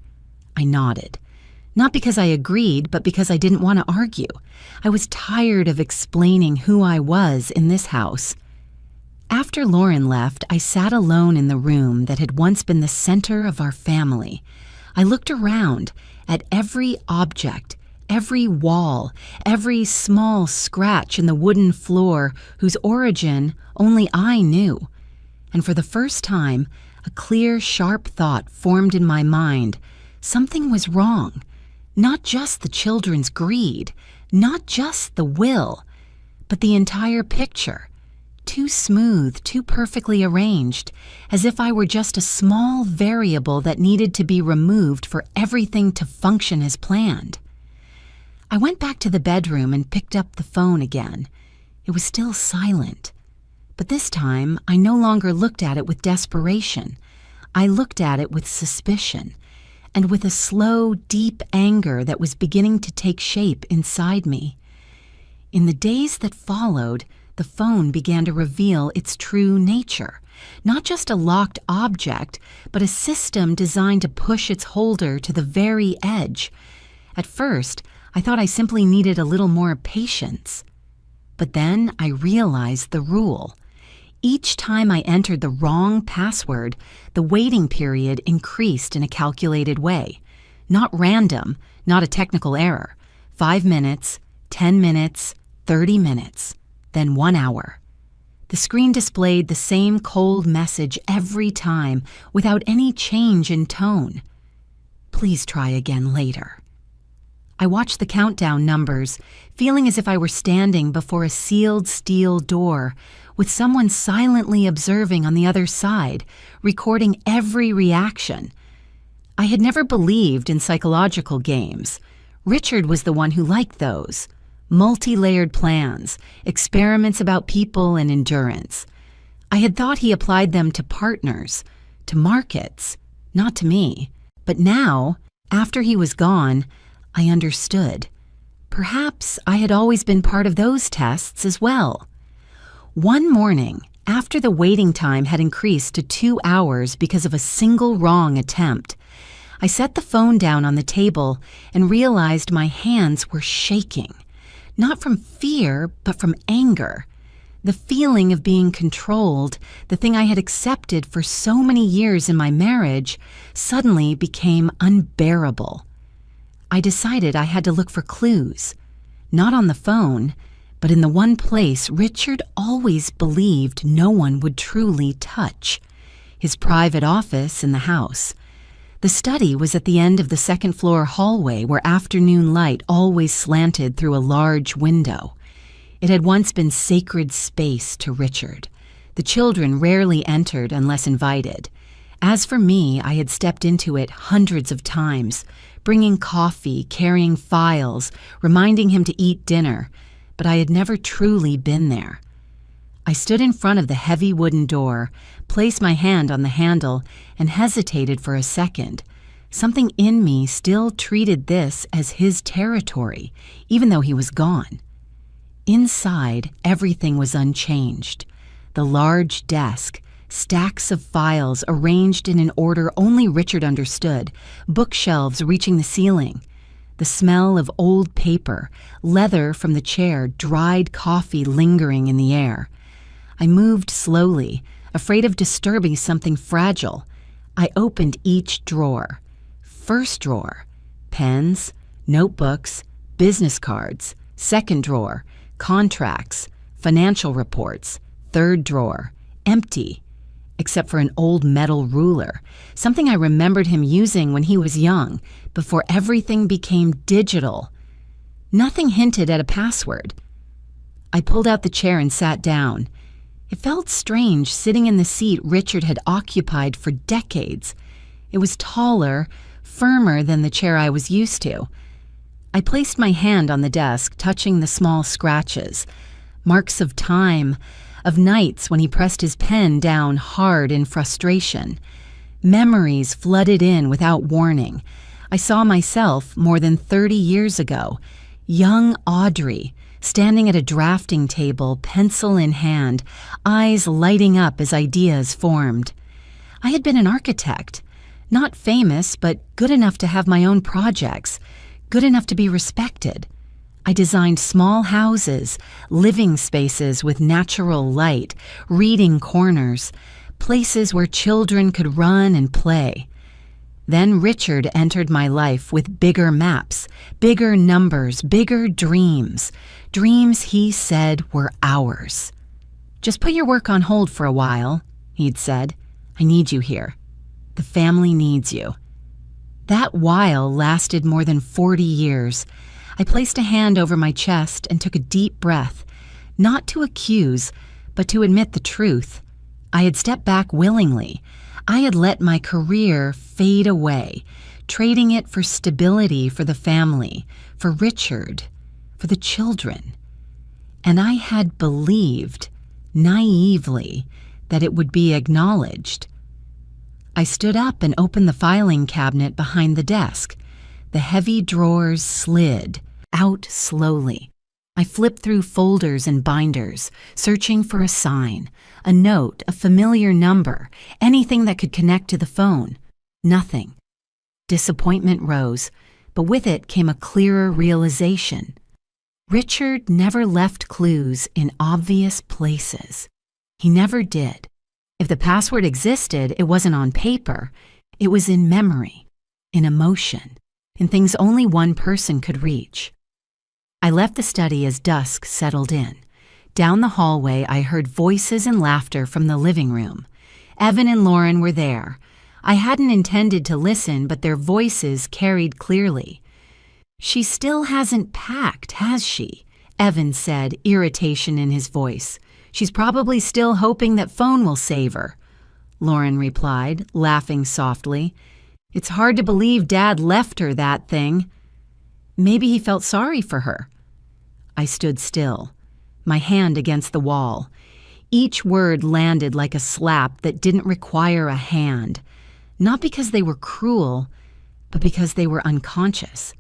I nodded. Not because I agreed, but because I didn't want to argue. I was tired of explaining who I was in this house. After Lauren left, I sat alone in the room that had once been the center of our family. I looked around at every object, every wall, every small scratch in the wooden floor whose origin only I knew. And for the first time, a clear, sharp thought formed in my mind. Something was wrong. Not just the children's greed, not just the will, but the entire picture. Too smooth, too perfectly arranged, as if I were just a small variable that needed to be removed for everything to function as planned. I went back to the bedroom and picked up the phone again. It was still silent. But this time, I no longer looked at it with desperation. I looked at it with suspicion, and with a slow, deep anger that was beginning to take shape inside me. In the days that followed, the phone began to reveal its true nature. Not just a locked object, but a system designed to push its holder to the very edge. At first, I thought I simply needed a little more patience. But then I realized the rule. Each time I entered the wrong password, the waiting period increased in a calculated way. Not random, not a technical error. 5 minutes, 10 minutes, 30 minutes, then 1 hour. The screen displayed the same cold message every time without any change in tone. Please try again later. I watched the countdown numbers, feeling as if I were standing before a sealed steel door, with someone silently observing on the other side, recording every reaction. I had never believed in psychological games. Richard was the one who liked those. Multi-layered plans, experiments about people and endurance. I had thought he applied them to partners, to markets, not to me. But now, after he was gone, I understood. Perhaps I had always been part of those tests as well. One morning, after the waiting time had increased to 2 hours because of a single wrong attempt, I set the phone down on the table and realized my hands were shaking. Not from fear, but from anger. The feeling of being controlled, the thing I had accepted for so many years in my marriage, suddenly became unbearable. I decided I had to look for clues, not on the phone, but in the one place Richard always believed no one would truly touch, his private office in the house. The study was at the end of the second-floor hallway where afternoon light always slanted through a large window. It had once been sacred space to Richard. The children rarely entered unless invited. As for me, I had stepped into it hundreds of times, bringing coffee, carrying files, reminding him to eat dinner, but I had never truly been there. I stood in front of the heavy wooden door, placed my hand on the handle, and hesitated for a second. Something in me still treated this as his territory, even though he was gone. Inside, everything was unchanged. The large desk, stacks of files arranged in an order only Richard understood, bookshelves reaching the ceiling. The smell of old paper, leather from the chair, dried coffee lingering in the air. I moved slowly, afraid of disturbing something fragile. I opened each drawer. First drawer, pens, notebooks, business cards. Second drawer, contracts, financial reports. Third drawer, empty, except for an old metal ruler, something I remembered him using when he was young, before everything became digital. Nothing hinted at a password. I pulled out the chair and sat down. It felt strange sitting in the seat Richard had occupied for decades. It was taller, firmer than the chair I was used to. I placed my hand on the desk, touching the small scratches, marks of time, of nights when he pressed his pen down hard in frustration. Memories flooded in without warning. I saw myself more than 30 years ago, young Audrey, standing at a drafting table, pencil in hand, eyes lighting up as ideas formed. I had been an architect, not famous, but good enough to have my own projects, good enough to be respected. I designed small houses, living spaces with natural light, reading corners, places where children could run and play. Then Richard entered my life with bigger maps, bigger numbers, bigger dreams. Dreams he said were ours. "Just put your work on hold for a while," he'd said. "I need you here. The family needs you." That while lasted more than 40 years. I placed a hand over my chest and took a deep breath, not to accuse, but to admit the truth. I had stepped back willingly. I had let my career fade away, trading it for stability for the family, for Richard, for the children. And I had believed, naively, that it would be acknowledged. I stood up and opened the filing cabinet behind the desk. The heavy drawers slid out slowly. I flipped through folders and binders, searching for a sign, a note, a familiar number, anything that could connect to the phone. Nothing. Disappointment rose, but with it came a clearer realization. Richard never left clues in obvious places. He never did. If the password existed, it wasn't on paper. It was in memory, in emotion, in things only one person could reach. I left the study as dusk settled in. Down the hallway, I heard voices and laughter from the living room. Evan and Lauren were there. I hadn't intended to listen, but their voices carried clearly. "She still hasn't packed, has she?" Evan said, irritation in his voice. "She's probably still hoping that phone will save her." Lauren replied, laughing softly. "It's hard to believe Dad left her that thing." Maybe he felt sorry for her. I stood still, my hand against the wall. Each word landed like a slap that didn't require a hand, not because they were cruel, but because they were unconscious.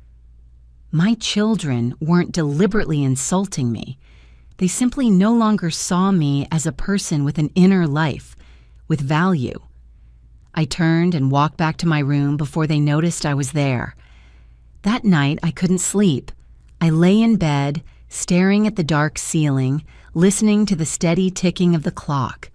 My children weren't deliberately insulting me. They simply no longer saw me as a person with an inner life, with value. I turned and walked back to my room before they noticed I was there. That night, I couldn't sleep. I lay in bed, staring at the dark ceiling, listening to the steady ticking of the clock.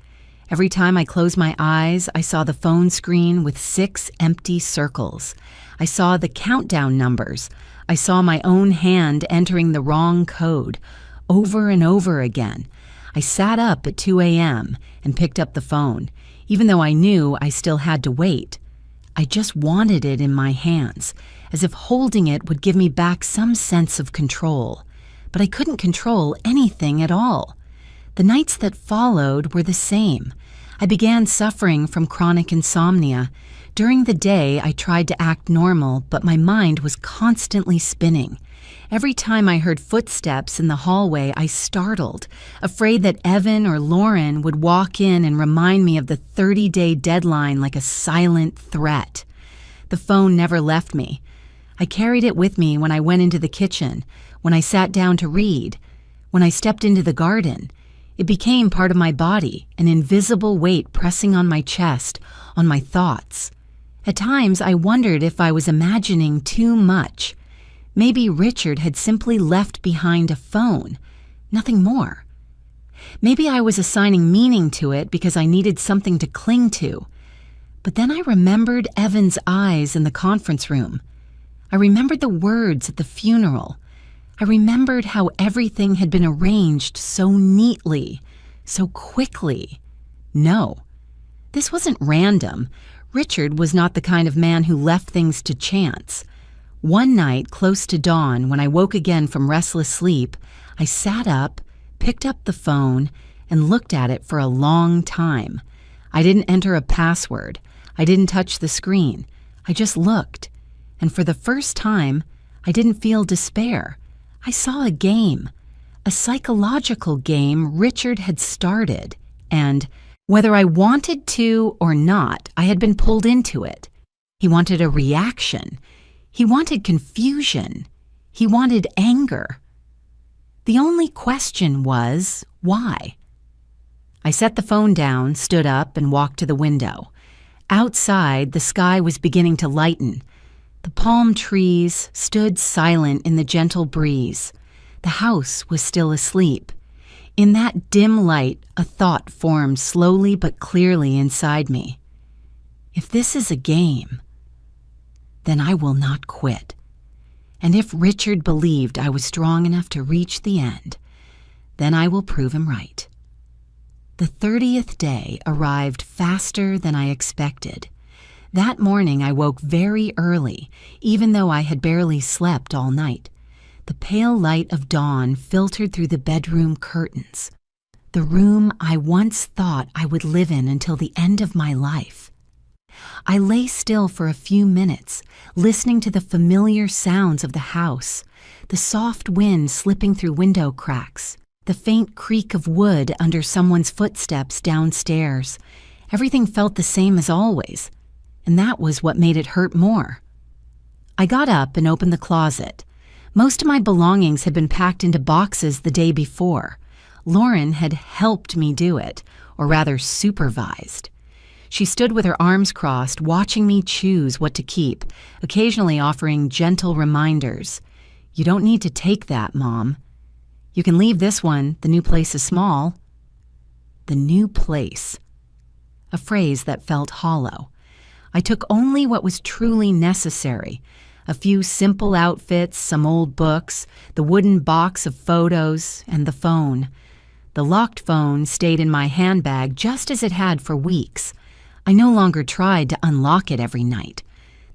Every time I closed my eyes, I saw the phone screen with 6 empty circles. I saw the countdown numbers. I saw my own hand entering the wrong code, over and over again. I sat up at 2 a.m. and picked up the phone, even though I knew I still had to wait. I just wanted it in my hands, as if holding it would give me back some sense of control. But I couldn't control anything at all. The nights that followed were the same. I began suffering from chronic insomnia. During the day, I tried to act normal, but my mind was constantly spinning. Every time I heard footsteps in the hallway, I startled, afraid that Evan or Lauren would walk in and remind me of the 30-day deadline like a silent threat. The phone never left me. I carried it with me when I went into the kitchen, when I sat down to read, when I stepped into the garden. It became part of my body, an invisible weight pressing on my chest, on my thoughts. At times, I wondered if I was imagining too much. Maybe Richard had simply left behind a phone, nothing more. Maybe I was assigning meaning to it because I needed something to cling to. But then I remembered Evan's eyes in the conference room. I remembered the words at the funeral. I remembered how everything had been arranged so neatly, so quickly. No, this wasn't random. Richard was not the kind of man who left things to chance. One night, close to dawn, when I woke again from restless sleep, I sat up, picked up the phone, and looked at it for a long time. I didn't enter a password. I didn't touch the screen. I just looked. And for the first time, I didn't feel despair. I saw a game, a psychological game Richard had started, and whether I wanted to or not, I had been pulled into it. He wanted a reaction. He wanted confusion. He wanted anger. The only question was, why? I set the phone down, stood up, and walked to the window. Outside, the sky was beginning to lighten. The palm trees stood silent in the gentle breeze. The house was still asleep. In that dim light, a thought formed slowly but clearly inside me. If this is a game, then I will not quit. And if Richard believed I was strong enough to reach the end, then I will prove him right. The 30th day arrived faster than I expected. That morning I woke very early, even though I had barely slept all night. The pale light of dawn filtered through the bedroom curtains. The room I once thought I would live in until the end of my life. I lay still for a few minutes, listening to the familiar sounds of the house, the soft wind slipping through window cracks, the faint creak of wood under someone's footsteps downstairs. Everything felt the same as always, and that was what made it hurt more. I got up and opened the closet. Most of my belongings had been packed into boxes the day before. Lauren had helped me do it, or rather supervised. She stood with her arms crossed, watching me choose what to keep, occasionally offering gentle reminders. "You don't need to take that, Mom. You can leave this one. The new place is small." The new place. A phrase that felt hollow. I took only what was truly necessary. A few simple outfits, some old books, the wooden box of photos, and the phone. The locked phone stayed in my handbag just as it had for weeks. I no longer tried to unlock it every night.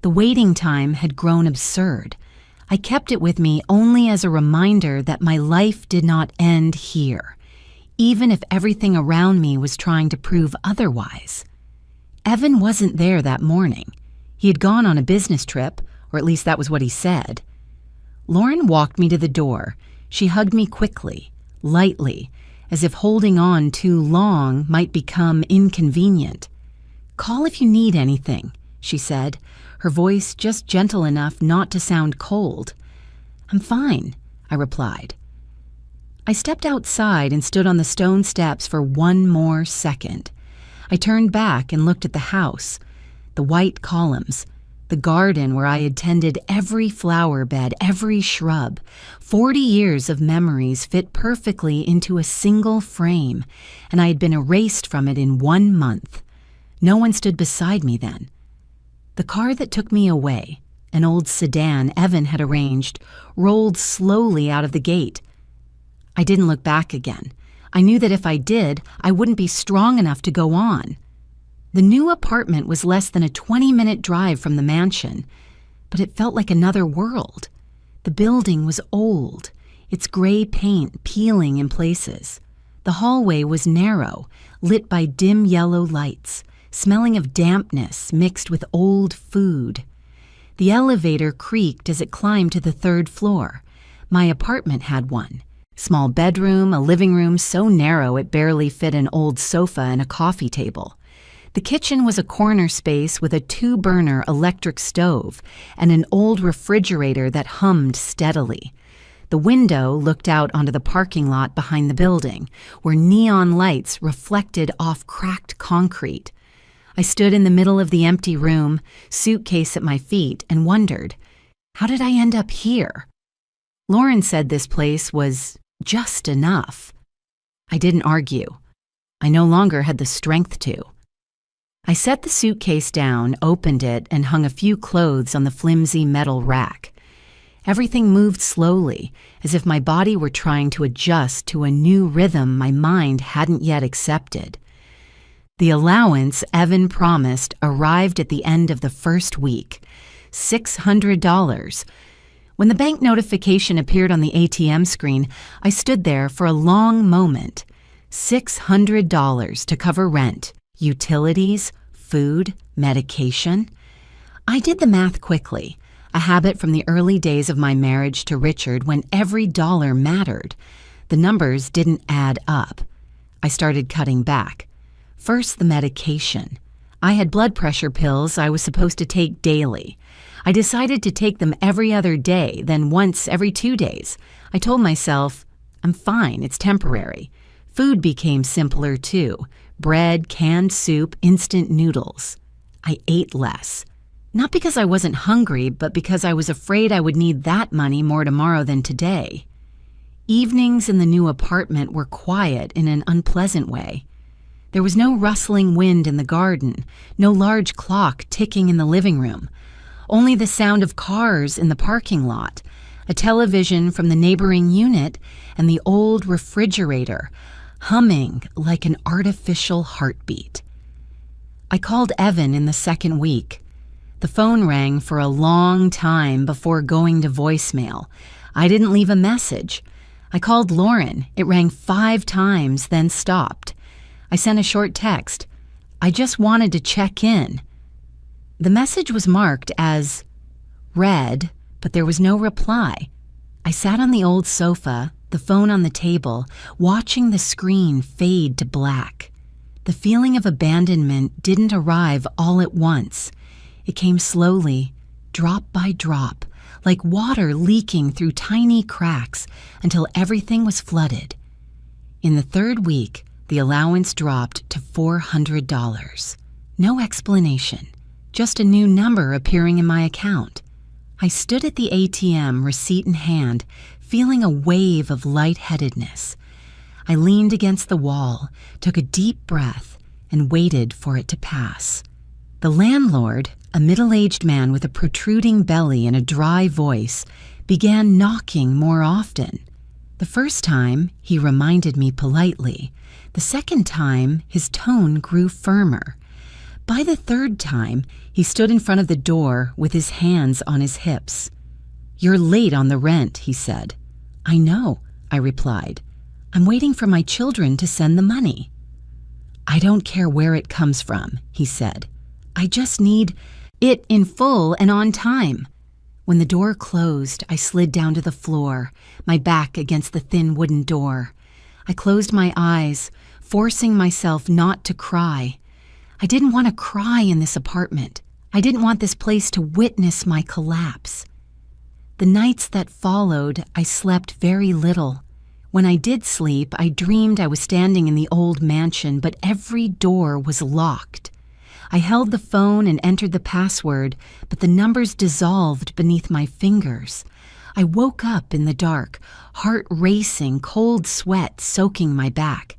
The waiting time had grown absurd. I kept it with me only as a reminder that my life did not end here, even if everything around me was trying to prove otherwise. Evan wasn't there that morning. He had gone on a business trip, or at least that was what he said. Lauren walked me to the door. She hugged me quickly, lightly, as if holding on too long might become inconvenient. "Call if you need anything," she said, her voice just gentle enough not to sound cold. "I'm fine," I replied. I stepped outside and stood on the stone steps for one more second. I turned back and looked at the house, the white columns, the garden where I had tended every flower bed, every shrub. 40 years of memories fit perfectly into a single frame, and I had been erased from it in 1 month. No one stood beside me then. The car that took me away, an old sedan Evan had arranged, rolled slowly out of the gate. I didn't look back again. I knew that if I did, I wouldn't be strong enough to go on. The new apartment was less than a 20-minute drive from the mansion, but it felt like another world. The building was old, its gray paint peeling in places. The hallway was narrow, lit by dim yellow lights, smelling of dampness mixed with old food. The elevator creaked as it climbed to the 3rd floor. My apartment had one. Small bedroom, a living room so narrow it barely fit an old sofa and a coffee table. The kitchen was a corner space with a 2-burner electric stove and an old refrigerator that hummed steadily. The window looked out onto the parking lot behind the building, where neon lights reflected off cracked concrete. I stood in the middle of the empty room, suitcase at my feet, and wondered, how did I end up here? Lauren said this place was just enough. I didn't argue. I no longer had the strength to. I set the suitcase down, opened it, and hung a few clothes on the flimsy metal rack. Everything moved slowly, as if my body were trying to adjust to a new rhythm my mind hadn't yet accepted. The allowance Evan promised arrived at the end of the first week, $600. When the bank notification appeared on the ATM screen, I stood there for a long moment. $600 to cover rent, utilities, food, medication. I did the math quickly, a habit from the early days of my marriage to Richard when every dollar mattered. The numbers didn't add up. I started cutting back. First, the medication. I had blood pressure pills I was supposed to take daily. I decided to take them every other day, then once every 2 days. I told myself, I'm fine, it's temporary. Food became simpler too. Bread, canned soup, instant noodles. I ate less. Not because I wasn't hungry, but because I was afraid I would need that money more tomorrow than today. Evenings in the new apartment were quiet in an unpleasant way. There was no rustling wind in the garden, no large clock ticking in the living room. only the sound of cars in the parking lot, a television from the neighboring unit, and the old refrigerator humming like an artificial heartbeat. I called Evan in the second week. The phone rang for a long time before going to voicemail. I didn't leave a message. I called Lauren. It rang 5 times, then stopped. I sent a short text. I just wanted to check in. The message was marked as read, but there was no reply. I sat on the old sofa, the phone on the table, watching the screen fade to black. The feeling of abandonment didn't arrive all at once. It came slowly, drop by drop, like water leaking through tiny cracks until everything was flooded. In the third week, the allowance dropped to $400. No explanation, just a new number appearing in my account. I stood at the ATM, receipt in hand, feeling a wave of lightheadedness. I leaned against the wall, took a deep breath, and waited for it to pass. The landlord, a middle-aged man with a protruding belly and a dry voice, began knocking more often. The first time, he reminded me politely. The second time, his tone grew firmer. By the third time, he stood in front of the door with his hands on his hips. "You're late on the rent," he said. "I know," I replied. "I'm waiting for my children to send the money." "I don't care where it comes from," he said. "I just need it in full and on time." When the door closed, I slid down to the floor, my back against the thin wooden door. I closed my eyes, forcing myself not to cry. I didn't want to cry in this apartment. I didn't want this place to witness my collapse. The nights that followed, I slept very little. When I did sleep, I dreamed I was standing in the old mansion, but every door was locked. I held the phone and entered the password, but the numbers dissolved beneath my fingers. I woke up in the dark, heart racing, cold sweat soaking my back.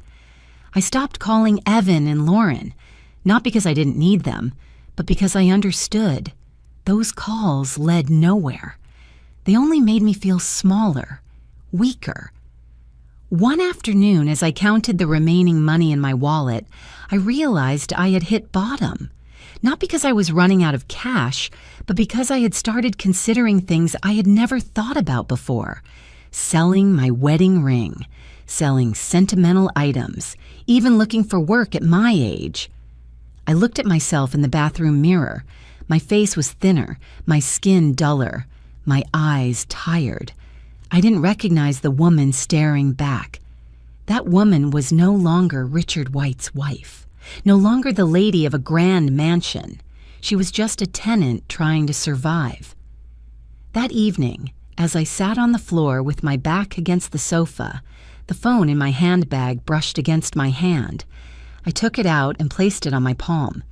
I stopped calling Evan and Lauren, not because I didn't need them, but because I understood. Those calls led nowhere. They only made me feel smaller, weaker. One afternoon, as I counted the remaining money in my wallet, I realized I had hit bottom. Not because I was running out of cash, but because I had started considering things I had never thought about before. Selling my wedding ring, selling sentimental items, even looking for work at my age. I looked at myself in the bathroom mirror. My face was thinner, my skin duller, my eyes tired. I didn't recognize the woman staring back. That woman was no longer Richard White's wife, no longer the lady of a grand mansion. She was just a tenant trying to survive. That evening, as I sat on the floor with my back against the sofa, the phone in my handbag brushed against my hand. I took it out and placed it on my palm.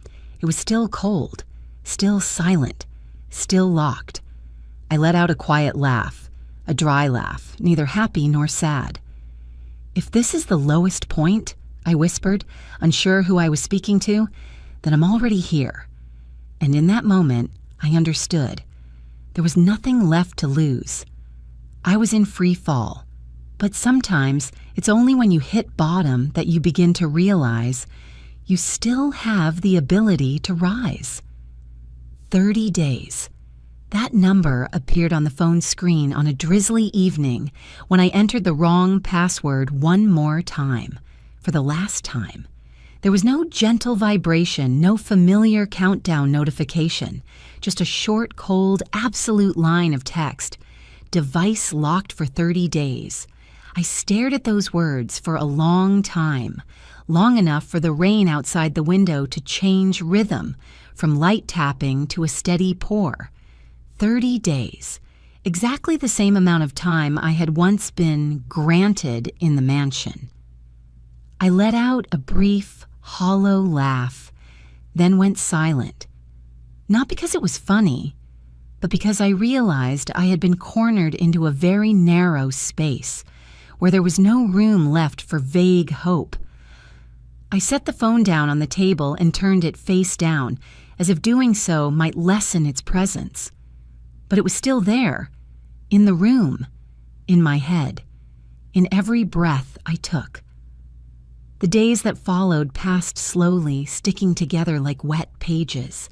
It was still cold, still silent, still locked. I let out a quiet laugh, a dry laugh, neither happy nor sad. "If this is the lowest point," I whispered, unsure who I was speaking to, "then I'm already here." And in that moment, I understood. There was nothing left to lose. I was in free fall. But sometimes it's only when you hit bottom that you begin to realize you still have the ability to rise. 30 days. That number appeared on the phone screen on a drizzly evening when I entered the wrong password one more time, for the last time. There was no gentle vibration, no familiar countdown notification, just a short, cold, absolute line of text. Device locked for 30 days. I stared at those words for a long time, long enough for the rain outside the window to change rhythm, from light tapping to a steady pour. 30 days, exactly the same amount of time I had once been granted in the mansion. I let out a brief, hollow laugh, then went silent. Not because it was funny, but because I realized I had been cornered into a very narrow space, where there was no room left for vague hope. I set the phone down on the table and turned it face down, as if doing so might lessen its presence. But it was still there, in the room, in my head, in every breath I took. The days that followed passed slowly, sticking together like wet pages.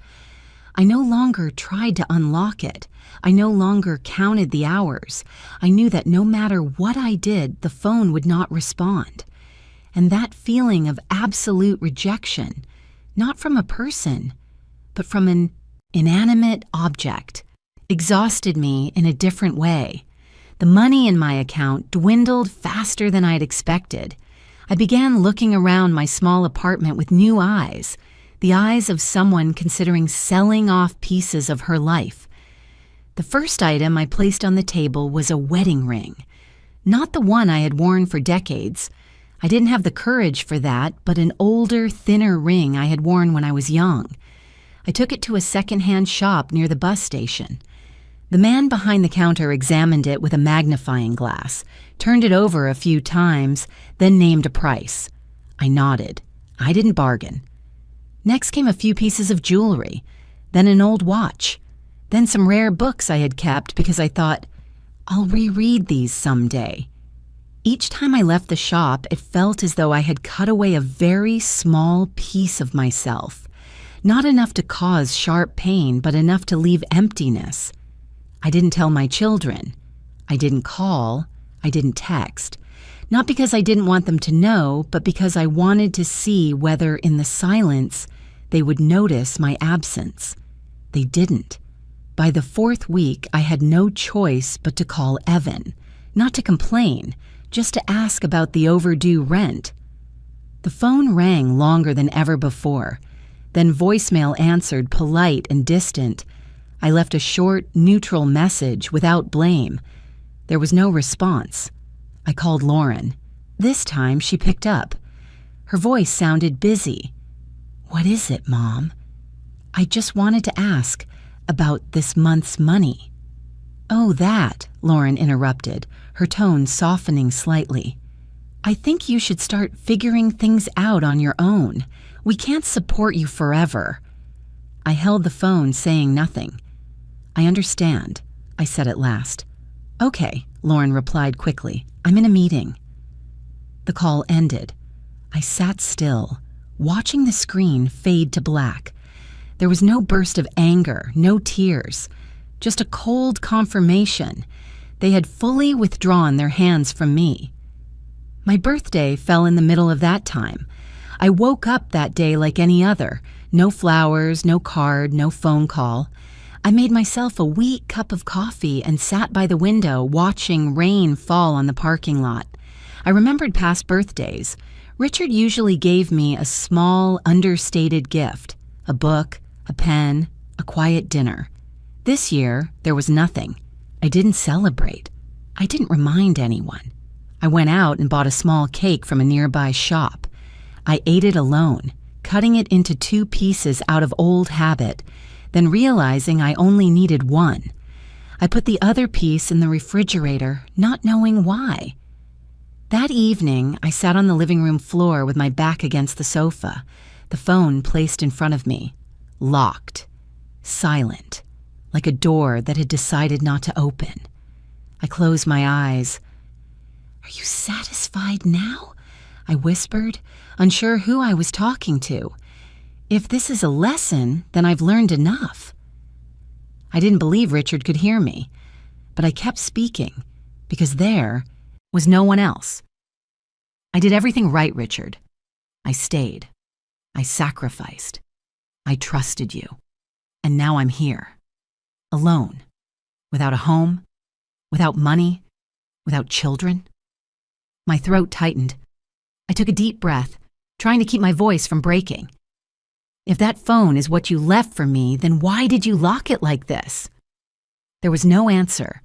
I no longer tried to unlock it. I no longer counted the hours. I knew that no matter what I did, the phone would not respond. And that feeling of absolute rejection, not from a person, but from an inanimate object, exhausted me in a different way. The money in my account dwindled faster than I'd expected. I began looking around my small apartment with new eyes, the eyes of someone considering selling off pieces of her life. The first item I placed on the table was a wedding ring. Not the one I had worn for decades. I didn't have the courage for that, but an older, thinner ring I had worn when I was young. I took it to a second-hand shop near the bus station. The man behind the counter examined it with a magnifying glass, turned it over a few times, then named a price. I nodded. I didn't bargain. Next came a few pieces of jewelry, then an old watch, then some rare books I had kept because I thought, I'll reread these someday. Each time I left the shop, it felt as though I had cut away a very small piece of myself. Not enough to cause sharp pain, but enough to leave emptiness. I didn't tell my children. I didn't call. I didn't text. Not because I didn't want them to know, but because I wanted to see whether in the silence they would notice my absence. They didn't. By the 4th week, I had no choice but to call Evan, not to complain, just to ask about the overdue rent. The phone rang longer than ever before. Then voicemail answered, polite and distant. I left a short, neutral message without blame. There was no response. I called Lauren. This time she picked up. Her voice sounded busy. "What is it, Mom?" "I just wanted to ask about this month's money." "Oh, that," Lauren interrupted, her tone softening slightly. "I think you should start figuring things out on your own. We can't support you forever." I held the phone, saying nothing. "I understand," I said at last. "Okay," Lauren replied quickly. "I'm in a meeting." The call ended. I sat still, watching the screen fade to black. There was no burst of anger, no tears, just a cold confirmation. They had fully withdrawn their hands from me. My birthday fell in the middle of that time. I woke up that day like any other. No flowers, no card, no phone call. I made myself a weak cup of coffee and sat by the window watching rain fall on the parking lot. I remembered past birthdays. Richard usually gave me a small, understated gift, a book, a pen, a quiet dinner. This year, there was nothing. I didn't celebrate. I didn't remind anyone. I went out and bought a small cake from a nearby shop. I ate it alone, cutting it into 2 pieces out of old habit, then realizing I only needed one. I put the other piece in the refrigerator, not knowing why. That evening, I sat on the living room floor with my back against the sofa, the phone placed in front of me, locked, silent, like a door that had decided not to open. I closed my eyes. "Are you satisfied now?" I whispered, unsure who I was talking to. If this is a lesson, then I've learned enough. I didn't believe Richard could hear me, but I kept speaking, because there was no one else. "I did everything right, Richard. I stayed. I sacrificed. I trusted you. And now I'm here, alone, without a home, without money, without children." My throat tightened. I took a deep breath, trying to keep my voice from breaking. "If that phone is what you left for me, then why did you lock it like this?" There was no answer,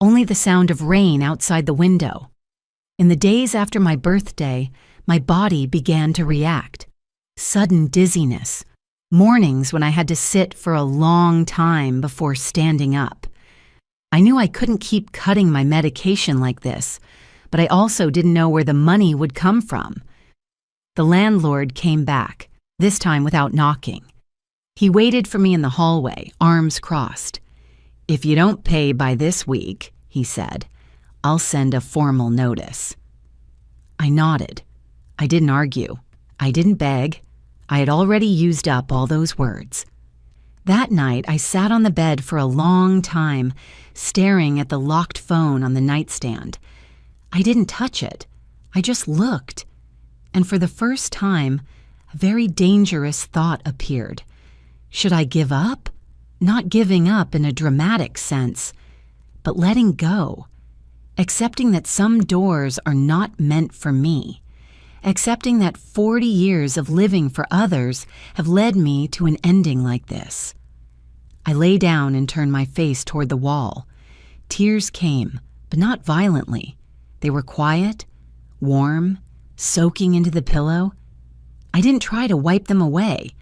only the sound of rain outside the window. In the days after my birthday, my body began to react. Sudden dizziness, mornings when I had to sit for a long time before standing up. I knew I couldn't keep cutting my medication like this, but I also didn't know where the money would come from. The landlord came back, this time without knocking. He waited for me in the hallway, arms crossed. "If you don't pay by this week," he said, "I'll send a formal notice." I nodded. I didn't argue. I didn't beg. I had already used up all those words. That night, I sat on the bed for a long time, staring at the locked phone on the nightstand. I didn't touch it. I just looked. And for the first time, a very dangerous thought appeared. Should I give up? Not giving up in a dramatic sense, but letting go. Accepting that some doors are not meant for me. Accepting that 40 years of living for others have led me to an ending like this. I lay down and turned my face toward the wall. Tears came, but not violently. They were quiet, warm, soaking into the pillow. I didn't try to wipe them away.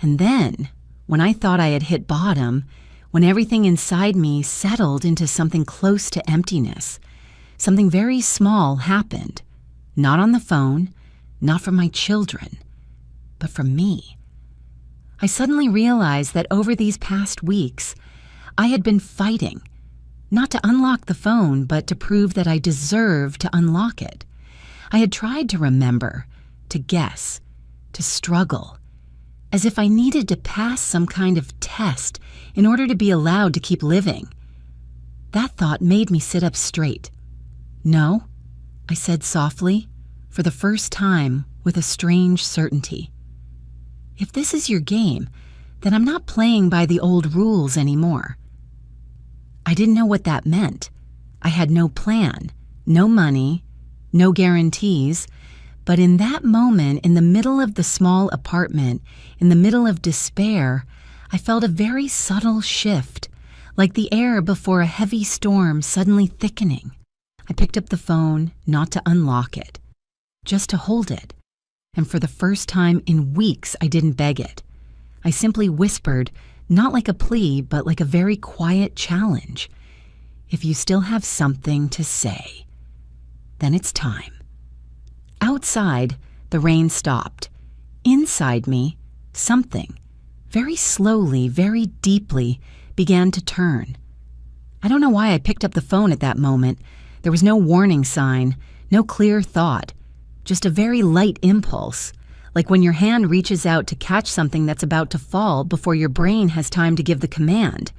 And then, when I thought I had hit bottom, when everything inside me settled into something close to emptiness, something very small happened. Not on the phone, not from my children, but from me. I suddenly realized that over these past weeks, I had been fighting, not to unlock the phone, but to prove that I deserved to unlock it. I had tried to remember, to guess, to struggle, as if I needed to pass some kind of test in order to be allowed to keep living. That thought made me sit up straight. "No," I said softly, for the first time with a strange certainty. "If this is your game, then I'm not playing by the old rules anymore." I didn't know what that meant. I had no plan, no money, no guarantees, but in that moment, in the middle of the small apartment, in the middle of despair, I felt a very subtle shift, like the air before a heavy storm suddenly thickening. I picked up the phone, not to unlock it, just to hold it. And for the first time in weeks, I didn't beg it. I simply whispered, not like a plea, but like a very quiet challenge. "If you still have something to say, then it's time." Outside, the rain stopped. Inside me, something, very slowly, very deeply, began to turn. I don't know why I picked up the phone at that moment. There was no warning sign, no clear thought, just a very light impulse, like when your hand reaches out to catch something that's about to fall before your brain has time to give the command.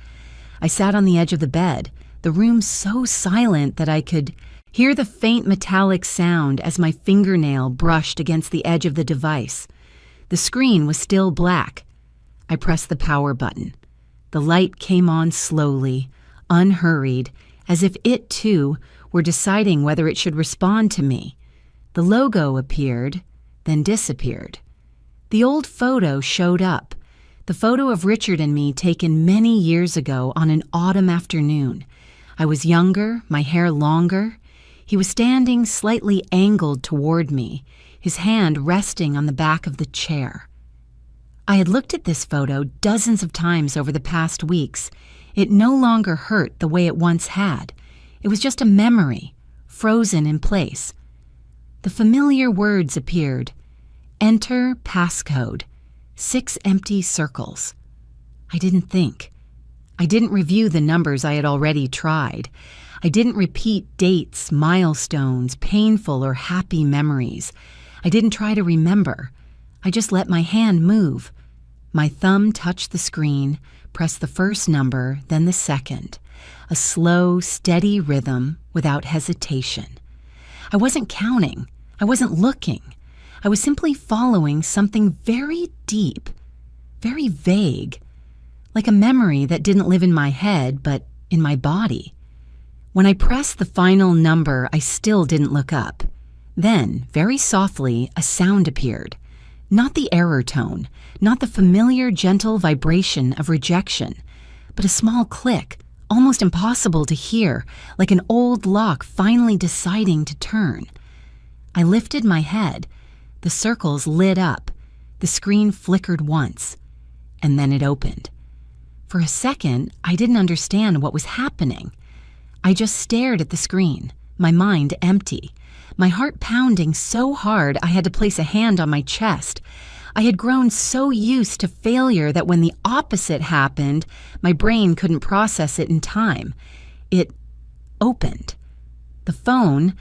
I sat on the edge of the bed, the room so silent that I could hear the faint metallic sound as my fingernail brushed against the edge of the device. The screen was still black. I pressed the power button. The light came on slowly, unhurried, as if it, too, were deciding whether it should respond to me. The logo appeared, then disappeared. The old photo showed up, the photo of Richard and me taken many years ago on an autumn afternoon. I was younger, my hair longer. He was standing slightly angled toward me, his hand resting on the back of the chair. I had looked at this photo dozens of times over the past weeks. It no longer hurt the way it once had. It was just a memory, frozen in place. The familiar words appeared. Enter passcode. 6 empty circles. I didn't think. I didn't review the numbers I had already tried. I didn't repeat dates, milestones, painful or happy memories. I didn't try to remember. I just let my hand move. My thumb touched the screen, pressed the first number, then the second. A slow, steady rhythm without hesitation. I wasn't counting. I wasn't looking. I was simply following something very deep, very vague, like a memory that didn't live in my head, but in my body. When I pressed the final number, I still didn't look up. Then, very softly, a sound appeared. Not the error tone, not the familiar, gentle vibration of rejection, but a small click, almost impossible to hear, like an old lock finally deciding to turn. I lifted my head. The circles lit up. The screen flickered once, and then it opened. For a second, I didn't understand what was happening. I just stared at the screen, my mind empty, my heart pounding so hard I had to place a hand on my chest. I had grown so used to failure that when the opposite happened, my brain couldn't process it in time. It opened. The phone,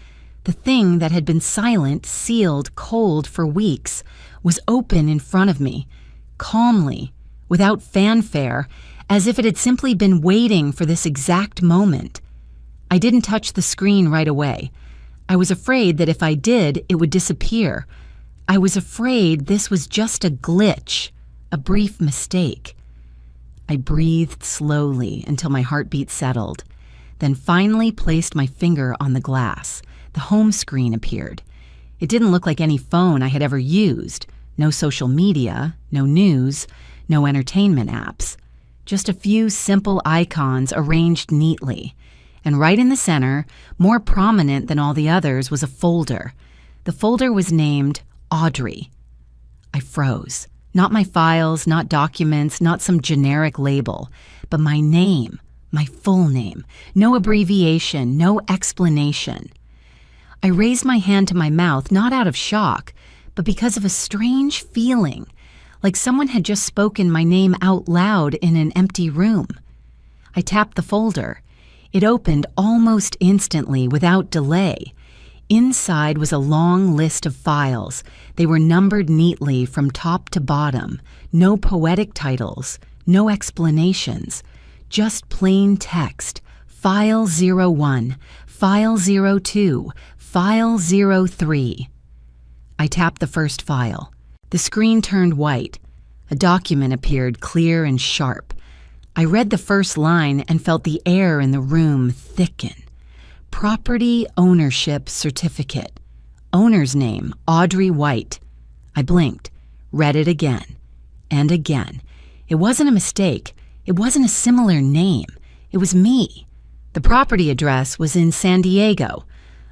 the thing that had been silent, sealed, cold for weeks, was open in front of me, calmly, without fanfare, as if it had simply been waiting for this exact moment. I didn't touch the screen right away. I was afraid that if I did, it would disappear. I was afraid this was just a glitch, a brief mistake. I breathed slowly until my heartbeat settled, then finally placed my finger on the glass. The home screen appeared. It didn't look like any phone I had ever used. No social media, no news, no entertainment apps. Just a few simple icons arranged neatly. And right in the center, more prominent than all the others, was a folder. The folder was named Audrey. I froze. Not my files, not documents, not some generic label, but my name, my full name. No abbreviation, no explanation. I raised my hand to my mouth, not out of shock, but because of a strange feeling, like someone had just spoken my name out loud in an empty room. I tapped the folder. It opened almost instantly, without delay. Inside was a long list of files. They were numbered neatly from top to bottom. No poetic titles, no explanations, just plain text. File 01, File 02, File 03. I tapped the first file. The screen turned white. A document appeared, clear and sharp. I read the first line and felt the air in the room thicken. Property Ownership Certificate. Owner's name, Audrey White. I blinked, read it again, and again. It wasn't a mistake. It wasn't a similar name. It was me. The property address was in San Diego,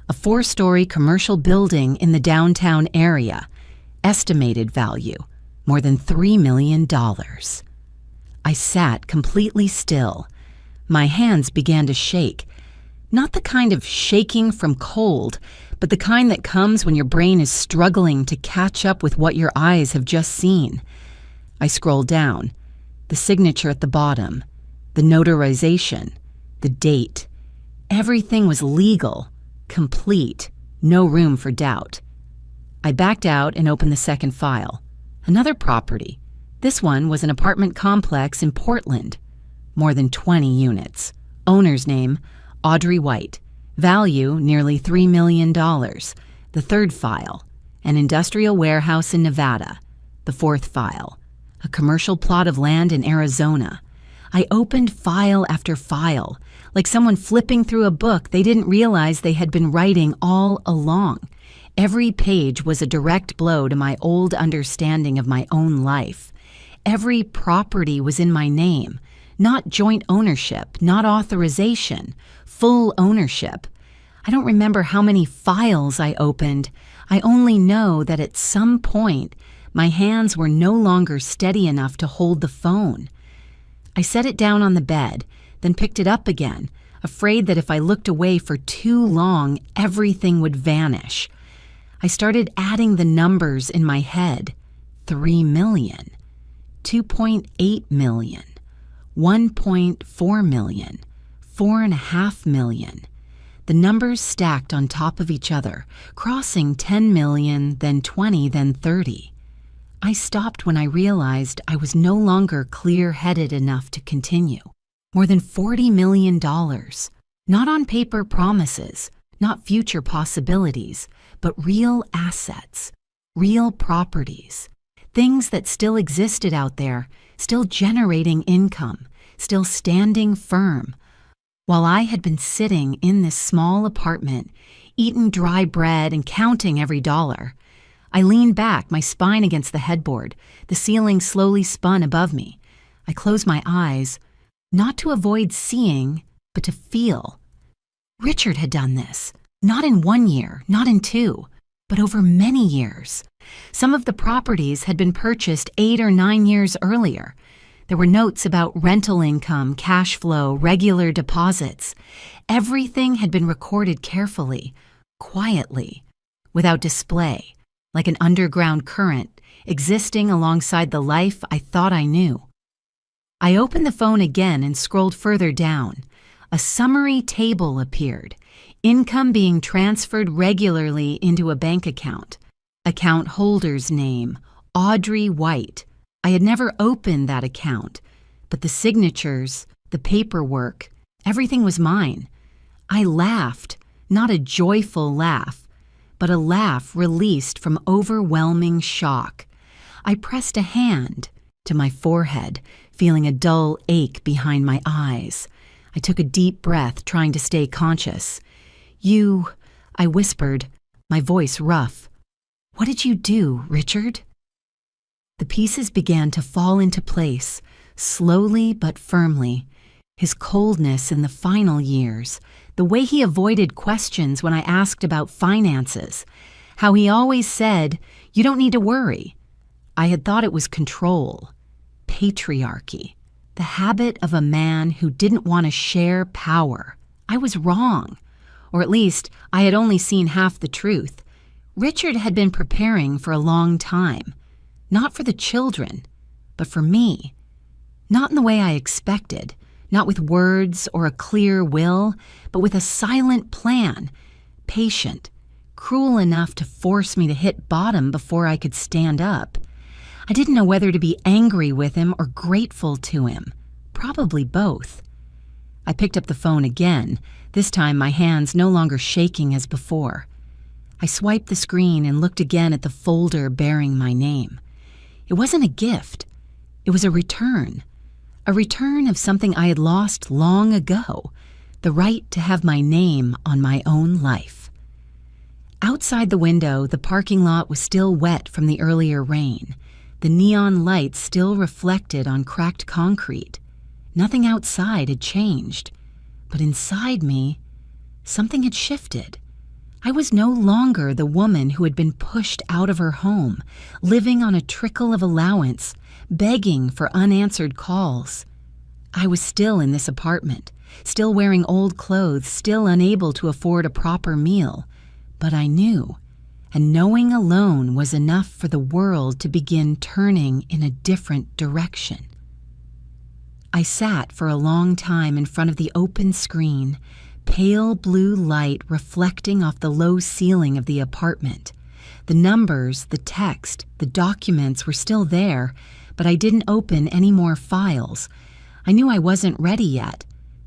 a 4-story commercial building in the downtown area. Estimated value, more than $3 million. I sat completely still. My hands began to shake. Not the kind of shaking from cold, but the kind that comes when your brain is struggling to catch up with what your eyes have just seen. I scrolled down. The signature at the bottom, the notarization, the date. Everything was legal, complete, no room for doubt. I backed out and opened the second file. Another property. This one was an apartment complex in Portland. More than 20 units. Owner's name, Audrey White. Value, nearly $3 million. The third file. An industrial warehouse in Nevada. The fourth file. A commercial plot of land in Arizona. I opened file after file, like someone flipping through a book they didn't realize they had been writing all along. Every page was a direct blow to my old understanding of my own life. Every property was in my name, not joint ownership, not authorization, full ownership. I don't remember how many files I opened. I only know that at some point, my hands were no longer steady enough to hold the phone. I set it down on the bed, then picked it up again, afraid that if I looked away for too long, everything would vanish. I started adding the numbers in my head. 3 million, 2.8 million, 1.4 million, 4.5 million. The numbers stacked on top of each other, crossing 10 million, then 20, then 30. I stopped when I realized I was no longer clear-headed enough to continue. More than $40 million. Not on paper promises, not future possibilities, but real assets, real properties, things that still existed out there, still generating income, still standing firm. While I had been sitting in this small apartment, eating dry bread and counting every dollar, I leaned back, my spine against the headboard. The ceiling slowly spun above me. I closed my eyes, not to avoid seeing, but to feel. Richard had done this. Not in 1 year, not in 2, but over many years. Some of the properties had been purchased 8 or 9 years earlier. There were notes about rental income, cash flow, regular deposits. Everything had been recorded carefully, quietly, without display, like an underground current existing alongside the life I thought I knew. I opened the phone again and scrolled further down. A summary table appeared, income being transferred regularly into a bank account. Account holder's name, Audrey White. I had never opened that account, but the signatures, the paperwork, everything was mine. I laughed, not a joyful laugh, but a laugh released from overwhelming shock. I pressed a hand to my forehead, feeling a dull ache behind my eyes. I took a deep breath, trying to stay conscious. I whispered, my voice rough. What did you do, Richard? The pieces began to fall into place, slowly but firmly. His coldness in the final years, the way he avoided questions when I asked about finances, how he always said, you don't need to worry. I had thought it was control, patriarchy, the habit of a man who didn't want to share power. I was wrong, or at least I had only seen half the truth. Richard had been preparing for a long time, not for the children, but for me. Not in the way I expected, not with words or a clear will, but with a silent plan, patient, cruel enough to force me to hit bottom before I could stand up. I didn't know whether to be angry with him or grateful to him, probably both. I picked up the phone again, this time my hands no longer shaking as before. I swiped the screen and looked again at the folder bearing my name. It wasn't a gift. It was a return of something I had lost long ago, the right to have my name on my own life. Outside the window, the parking lot was still wet from the earlier rain. The neon lights still reflected on cracked concrete. Nothing outside had changed, but inside me, something had shifted. I was no longer the woman who had been pushed out of her home, living on a trickle of allowance, begging for unanswered calls. I was still in this apartment, still wearing old clothes, still unable to afford a proper meal. But I knew, and knowing alone was enough for the world to begin turning in a different direction. I sat for a long time in front of the open screen, pale blue light reflecting off the low ceiling of the apartment. The numbers, the text, the documents were still there, but I didn't open any more files. I knew I wasn't ready yet.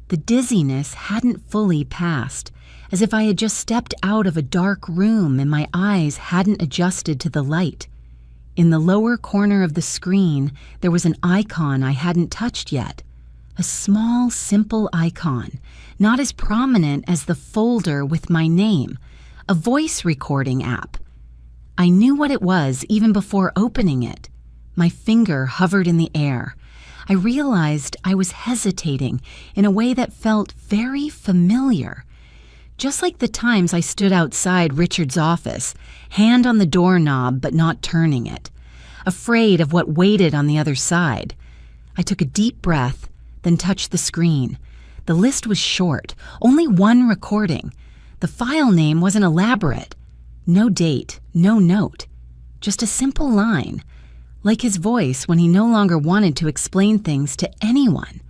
The dizziness hadn't fully passed, as if I had just stepped out of a dark room and my eyes hadn't adjusted to the light. In the lower corner of the screen, there was an icon I hadn't touched yet. A small, simple icon, not as prominent as the folder with my name, a voice recording app. I knew what it was even before opening it. My finger hovered in the air. I realized I was hesitating in a way that felt very familiar. Just like the times I stood outside Richard's office, hand on the doorknob but not turning it, afraid of what waited on the other side. I took a deep breath, then touched the screen. The list was short, only one recording. The file name wasn't elaborate. No date, no note, just a simple line, like his voice when he no longer wanted to explain things to anyone.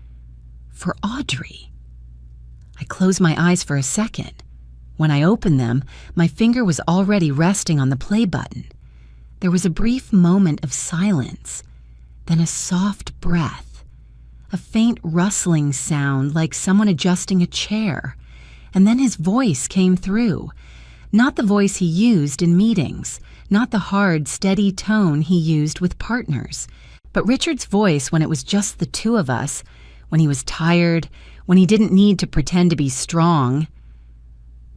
For Audrey. I closed my eyes for a second. When I opened them, my finger was already resting on the play button. There was a brief moment of silence, then a soft breath, a faint rustling sound like someone adjusting a chair, and then his voice came through. Not the voice he used in meetings, not the hard, steady tone he used with partners, but Richard's voice when it was just the two of us, when he was tired, when he didn't need to pretend to be strong.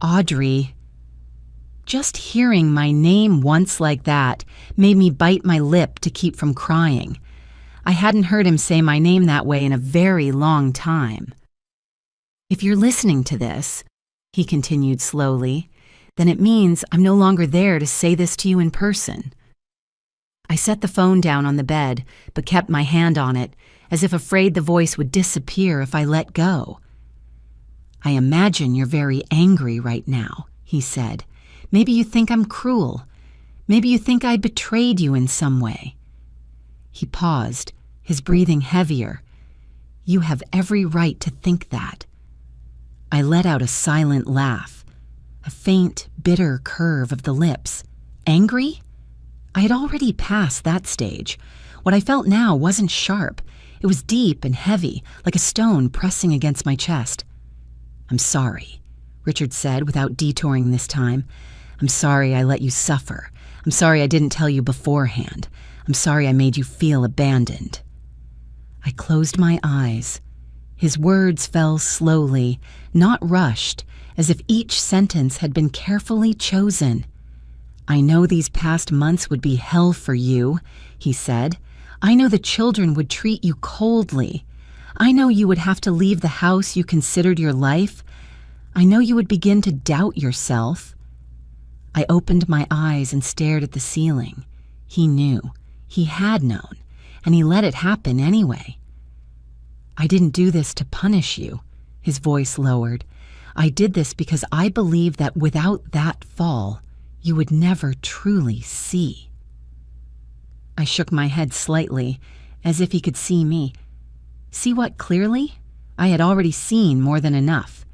Audrey. Just hearing my name once like that made me bite my lip to keep from crying. I hadn't heard him say my name that way in a very long time. If you're listening to this, he continued slowly, then it means I'm no longer there to say this to you in person. I set the phone down on the bed, but kept my hand on it, as if afraid the voice would disappear if I let go. I imagine you're very angry right now, he said. Maybe you think I'm cruel. Maybe you think I betrayed you in some way." He paused, his breathing heavier. "You have every right to think that." I let out a silent laugh, a faint, bitter curve of the lips. Angry? I had already passed that stage. What I felt now wasn't sharp. It was deep and heavy, like a stone pressing against my chest. "I'm sorry," Richard said without detouring this time. "I'm sorry I let you suffer. I'm sorry I didn't tell you beforehand. I'm sorry I made you feel abandoned." I closed my eyes. His words fell slowly, not rushed, as if each sentence had been carefully chosen. "I know these past months would be hell for you," he said. "I know the children would treat you coldly. I know you would have to leave the house you considered your life. I know you would begin to doubt yourself." I opened my eyes and stared at the ceiling. He knew. He had known. And he let it happen anyway. "I didn't do this to punish you," his voice lowered. "I did this because I believe that without that fall, you would never truly see." I shook my head slightly, as if he could see me. See what clearly? I had already seen more than enough.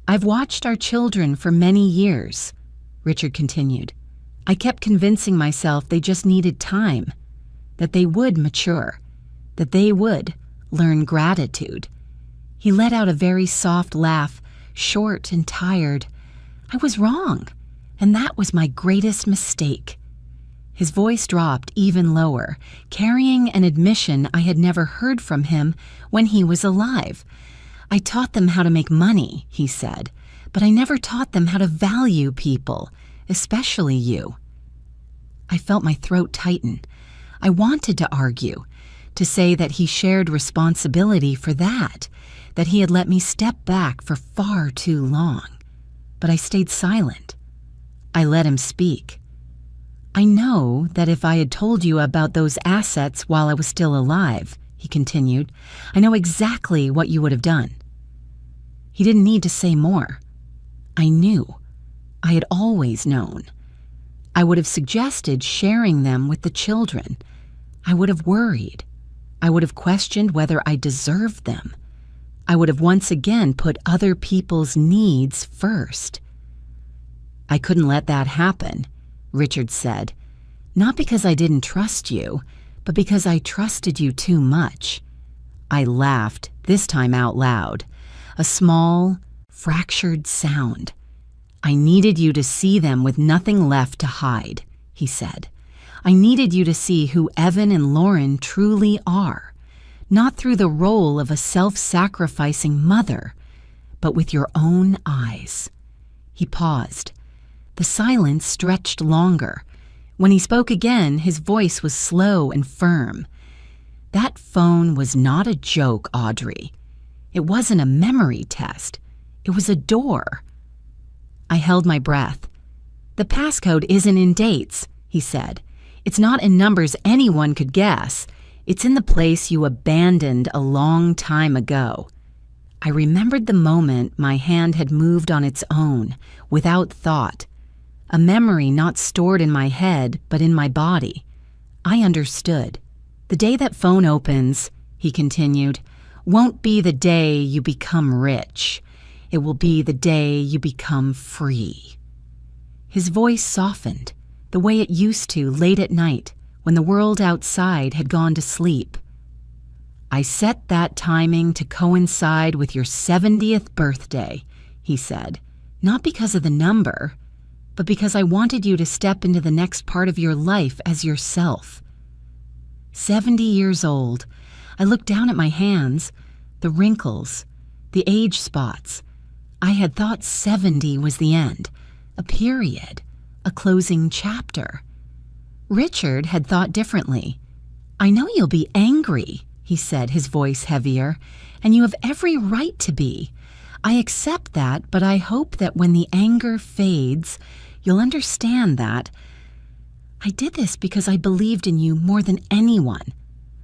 "I've watched our children for many years," Richard continued. "I kept convincing myself they just needed time, that they would mature, that they would learn gratitude." He let out a very soft laugh, short and tired. "I was wrong, and that was my greatest mistake." His voice dropped even lower, carrying an admission I had never heard from him when he was alive. "I taught them how to make money," he said, "but I never taught them how to value people, especially you." I felt my throat tighten. I wanted to argue, to say that he shared responsibility for that he had let me step back for far too long. But I stayed silent. I let him speak. "I know that if I had told you about those assets while I was still alive," he continued, "I know exactly what you would have done." He didn't need to say more. I knew. I had always known. I would have suggested sharing them with the children. I would have worried. I would have questioned whether I deserved them. I would have once again put other people's needs first. "I couldn't let that happen," Richard said. "Not because I didn't trust you, but because I trusted you too much." I laughed, this time out loud. A small, fractured sound. "I needed you to see them with nothing left to hide," he said. "I needed you to see who Evan and Lauren truly are, not through the role of a self-sacrificing mother, but with your own eyes." He paused. The silence stretched longer. When he spoke again, his voice was slow and firm. "That phone was not a joke, Audrey. It wasn't a memory test. It was a door." I held my breath. "The passcode isn't in dates," he said. "It's not in numbers anyone could guess. It's in the place you abandoned a long time ago." I remembered the moment my hand had moved on its own, without thought. A memory not stored in my head, but in my body. I understood. "The day that phone opens," he continued, "won't be the day you become rich. It will be the day you become free." His voice softened, the way it used to late at night, when the world outside had gone to sleep. "I set that timing to coincide with your 70th birthday," he said, "not because of the number, but because I wanted you to step into the next part of your life as yourself." 70 years old. I looked down at my hands, the wrinkles, the age spots. I had thought 70 was the end, a period, a closing chapter. Richard had thought differently. "I know you'll be angry," he said, his voice heavier, "and you have every right to be. I accept that, but I hope that when the anger fades, you'll understand that I did this because I believed in you more than anyone."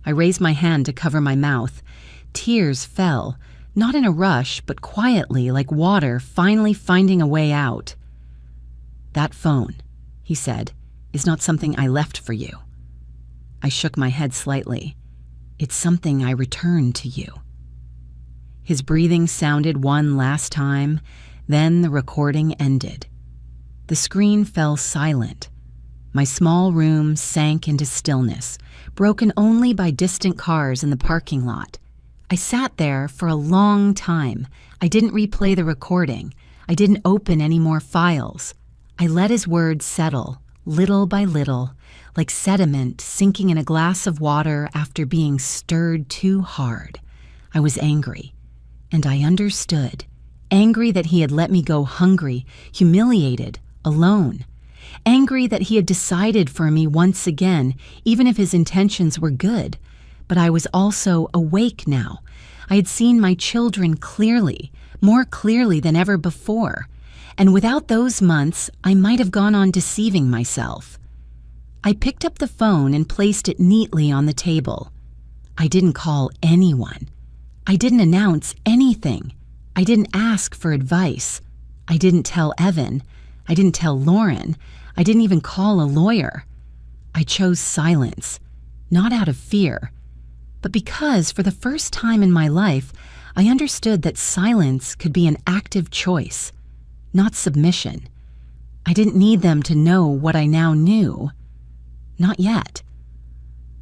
I raised my hand to cover my mouth. Tears fell, not in a rush, but quietly, like water finally finding a way out. "That phone," he said, is not something I left for you." I shook my head slightly. "It's something I returned to you." His breathing sounded one last time, then the recording ended. The screen fell silent. My small room sank into stillness, broken only by distant cars in the parking lot. I sat there for a long time. I didn't replay the recording. I didn't open any more files. I let his words settle, little by little, like sediment sinking in a glass of water after being stirred too hard. I was angry, and I understood. Angry that he had let me go hungry, humiliated, alone. Angry that he had decided for me once again, even if his intentions were good. But I was also awake now. I had seen my children clearly, more clearly than ever before. And without those months, I might have gone on deceiving myself. I picked up the phone and placed it neatly on the table. I didn't call anyone. I didn't announce anything. I didn't ask for advice. I didn't tell Evan. I didn't tell Lauren. I didn't even call a lawyer. I chose silence, not out of fear, but because for the first time in my life, I understood that silence could be an active choice, not submission. I didn't need them to know what I now knew. Not yet.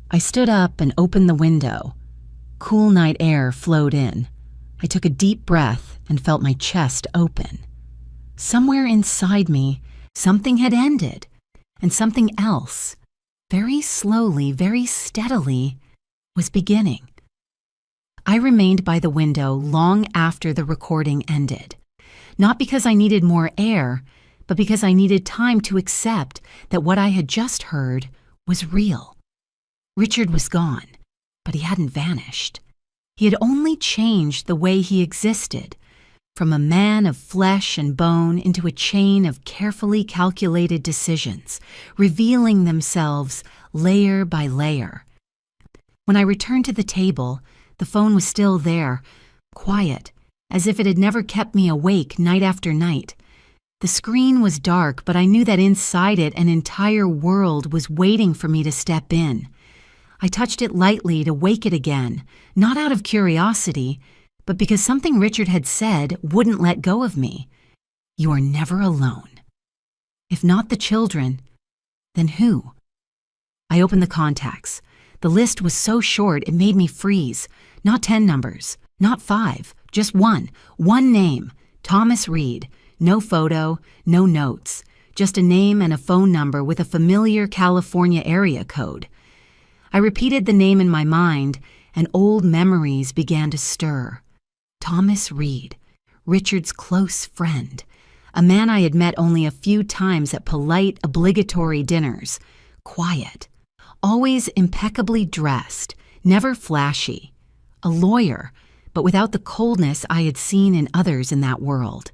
I stood up and opened the window. Cool night air flowed in. I took a deep breath and felt my chest open. Somewhere inside me, something had ended, and something else, very slowly, very steadily, was beginning. I remained by the window long after the recording ended, not because I needed more air, but because I needed time to accept that what I had just heard was real. Richard was gone, but he hadn't vanished. He had only changed the way he existed, from a man of flesh and bone into a chain of carefully calculated decisions, revealing themselves layer by layer. When I returned to the table, the phone was still there, quiet, as if it had never kept me awake night after night. The screen was dark, but I knew that inside it an entire world was waiting for me to step in. I touched it lightly to wake it again, not out of curiosity, but because something Richard had said wouldn't let go of me. "You are never alone. If not the children, then who?" I opened the contacts. The list was so short it made me freeze. Not 10 numbers, not 5, just one name, Thomas Reed. No photo, no notes, just a name and a phone number with a familiar California area code. I repeated the name in my mind, and old memories began to stir. Thomas Reed, Richard's close friend, a man I had met only a few times at polite, obligatory dinners, quiet, always impeccably dressed, never flashy, a lawyer, but without the coldness I had seen in others in that world.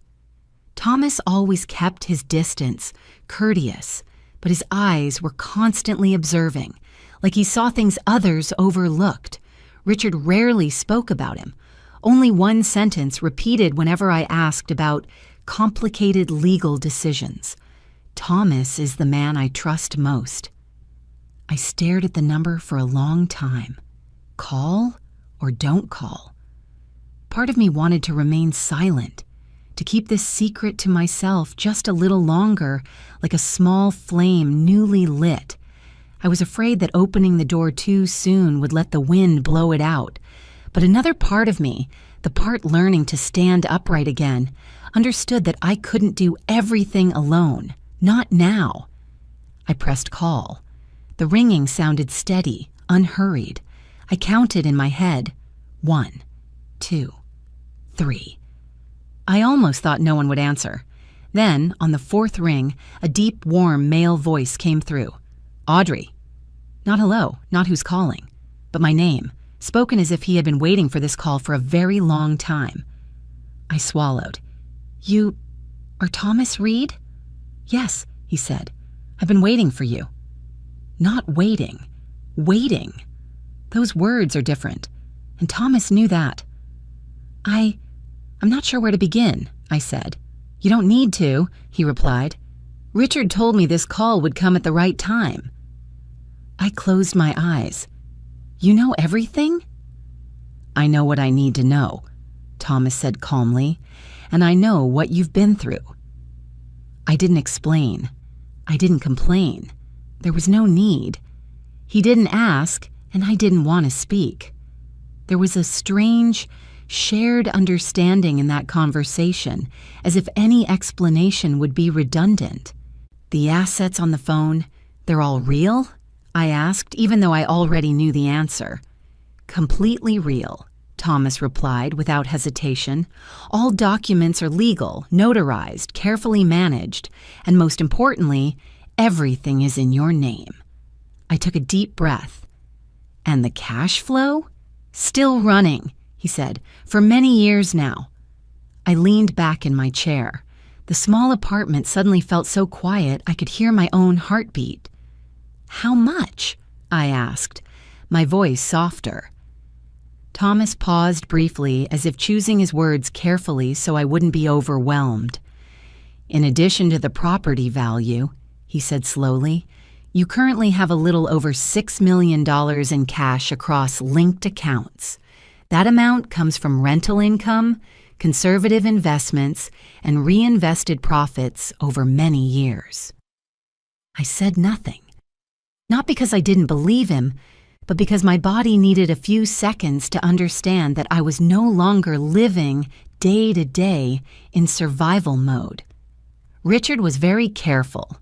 Thomas always kept his distance, courteous, but his eyes were constantly observing, like he saw things others overlooked. Richard rarely spoke about him. Only one sentence repeated whenever I asked about complicated legal decisions. "Thomas is the man I trust most." I stared at the number for a long time. Call or don't call? Part of me wanted to remain silent, to keep this secret to myself just a little longer, like a small flame newly lit. I was afraid that opening the door too soon would let the wind blow it out. But another part of me, the part learning to stand upright again, understood that I couldn't do everything alone. Not now. I pressed call. The ringing sounded steady, unhurried. I counted in my head. 1, 2, 3. I almost thought no one would answer. Then, on the 4th ring, a deep, warm male voice came through. "Audrey." Not hello, not who's calling, but my name, spoken as if he had been waiting for this call for a very long time. I swallowed. "You are Thomas Reed?" "Yes," he said. "I've been waiting for you." Not waiting. Waiting. Those words are different, and Thomas knew that. I'm not sure where to begin," I said. "You don't need to," he replied. Richard told me this call would come at the right time. I closed my eyes. You know everything? I know what I need to know, Thomas said calmly, and I know what you've been through. I didn't explain. I didn't complain. There was no need. He didn't ask, and I didn't want to speak. There was a strange, shared understanding in that conversation, as if any explanation would be redundant. The assets on the phone, they're all real? I asked, even though I already knew the answer. Completely real, Thomas replied without hesitation. All documents are legal, notarized, carefully managed, and most importantly, everything is in your name. I took a deep breath. And the cash flow? Still running, he said, for many years now. I leaned back in my chair. The small apartment suddenly felt so quiet I could hear my own heartbeat. How much? I asked, my voice softer. Thomas paused briefly, as if choosing his words carefully so I wouldn't be overwhelmed. In addition to the property value, he said slowly, you currently have a little over $6 million in cash across linked accounts. That amount comes from rental income, conservative investments, and reinvested profits over many years. I said nothing. Not because I didn't believe him, but because my body needed a few seconds to understand that I was no longer living day to day in survival mode. Richard was very careful,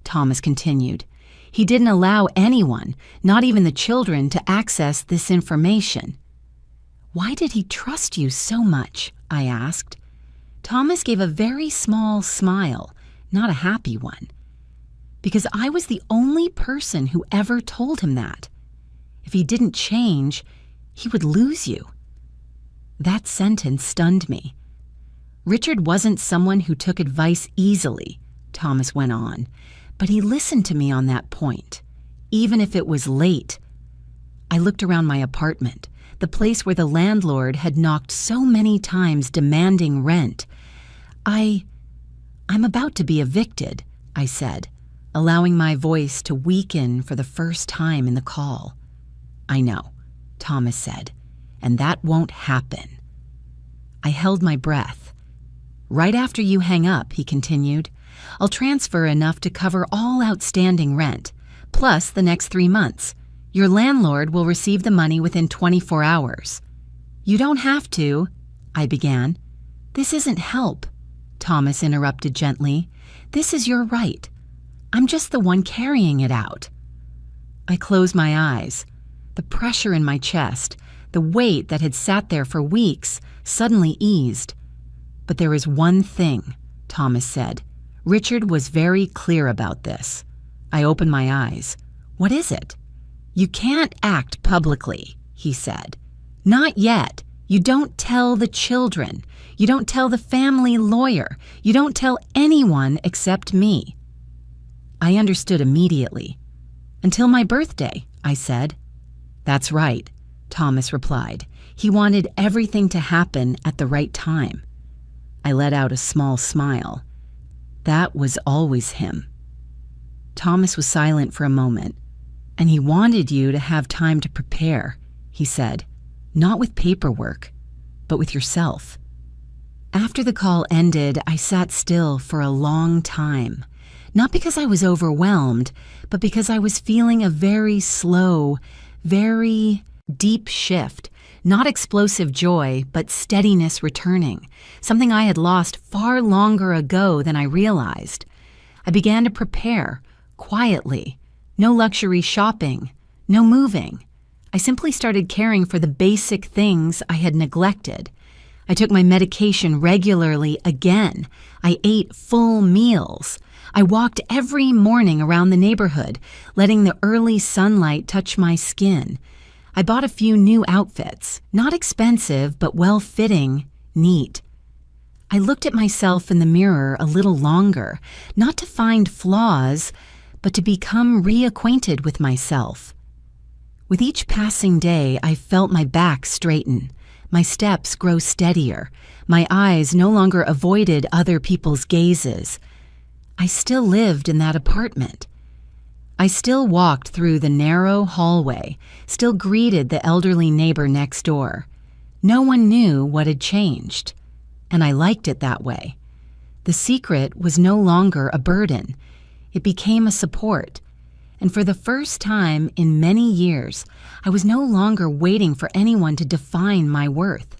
Thomas continued. He didn't allow anyone, not even the children, to access this information. Why did he trust you so much? I asked. Thomas gave a very small smile, not a happy one. Because I was the only person who ever told him that. If he didn't change, he would lose you. That sentence stunned me. Richard wasn't someone who took advice easily, Thomas went on, but he listened to me on that point, even if it was late. I looked around my apartment, the place where the landlord had knocked so many times demanding rent. I'm about to be evicted, I said, allowing my voice to weaken for the first time in the call. I know, Thomas said, and that won't happen. I held my breath. Right after you hang up, he continued, I'll transfer enough to cover all outstanding rent, plus the next 3 months. Your landlord will receive the money within 24 hours. You don't have to, I began. This isn't help, Thomas interrupted gently. This is your right. I'm just the one carrying it out. I closed my eyes. The pressure in my chest, the weight that had sat there for weeks, suddenly eased. But there is one thing, Thomas said. Richard was very clear about this. I opened my eyes. What is it? You can't act publicly, he said. Not yet. You don't tell the children. You don't tell the family lawyer. You don't tell anyone except me. I understood immediately. Until my birthday, I said. That's right, Thomas replied. He wanted everything to happen at the right time. I let out a small smile. That was always him. Thomas was silent for a moment. And he wanted you to have time to prepare, he said. Not with paperwork, but with yourself. After the call ended, I sat still for a long time. Not because I was overwhelmed, but because I was feeling a very slow, very deep shift. Not explosive joy, but steadiness returning. Something I had lost far longer ago than I realized. I began to prepare, quietly. No luxury shopping, no moving. I simply started caring for the basic things I had neglected. I took my medication regularly again. I ate full meals. I walked every morning around the neighborhood, letting the early sunlight touch my skin. I bought a few new outfits, not expensive, but well-fitting, neat. I looked at myself in the mirror a little longer, not to find flaws, but to become reacquainted with myself. With each passing day, I felt my back straighten, my steps grow steadier, my eyes no longer avoided other people's gazes. I still lived in that apartment. I still walked through the narrow hallway, still greeted the elderly neighbor next door. No one knew what had changed, and I liked it that way. The secret was no longer a burden. It became a support. And for the first time in many years, I was no longer waiting for anyone to define my worth.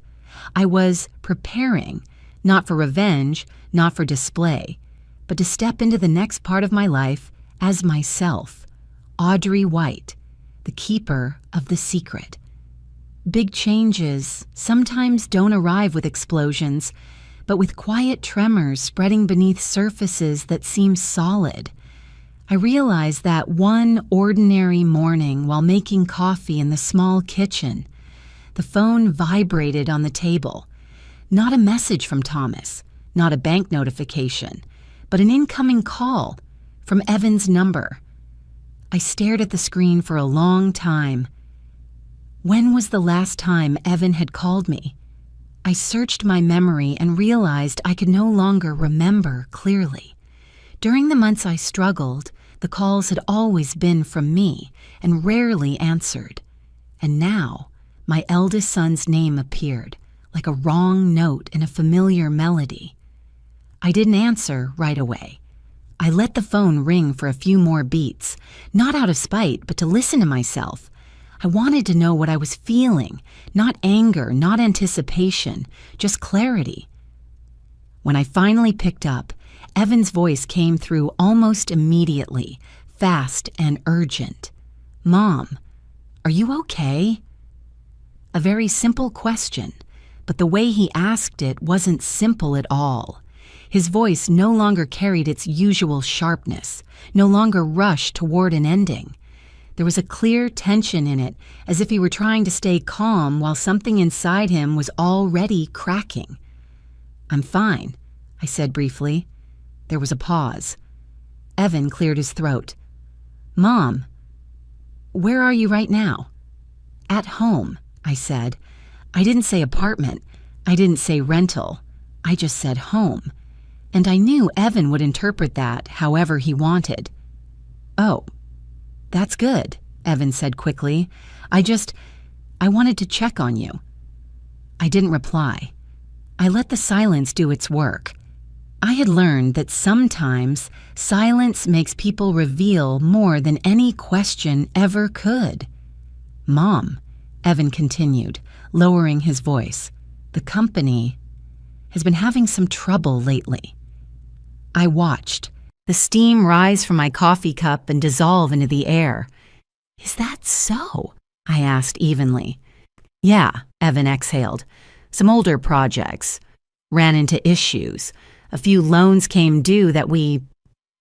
I was preparing, not for revenge, not for display, but to step into the next part of my life as myself, Audrey White, the keeper of the secret. Big changes sometimes don't arrive with explosions, but with quiet tremors spreading beneath surfaces that seem solid. I realized that one ordinary morning while making coffee in the small kitchen, the phone vibrated on the table. Not a message from Thomas, not a bank notification, but an incoming call from Evan's number. I stared at the screen for a long time. When was the last time Evan had called me? I searched my memory and realized I could no longer remember clearly. During the months I struggled, the calls had always been from me and rarely answered. And now, my eldest son's name appeared, like a wrong note in a familiar melody. I didn't answer right away. I let the phone ring for a few more beats, not out of spite, but to listen to myself. I wanted to know what I was feeling, not anger, not anticipation, just clarity. When I finally picked up, Evan's voice came through almost immediately, fast and urgent. "Mom, are you okay?" A very simple question, but the way he asked it wasn't simple at all. His voice no longer carried its usual sharpness, no longer rushed toward an ending. There was a clear tension in it, as if he were trying to stay calm while something inside him was already cracking. "I'm fine," I said briefly. There was a pause. Evan cleared his throat. "Mom, where are you right now?" "At home," I said. I didn't say apartment. I didn't say rental. I just said home. And I knew Evan would interpret that however he wanted. "Oh, that's good," Evan said quickly. I wanted to check on you." I didn't reply. I let the silence do its work. I had learned that sometimes silence makes people reveal more than any question ever could. "Mom," Evan continued, lowering his voice, "the company has been having some trouble lately." I watched, the steam rise from my coffee cup and dissolve into the air. "Is that so?" I asked evenly. "Yeah," Evan exhaled. "Some older projects. Ran into issues. A few loans came due that we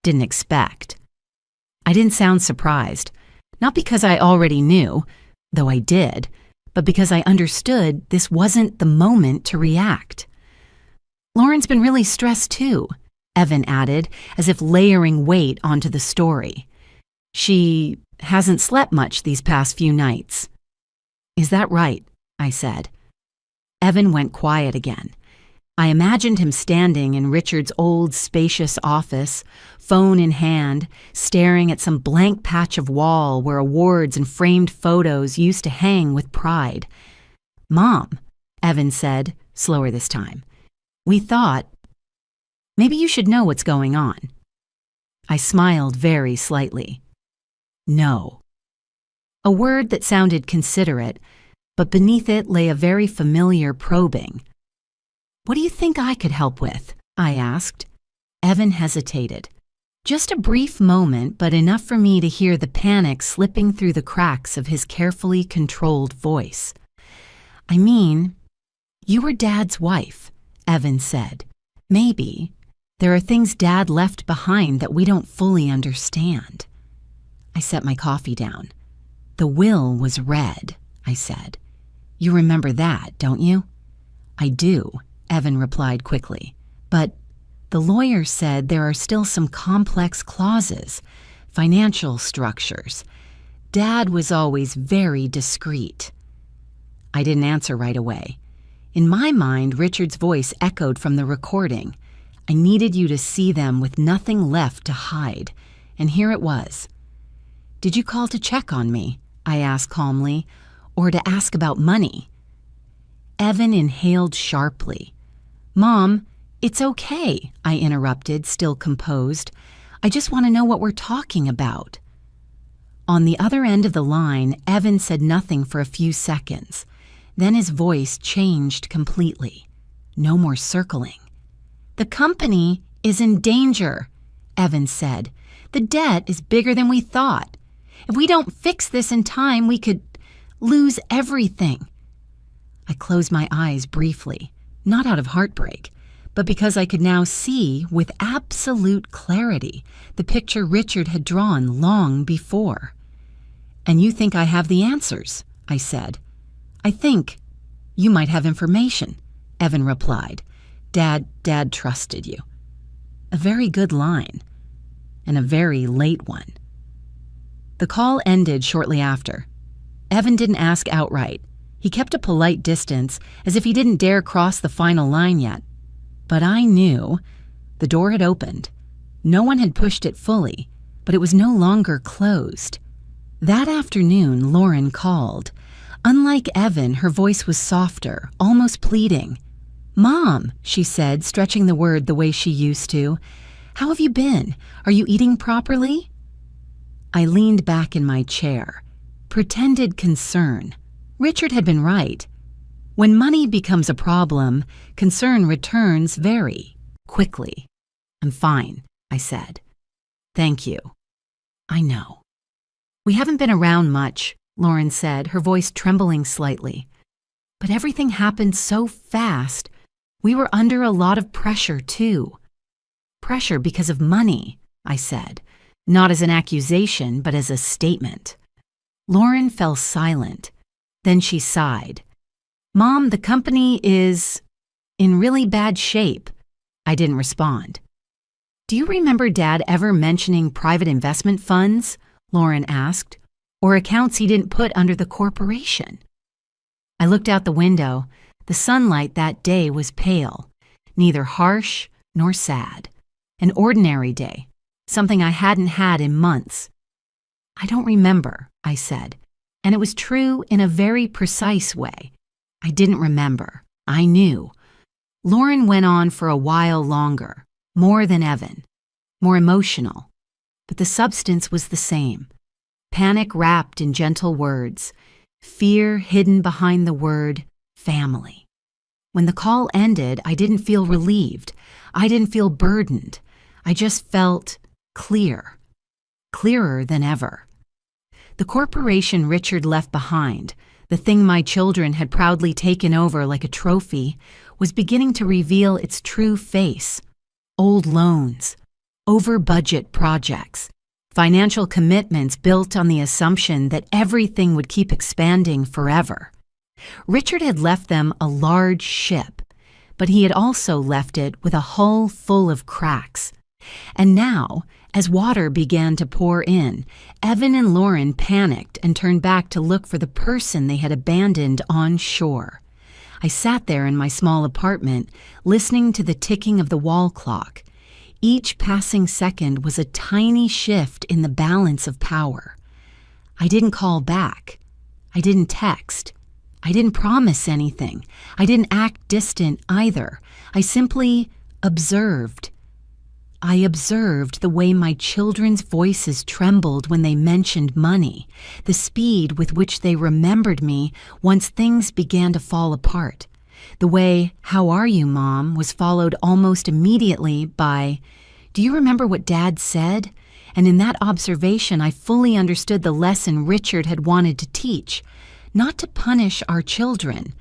didn't expect." I didn't sound surprised. Not because I already knew, though I did, but because I understood this wasn't the moment to react. "Lauren's been really stressed too," Evan added, as if layering weight onto the story. "She hasn't slept much these past few nights." "Is that right?" I said. Evan went quiet again. I imagined him standing in Richard's old, spacious office, phone in hand, staring at some blank patch of wall where awards and framed photos used to hang with pride. "Mom," Evan said, slower this time, "we thought maybe you should know what's going on." I smiled very slightly. "No." A word that sounded considerate, but beneath it lay a very familiar probing. "What do you think I could help with?" I asked. Evan hesitated. Just a brief moment, but enough for me to hear the panic slipping through the cracks of his carefully controlled voice. "I mean, you were Dad's wife," Evan said. "Maybe there are things Dad left behind that we don't fully understand." I set my coffee down. "The will was read," I said. "You remember that, don't you?" "I do," Evan replied quickly. "But the lawyer said there are still some complex clauses, financial structures. Dad was always very discreet." I didn't answer right away. In my mind, Richard's voice echoed from the recording. I needed you to see them with nothing left to hide, and here it was. Did you call to check on me? I asked calmly, or to ask about money? Evan inhaled sharply. Mom, it's okay, I interrupted, still composed. I just want to know what we're talking about. On the other end of the line, Evan said nothing for a few seconds. Then his voice changed completely. No more circling. The company is in danger, Evan said. The debt is bigger than we thought. If we don't fix this in time, we could lose everything. I closed my eyes briefly, not out of heartbreak, but because I could now see with absolute clarity the picture Richard had drawn long before. And you think I have the answers, I said. I think you might have information, Evan replied. Dad trusted you. A very good line, and a very late one. The call ended shortly after. Evan didn't ask outright. He kept a polite distance, as if he didn't dare cross the final line yet. But I knew. The door had opened. No one had pushed it fully, but it was no longer closed. That afternoon, Lauren called. Unlike Evan, her voice was softer, almost pleading. Mom, she said, stretching the word the way she used to. How have you been? Are you eating properly? I leaned back in my chair. Pretended concern. Richard had been right. When money becomes a problem, concern returns very quickly. I'm fine, I said. Thank you. I know. We haven't been around much, Lauren said, her voice trembling slightly. But everything happened so fast. We were under a lot of pressure, too. Pressure because of money, I said, not as an accusation, but as a statement. Lauren fell silent. Then she sighed. Mom, the company is in really bad shape. I didn't respond. Do you remember Dad ever mentioning private investment funds? Lauren asked, or accounts he didn't put under the corporation? I looked out the window. The sunlight that day was pale, neither harsh nor sad. An ordinary day, something I hadn't had in months. I don't remember, I said, and it was true in a very precise way. I didn't remember. I knew. Lauren went on for a while longer, more than Evan, more emotional. But the substance was the same. Panic wrapped in gentle words, fear hidden behind the word family. When the call ended, I didn't feel relieved. I didn't feel burdened. I just felt clear, clearer than ever. The corporation Richard left behind, the thing my children had proudly taken over like a trophy, was beginning to reveal its true face. Old loans, over-budget projects, financial commitments built on the assumption that everything would keep expanding forever. Richard had left them a large ship, but he had also left it with a hull full of cracks. And now, as water began to pour in, Evan and Lauren panicked and turned back to look for the person they had abandoned on shore. I sat there in my small apartment, listening to the ticking of the wall clock. Each passing second was a tiny shift in the balance of power. I didn't call back. I didn't text. I didn't promise anything. I didn't act distant either. I simply observed. I observed the way my children's voices trembled when they mentioned money, the speed with which they remembered me once things began to fall apart, the way, "How are you, Mom?" was followed almost immediately by, "Do you remember what Dad said?" And in that observation, I fully understood the lesson Richard had wanted to teach, not to punish our children,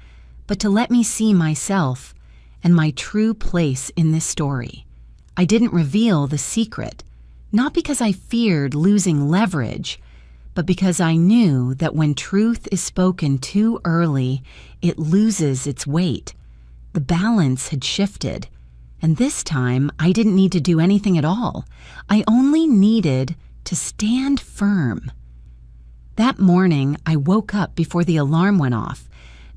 but to let me see myself and my true place in this story. I didn't reveal the secret, not because I feared losing leverage, but because I knew that when truth is spoken too early, it loses its weight. The balance had shifted, and this time I didn't need to do anything at all. I only needed to stand firm. That morning, I woke up before the alarm went off,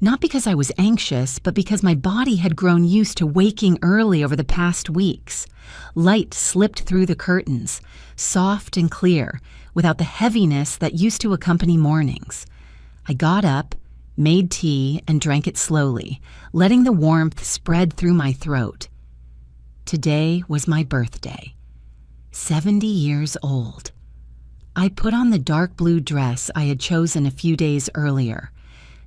Not because I was anxious, but because my body had grown used to waking early over the past weeks. Light slipped through the curtains, soft and clear, without the heaviness that used to accompany mornings. I got up, made tea, and drank it slowly, letting the warmth spread through my throat. Today was my birthday. 70 years old. I put on the dark blue dress I had chosen a few days earlier.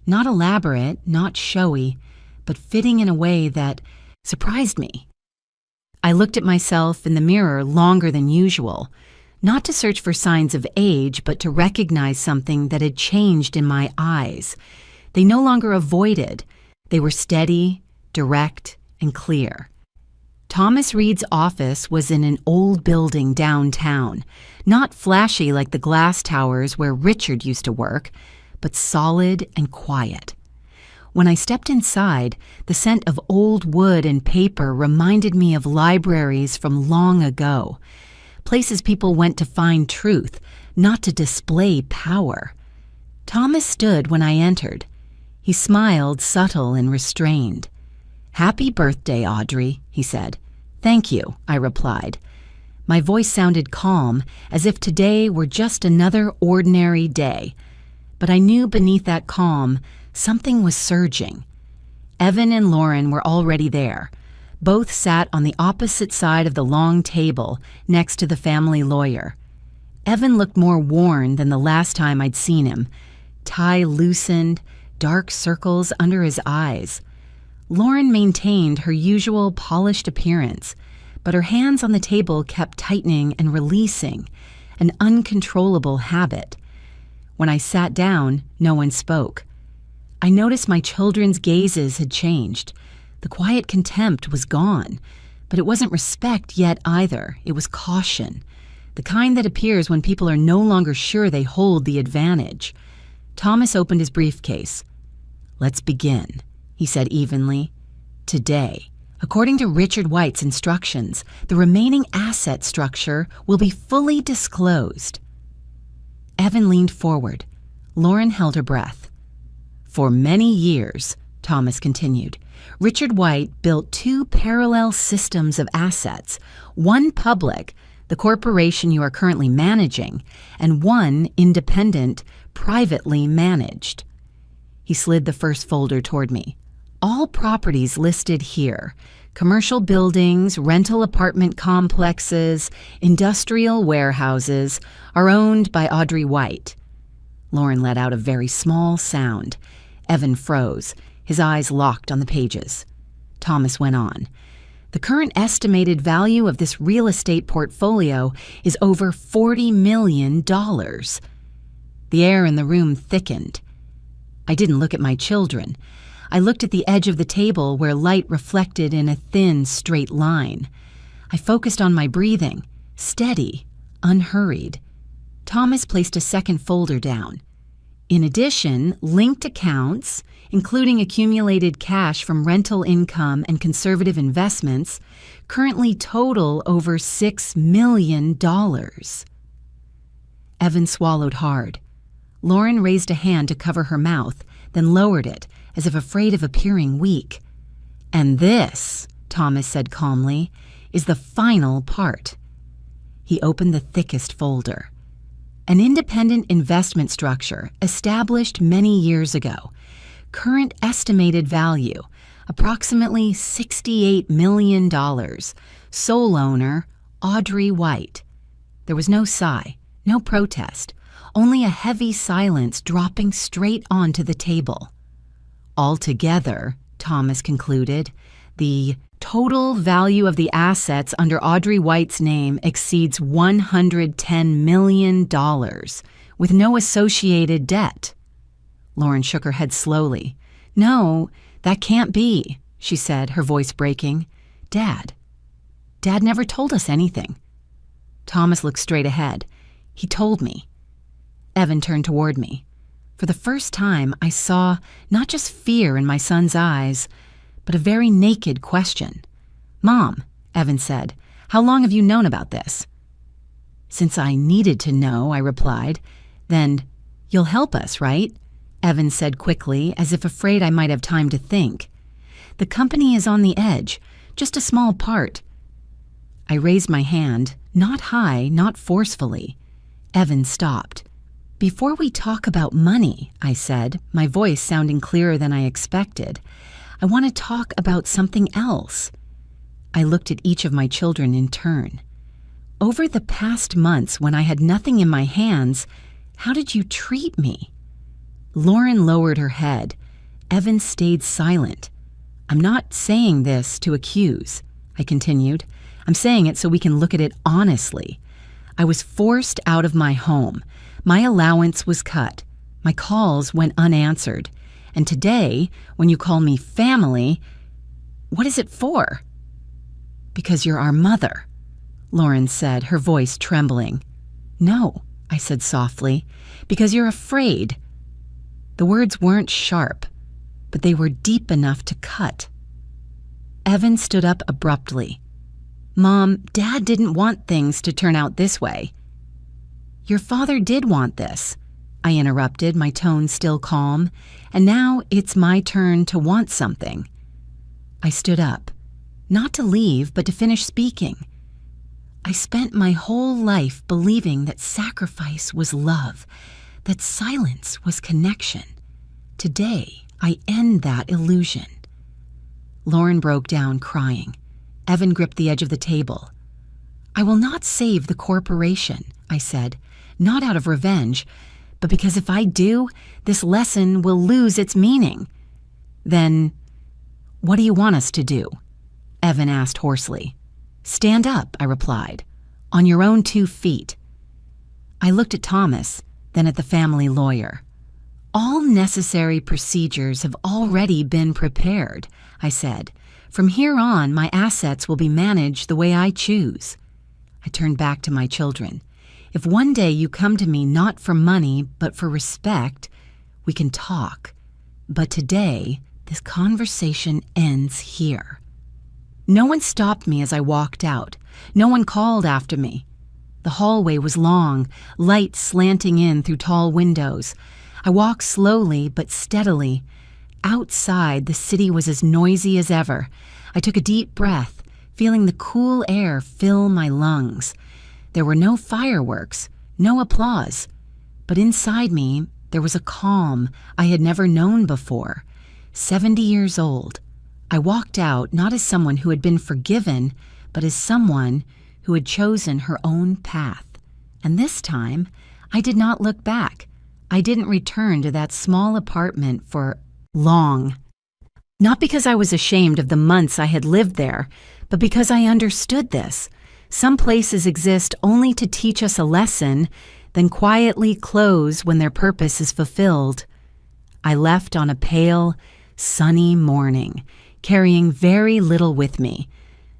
Not elaborate, not showy, but fitting in a way that surprised me. I looked at myself in the mirror longer than usual, not to search for signs of age, but to recognize something that had changed in my eyes. They no longer avoided. They were steady, direct, and clear. Thomas Reed's office was in an old building downtown, not flashy like the glass towers where Richard used to work, but solid and quiet. When I stepped inside, the scent of old wood and paper reminded me of libraries from long ago, places people went to find truth, not to display power. Thomas stood when I entered. He smiled, subtle and restrained. "Happy birthday, Audrey," he said. "Thank you," I replied. My voice sounded calm, as if today were just another ordinary day. But I knew beneath that calm, something was surging. Evan and Lauren were already there. Both sat on the opposite side of the long table next to the family lawyer. Evan looked more worn than the last time I'd seen him. Tie loosened, dark circles under his eyes. Lauren maintained her usual polished appearance, but her hands on the table kept tightening and releasing, an uncontrollable habit. When I sat down, no one spoke. I noticed my children's gazes had changed. The quiet contempt was gone, but it wasn't respect yet either. It was caution, the kind that appears when people are no longer sure they hold the advantage. Thomas opened his briefcase. "Let's begin," he said evenly. "Today, according to Richard White's instructions, the remaining asset structure will be fully disclosed." Evan leaned forward. Lauren held her breath. "For many years," Thomas continued, "Richard White built two parallel systems of assets, one public, the corporation you are currently managing, and one independent, privately managed." He slid the first folder toward me. "All properties listed here, commercial buildings, rental apartment complexes, industrial warehouses, are owned by Audrey White." Lauren let out a very small sound. Evan froze, his eyes locked on the pages. Thomas went on. "The current estimated value of this real estate portfolio is over $40 million. The air in the room thickened. I didn't look at my children. I looked at the edge of the table where light reflected in a thin, straight line. I focused on my breathing, steady, unhurried. Thomas placed a second folder down. In addition, linked accounts, including accumulated cash from rental income and conservative investments, currently total over $6 million. Evan swallowed hard. Lauren raised a hand to cover her mouth, then lowered it, as if afraid of appearing weak. "And this," Thomas said calmly, "is the final part." He opened the thickest folder. "An independent investment structure established many years ago. Current estimated value, approximately $68 million. Sole owner, Audrey White." There was no sigh, no protest, only a heavy silence dropping straight onto the table. "Altogether," Thomas concluded, "the total value of the assets under Audrey White's name exceeds $110 million, with no associated debt." Lauren shook her head slowly. "No, that can't be," she said, her voice breaking. Dad never told us anything." Thomas looked straight ahead. "He told me." Evan turned toward me. For the first time, I saw not just fear in my son's eyes, but a very naked question. "Mom," Evan said, "how long have you known about this?" "Since I needed to know," I replied. "Then you'll help us, right?" Evan said quickly, as if afraid I might have time to think. "The company is on the edge, just a small part." I raised my hand, not high, not forcefully. Evan stopped. "Before we talk about money," I said, my voice sounding clearer than I expected, "I want to talk about something else." I looked at each of my children in turn. "Over the past months when I had nothing in my hands, how did you treat me?" Lauren lowered her head. Evan stayed silent. "I'm not saying this to accuse," I continued. "I'm saying it so we can look at it honestly. I was forced out of my home. My allowance was cut. My calls went unanswered. And today, when you call me family, what is it for?" "Because you're our mother," Lauren said, her voice trembling. "No," I said softly, "because you're afraid." The words weren't sharp, but they were deep enough to cut. Evan stood up abruptly. "Mom, Dad didn't want things to turn out this way." "Your father did want this," I interrupted, my tone still calm, "and now it's my turn to want something." I stood up, not to leave, but to finish speaking. "I spent my whole life believing that sacrifice was love, that silence was connection. Today, I end that illusion." Lauren broke down, crying. Evan gripped the edge of the table. "I will not save the corporation," I said, "not out of revenge, but because if I do, this lesson will lose its meaning." "Then, what do you want us to do?" Evan asked hoarsely. "Stand up," I replied, "on your own 2 feet." I looked at Thomas, then at the family lawyer. "All necessary procedures have already been prepared," I said. "From here on, my assets will be managed the way I choose." I turned back to my children. "If one day you come to me not for money, but for respect, we can talk. But today, this conversation ends here." No one stopped me as I walked out. No one called after me. The hallway was long, light slanting in through tall windows. I walked slowly but steadily. Outside, the city was as noisy as ever. I took a deep breath, feeling the cool air fill my lungs. There were no fireworks, no applause. But inside me, there was a calm I had never known before. 70 years old, I walked out not as someone who had been forgiven, but as someone who had chosen her own path. And this time, I did not look back. I didn't return to that small apartment for long. Not because I was ashamed of the months I had lived there, but because I understood this. Some places exist only to teach us a lesson, then quietly close when their purpose is fulfilled. I left on a pale, sunny morning, carrying very little with me.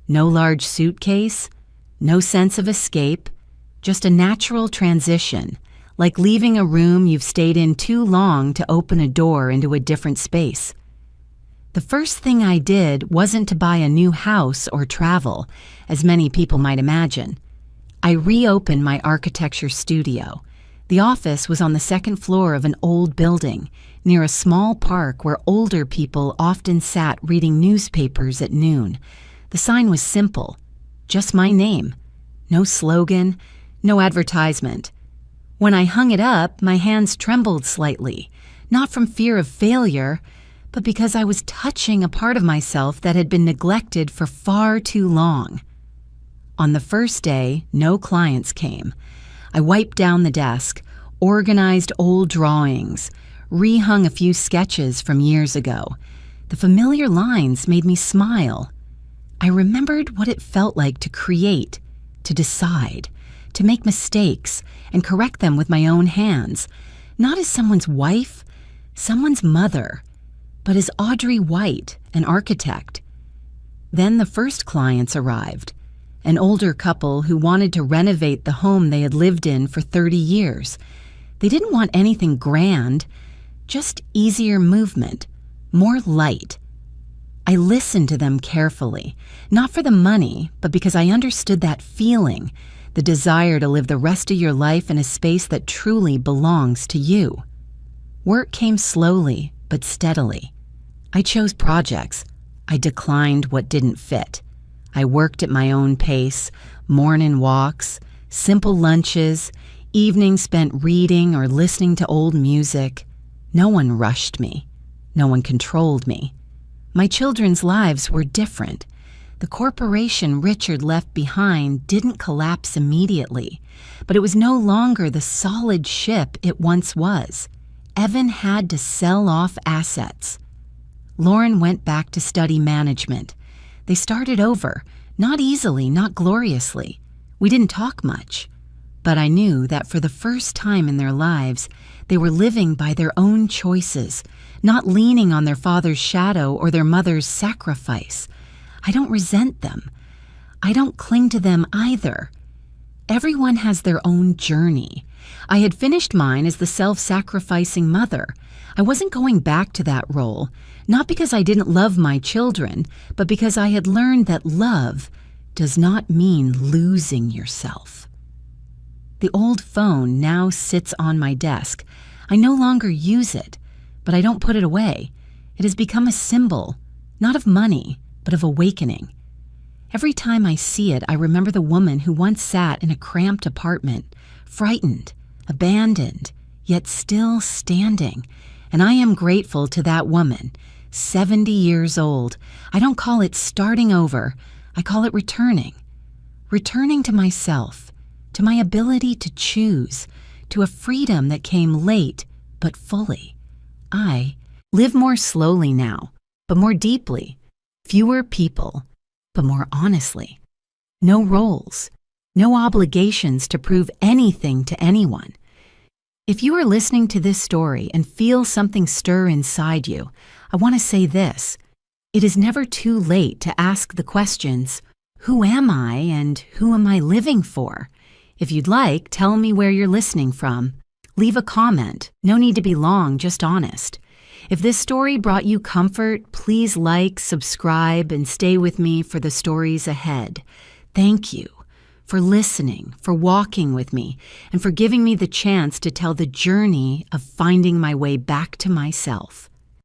No large suitcase, no sense of escape, just a natural transition, like leaving a room you've stayed in too long to open a door into a different space. The first thing I did wasn't to buy a new house or travel, as many people might imagine. I reopened my architecture studio. The office was on the second floor of an old building, near a small park where older people often sat reading newspapers at noon. The sign was simple, just my name. No slogan, no advertisement. When I hung it up, my hands trembled slightly, not from fear of failure, but because I was touching a part of myself that had been neglected for far too long. On the first day, no clients came. I wiped down the desk, organized old drawings, rehung a few sketches from years ago. The familiar lines made me smile. I remembered what it felt like to create, to decide, to make mistakes and correct them with my own hands, not as someone's wife, someone's mother, but as Audrey White, an architect. Then the first clients arrived, an older couple who wanted to renovate the home they had lived in for 30 years. They didn't want anything grand, just easier movement, more light. I listened to them carefully, not for the money, but because I understood that feeling, the desire to live the rest of your life in a space that truly belongs to you. Work came slowly but steadily. I chose projects. I declined what didn't fit. I worked at my own pace, morning walks, simple lunches, evenings spent reading or listening to old music. No one rushed me. No one controlled me. My children's lives were different. The corporation Richard left behind didn't collapse immediately, but it was no longer the solid ship it once was. Evan had to sell off assets. Lauren went back to study management. They started over, not easily, not gloriously. We didn't talk much, but I knew that for the first time in their lives, they were living by their own choices, not leaning on their father's shadow or their mother's sacrifice. I don't resent them. I don't cling to them either. Everyone has their own journey. I had finished mine as the self-sacrificing mother. I wasn't going back to that role, not because I didn't love my children, but because I had learned that love does not mean losing yourself. The old phone now sits on my desk. I no longer use it, but I don't put it away. It has become a symbol, not of money, but of awakening. Every time I see it, I remember the woman who once sat in a cramped apartment, frightened, abandoned, yet still standing. And I am grateful to that woman, 70 years old. I don't call it starting over. I call it returning. Returning to myself, to my ability to choose, to a freedom that came late but fully. I live more slowly now, but more deeply. Fewer people, but more honestly. No roles, no obligations to prove anything to anyone. If you are listening to this story and feel something stir inside you, I want to say this. It is never too late to ask the questions, who am I and who am I living for? If you'd like, tell me where you're listening from. Leave a comment. No need to be long, just honest. If this story brought you comfort, please like, subscribe, and stay with me for the stories ahead. Thank you for listening, for walking with me, and for giving me the chance to tell the journey of finding my way back to myself.